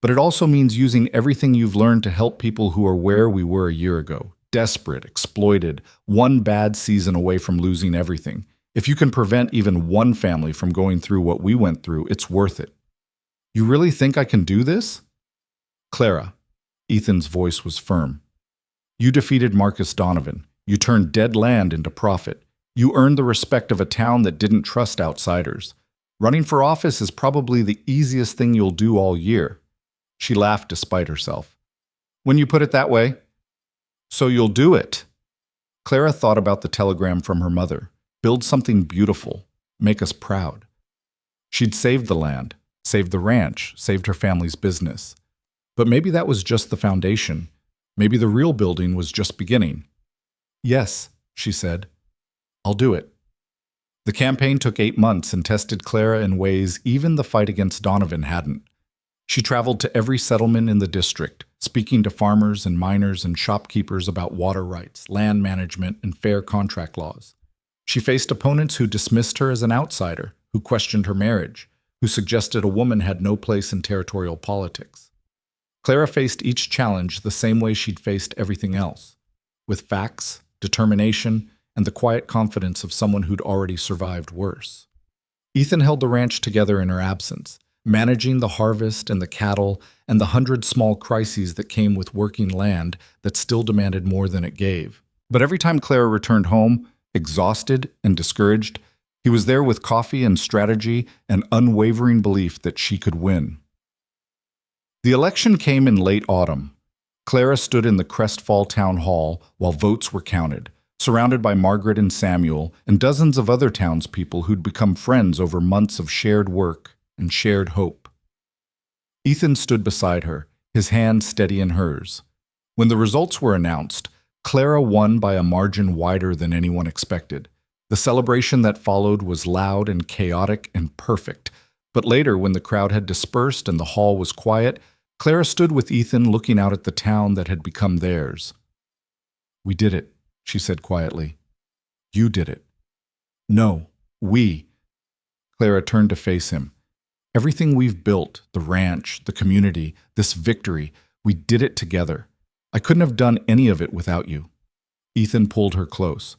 But it also means using everything you've learned to help people who are where we were a year ago. Desperate, exploited, one bad season away from losing everything. If you can prevent even one family from going through what we went through, it's worth it." "You really think I can do this?" "Clara," Ethan's voice was firm. "You defeated Marcus Donovan. You turned dead land into profit. You earned the respect of a town that didn't trust outsiders. Running for office is probably the easiest thing you'll do all year." She laughed despite herself. "When you put it that way, so you'll do it." Clara thought about the telegram from her mother. Build something beautiful. Make us proud. She'd saved the land, saved the ranch, saved her family's business. But maybe that was just the foundation. Maybe the real building was just beginning. "Yes," she said. "I'll do it." The campaign took 8 months and tested Clara in ways even the fight against Donovan hadn't. She traveled to every settlement in the district, speaking to farmers and miners and shopkeepers about water rights, land management, and fair contract laws. She faced opponents who dismissed her as an outsider, who questioned her marriage, who suggested a woman had no place in territorial politics. Clara faced each challenge the same way she'd faced everything else, with facts, determination, and the quiet confidence of someone who'd already survived worse. Ethan held the ranch together in her absence, managing the harvest and the cattle and the 100 small crises that came with working land that still demanded more than it gave. But every time Clara returned home, exhausted and discouraged, he was there with coffee and strategy and unwavering belief that she could win. The election came in late autumn. Clara stood in the Crestfall Town Hall while votes were counted, surrounded by Margaret and Samuel and dozens of other townspeople who'd become friends over months of shared work and shared hope. Ethan stood beside her, his hand steady in hers. When the results were announced, Clara won by a margin wider than anyone expected. The celebration that followed was loud and chaotic and perfect, but later, when the crowd had dispersed and the hall was quiet, Clara stood with Ethan looking out at the town that had become theirs. "We did it," she said quietly. "You did it." "No, we." Clara turned to face him. "Everything we've built, the ranch, the community, this victory, we did it together. I couldn't have done any of it without you." Ethan pulled her close.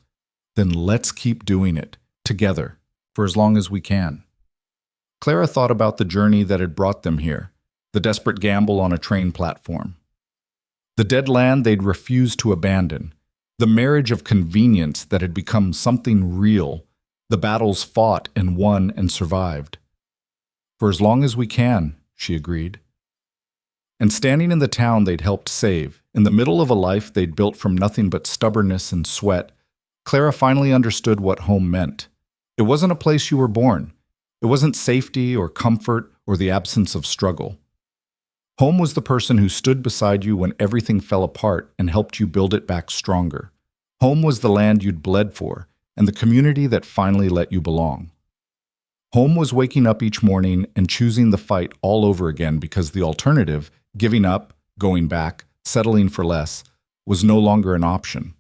"Then let's keep doing it, together, for as long as we can." Clara thought about the journey that had brought them here, the desperate gamble on a train platform, the dead land they'd refused to abandon, the marriage of convenience that had become something real, the battles fought and won and survived. "For as long as we can," she agreed. And standing in the town they'd helped save, in the middle of a life they'd built from nothing but stubbornness and sweat, Clara finally understood what home meant. It wasn't a place you were born. It wasn't safety or comfort or the absence of struggle. Home was the person who stood beside you when everything fell apart and helped you build it back stronger. Home was the land you'd bled for and the community that finally let you belong. Home was waking up each morning and choosing the fight all over again because the alternative, giving up, going back, settling for less, was no longer an option.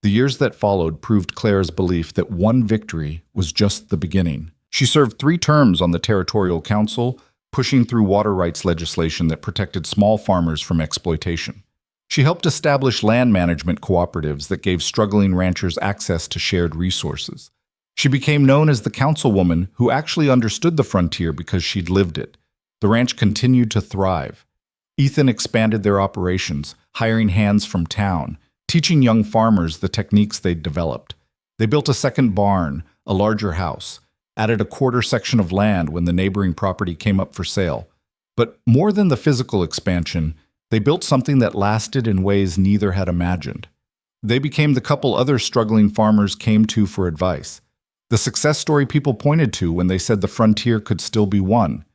The years that followed proved Clara's belief that one victory was just the beginning. She served 3 terms on the Territorial Council, pushing through water rights legislation that protected small farmers from exploitation. She helped establish land management cooperatives that gave struggling ranchers access to shared resources. She became known as the councilwoman who actually understood the frontier because she'd lived it. The ranch continued to thrive. Ethan expanded their operations, hiring hands from town, teaching young farmers the techniques they'd developed. They built a second barn, a larger house, added a quarter section of land when the neighboring property came up for sale. But more than the physical expansion, they built something that lasted in ways neither had imagined. They became the couple other struggling farmers came to for advice. The success story people pointed to when they said the frontier could still be won.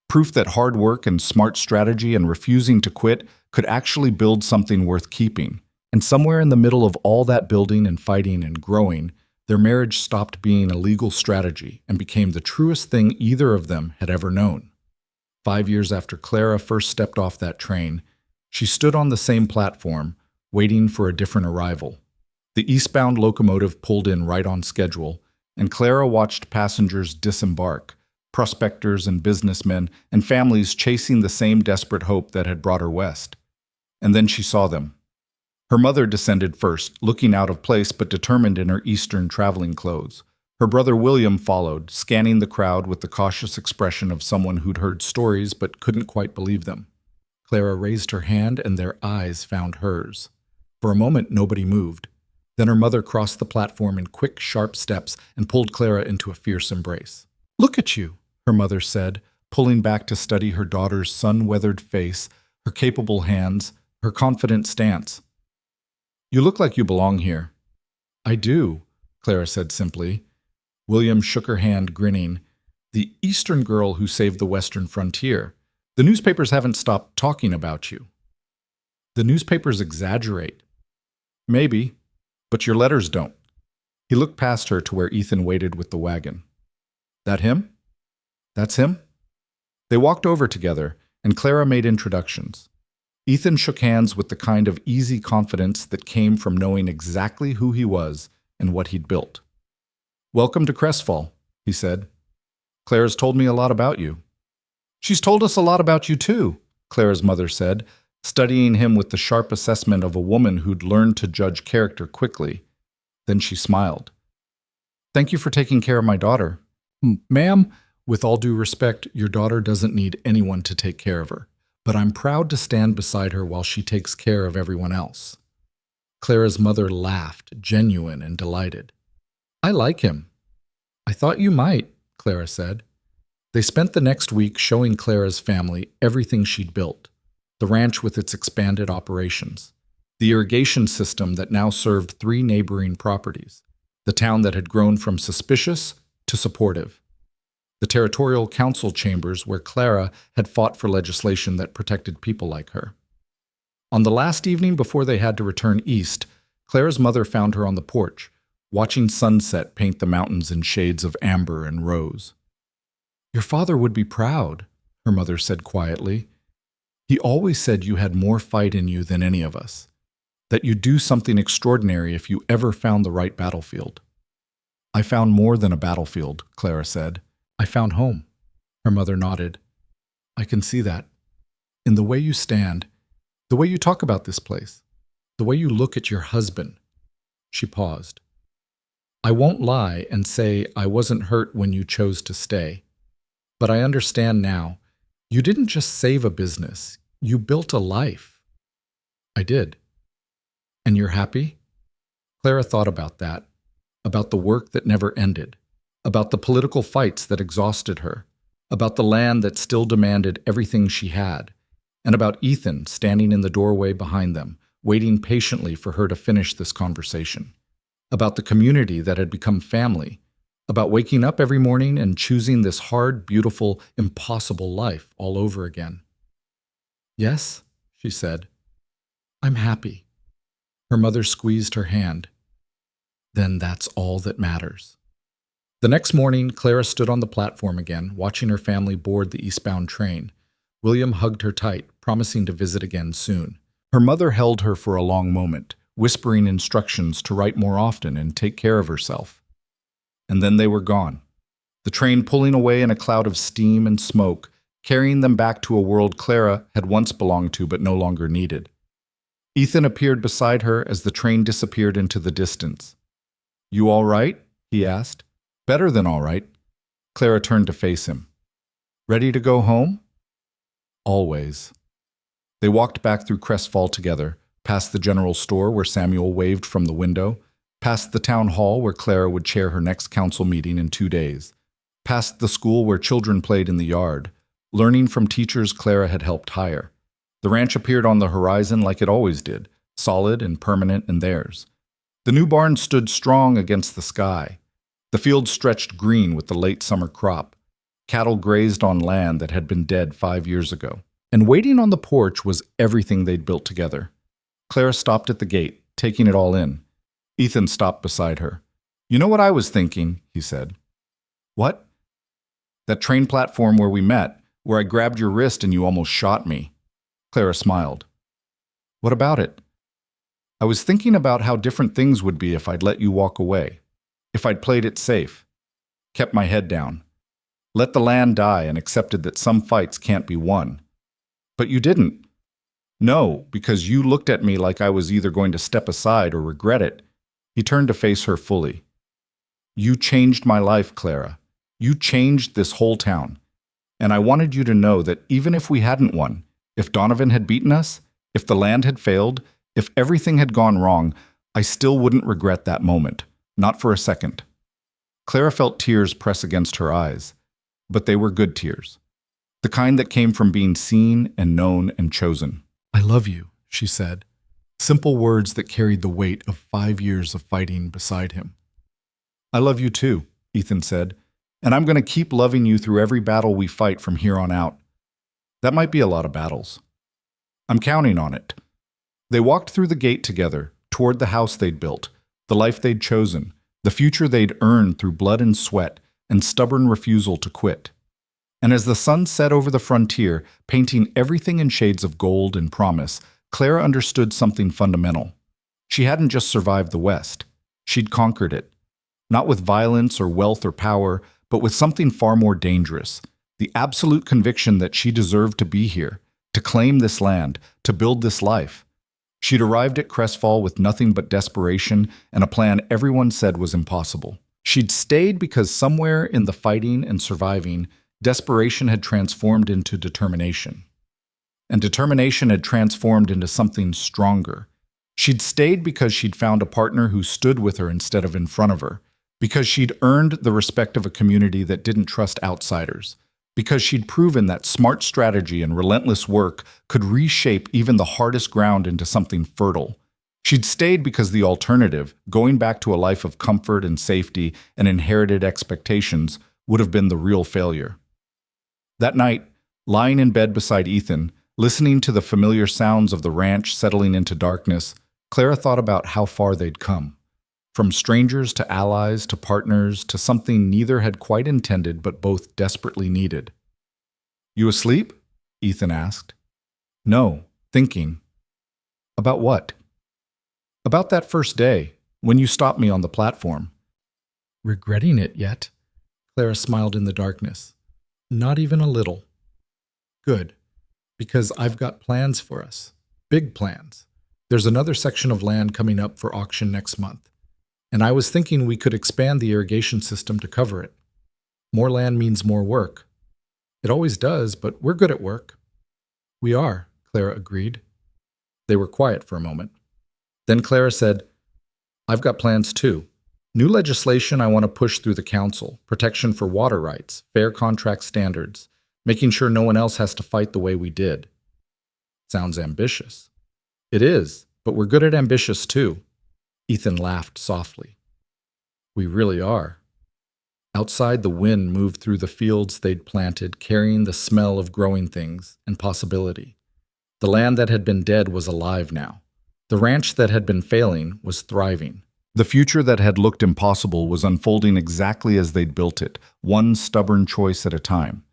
Proof that hard work and smart strategy and refusing to quit could actually build something worth keeping. And somewhere in the middle of all that building and fighting and growing, their marriage stopped being a legal strategy and became the truest thing either of them had ever known. 5 years after Clara first stepped off that train, she stood on the same platform, waiting for a different arrival. The eastbound locomotive pulled in right on schedule, and Clara watched passengers disembark, prospectors and businessmen and families chasing the same desperate hope that had brought her west. And then she saw them. Her mother descended first, looking out of place but determined in her Eastern traveling clothes. Her brother William followed, scanning the crowd with the cautious expression of someone who'd heard stories but couldn't quite believe them. Clara raised her hand and their eyes found hers. For a moment, nobody moved. Then her mother crossed the platform in quick, sharp steps and pulled Clara into a fierce embrace. "Look at you," her mother said, pulling back to study her daughter's sun-weathered face, her capable hands, her confident stance. "You look like you belong here." "I do," Clara said simply. William shook her hand, grinning. "The Eastern girl who saved the Western frontier. The newspapers haven't stopped talking about you." "The newspapers exaggerate." "Maybe, but your letters don't." He looked past her to where Ethan waited with the wagon. "That him?" "That's him." They walked over together, and Clara made introductions. Ethan shook hands with the kind of easy confidence that came from knowing exactly who he was and what he'd built. "Welcome to Crestfall," he said. "Clara's told me a lot about you." "She's told us a lot about you too," Clara's mother said, studying him with the sharp assessment of a woman who'd learned to judge character quickly. Then she smiled. "Thank you for taking care of my daughter." "Ma'am, with all due respect, your daughter doesn't need anyone to take care of her, but I'm proud to stand beside her while she takes care of everyone else." Clara's mother laughed, genuine and delighted. "I like him." "I thought you might," Clara said. They spent the next week showing Clara's family everything she'd built. The ranch with its expanded operations, the irrigation system that now served 3 neighboring properties, the town that had grown from suspicious to supportive, the territorial council chambers where Clara had fought for legislation that protected people like her. On the last evening before they had to return east, Clara's mother found her on the porch, watching sunset paint the mountains in shades of amber and rose. "Your father would be proud," her mother said quietly. "He always said you had more fight in you than any of us, that you'd do something extraordinary if you ever found the right battlefield." "I found more than a battlefield," Clara said. "I found home." Her mother nodded. "I can see that. In the way you stand, the way you talk about this place, the way you look at your husband." She paused. "I won't lie and say I wasn't hurt when you chose to stay. But I understand now. You didn't just save a business. You built a life." "I did." "And you're happy?" Clara thought about that, about the work that never ended, about the political fights that exhausted her, about the land that still demanded everything she had, and about Ethan standing in the doorway behind them, waiting patiently for her to finish this conversation, about the community that had become family, about waking up every morning and choosing this hard, beautiful, impossible life all over again. "Yes," she said. "I'm happy." Her mother squeezed her hand. "Then that's all that matters." The next morning, Clara stood on the platform again, watching her family board the eastbound train. William hugged her tight, promising to visit again soon. Her mother held her for a long moment, whispering instructions to write more often and take care of herself. And then they were gone, the train pulling away in a cloud of steam and smoke, carrying them back to a world Clara had once belonged to but no longer needed. Ethan appeared beside her as the train disappeared into the distance. "You all right?" he asked. "Better than all right." Clara turned to face him. "Ready to go home?" "Always." They walked back through Crestfall together, past the general store where Samuel waved from the window, past the town hall where Clara would chair her next council meeting in 2 days, past the school where children played in the yard, learning from teachers Clara had helped hire. The ranch appeared on the horizon like it always did, solid and permanent in theirs. The new barn stood strong against the sky. The fields stretched green with the late summer crop. Cattle grazed on land that had been dead 5 years ago. And waiting on the porch was everything they'd built together. Clara stopped at the gate, taking it all in. Ethan stopped beside her. "You know what I was thinking," he said. "What?" "That train platform where we met, where I grabbed your wrist and you almost shot me." Clara smiled. "What about it?" "I was thinking about how different things would be if I'd let you walk away. If I'd played it safe. Kept my head down. Let the land die and accepted that some fights can't be won. But you didn't. No, because you looked at me like I was either going to step aside or regret it." He turned to face her fully. "You changed my life, Clara. You changed this whole town. And I wanted you to know that even if we hadn't won, if Donovan had beaten us, if the land had failed, if everything had gone wrong, I still wouldn't regret that moment. Not for a second." Clara felt tears press against her eyes, but they were good tears. The kind that came from being seen and known and chosen. "I love you," she said. Simple words that carried the weight of 5 years of fighting beside him. "I love you too," Ethan said, "and I'm going to keep loving you through every battle we fight from here on out. That might be a lot of battles. I'm counting on it." They walked through the gate together, toward the house they'd built, the life they'd chosen, the future they'd earned through blood and sweat and stubborn refusal to quit. And as the sun set over the frontier, painting everything in shades of gold and promise, Clara understood something fundamental. She hadn't just survived the West. She'd conquered it. Not with violence or wealth or power, but with something far more dangerous. The absolute conviction that she deserved to be here, to claim this land, to build this life. She'd arrived at Crestfall with nothing but desperation and a plan everyone said was impossible. She'd stayed because somewhere in the fighting and surviving, desperation had transformed into determination. And determination had transformed into something stronger. She'd stayed because she'd found a partner who stood with her instead of in front of her, because she'd earned the respect of a community that didn't trust outsiders, because she'd proven that smart strategy and relentless work could reshape even the hardest ground into something fertile. She'd stayed because the alternative, going back to a life of comfort and safety and inherited expectations, would have been the real failure. That night, lying in bed beside Ethan, listening to the familiar sounds of the ranch settling into darkness, Clara thought about how far they'd come. From strangers to allies to partners to something neither had quite intended but both desperately needed. "You asleep?" Ethan asked. "No, thinking." "About what?" "About that first day, when you stopped me on the platform." "Regretting it yet?" Clara smiled in the darkness. "Not even a little." "Good. Because I've got plans for us. Big plans. There's another section of land coming up for auction next month. And I was thinking we could expand the irrigation system to cover it. More land means more work. It always does, but we're good at work." "We are," Clara agreed. They were quiet for a moment. Then Clara said, "I've got plans too. New legislation I want to push through the council, protection for water rights, fair contract standards, making sure no one else has to fight the way we did." "Sounds ambitious." "It is, but we're good at ambitious too." Ethan laughed softly. "We really are." Outside, the wind moved through the fields they'd planted, carrying the smell of growing things and possibility. The land that had been dead was alive now. The ranch that had been failing was thriving. The future that had looked impossible was unfolding exactly as they'd built it, one stubborn choice at a time.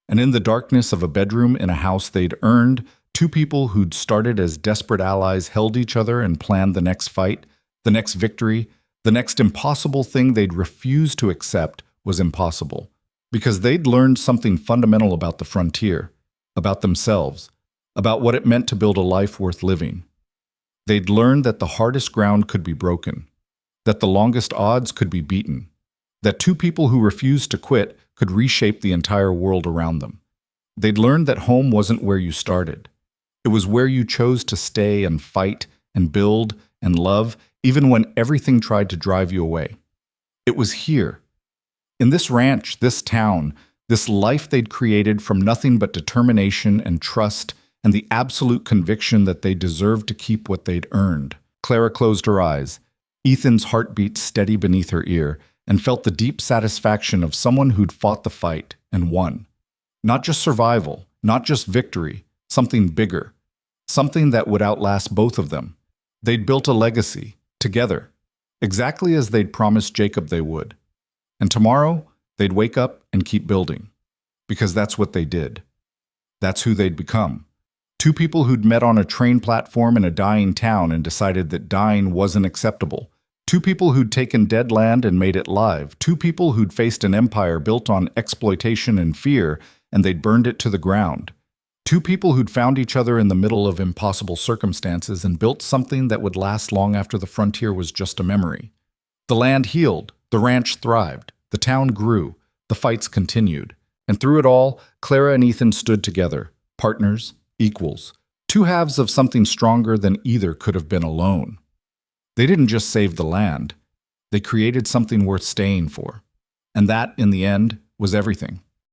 And in the darkness of a bedroom in a house they'd earned, two people who'd started as desperate allies held each other and planned the next fight, the next victory, the next impossible thing they'd refused to accept was impossible. Because they'd learned something fundamental about the frontier, about themselves, about what it meant to build a life worth living. They'd learned that the hardest ground could be broken, that the longest odds could be beaten, that two people who refused to quit could reshape the entire world around them. They'd learned that home wasn't where you started. It was where you chose to stay and fight and build and love, even when everything tried to drive you away. It was here, in this ranch, this town, this life they'd created from nothing but determination and trust and the absolute conviction that they deserved to keep what they'd earned. Clara closed her eyes, Ethan's heartbeat steady beneath her ear, and felt the deep satisfaction of someone who'd fought the fight and won. Not just survival, not just victory, something bigger, something that would outlast both of them. They'd built a legacy, together, exactly as they'd promised Jacob they would. And tomorrow, they'd wake up and keep building, because that's what they did. That's who they'd become. Two people who'd met on a train platform in a dying town and decided that dying wasn't acceptable. Two people who'd taken dead land and made it live. Two people who'd faced an empire built on exploitation and fear, and they'd burned it to the ground. Two people who'd found each other in the middle of impossible circumstances and built something that would last long after the frontier was just a memory. The land healed, the ranch thrived, the town grew, the fights continued. And through it all, Clara and Ethan stood together, partners, equals, two halves of something stronger than either could have been alone. They didn't just save the land, they created something worth staying for. And that, in the end, was everything.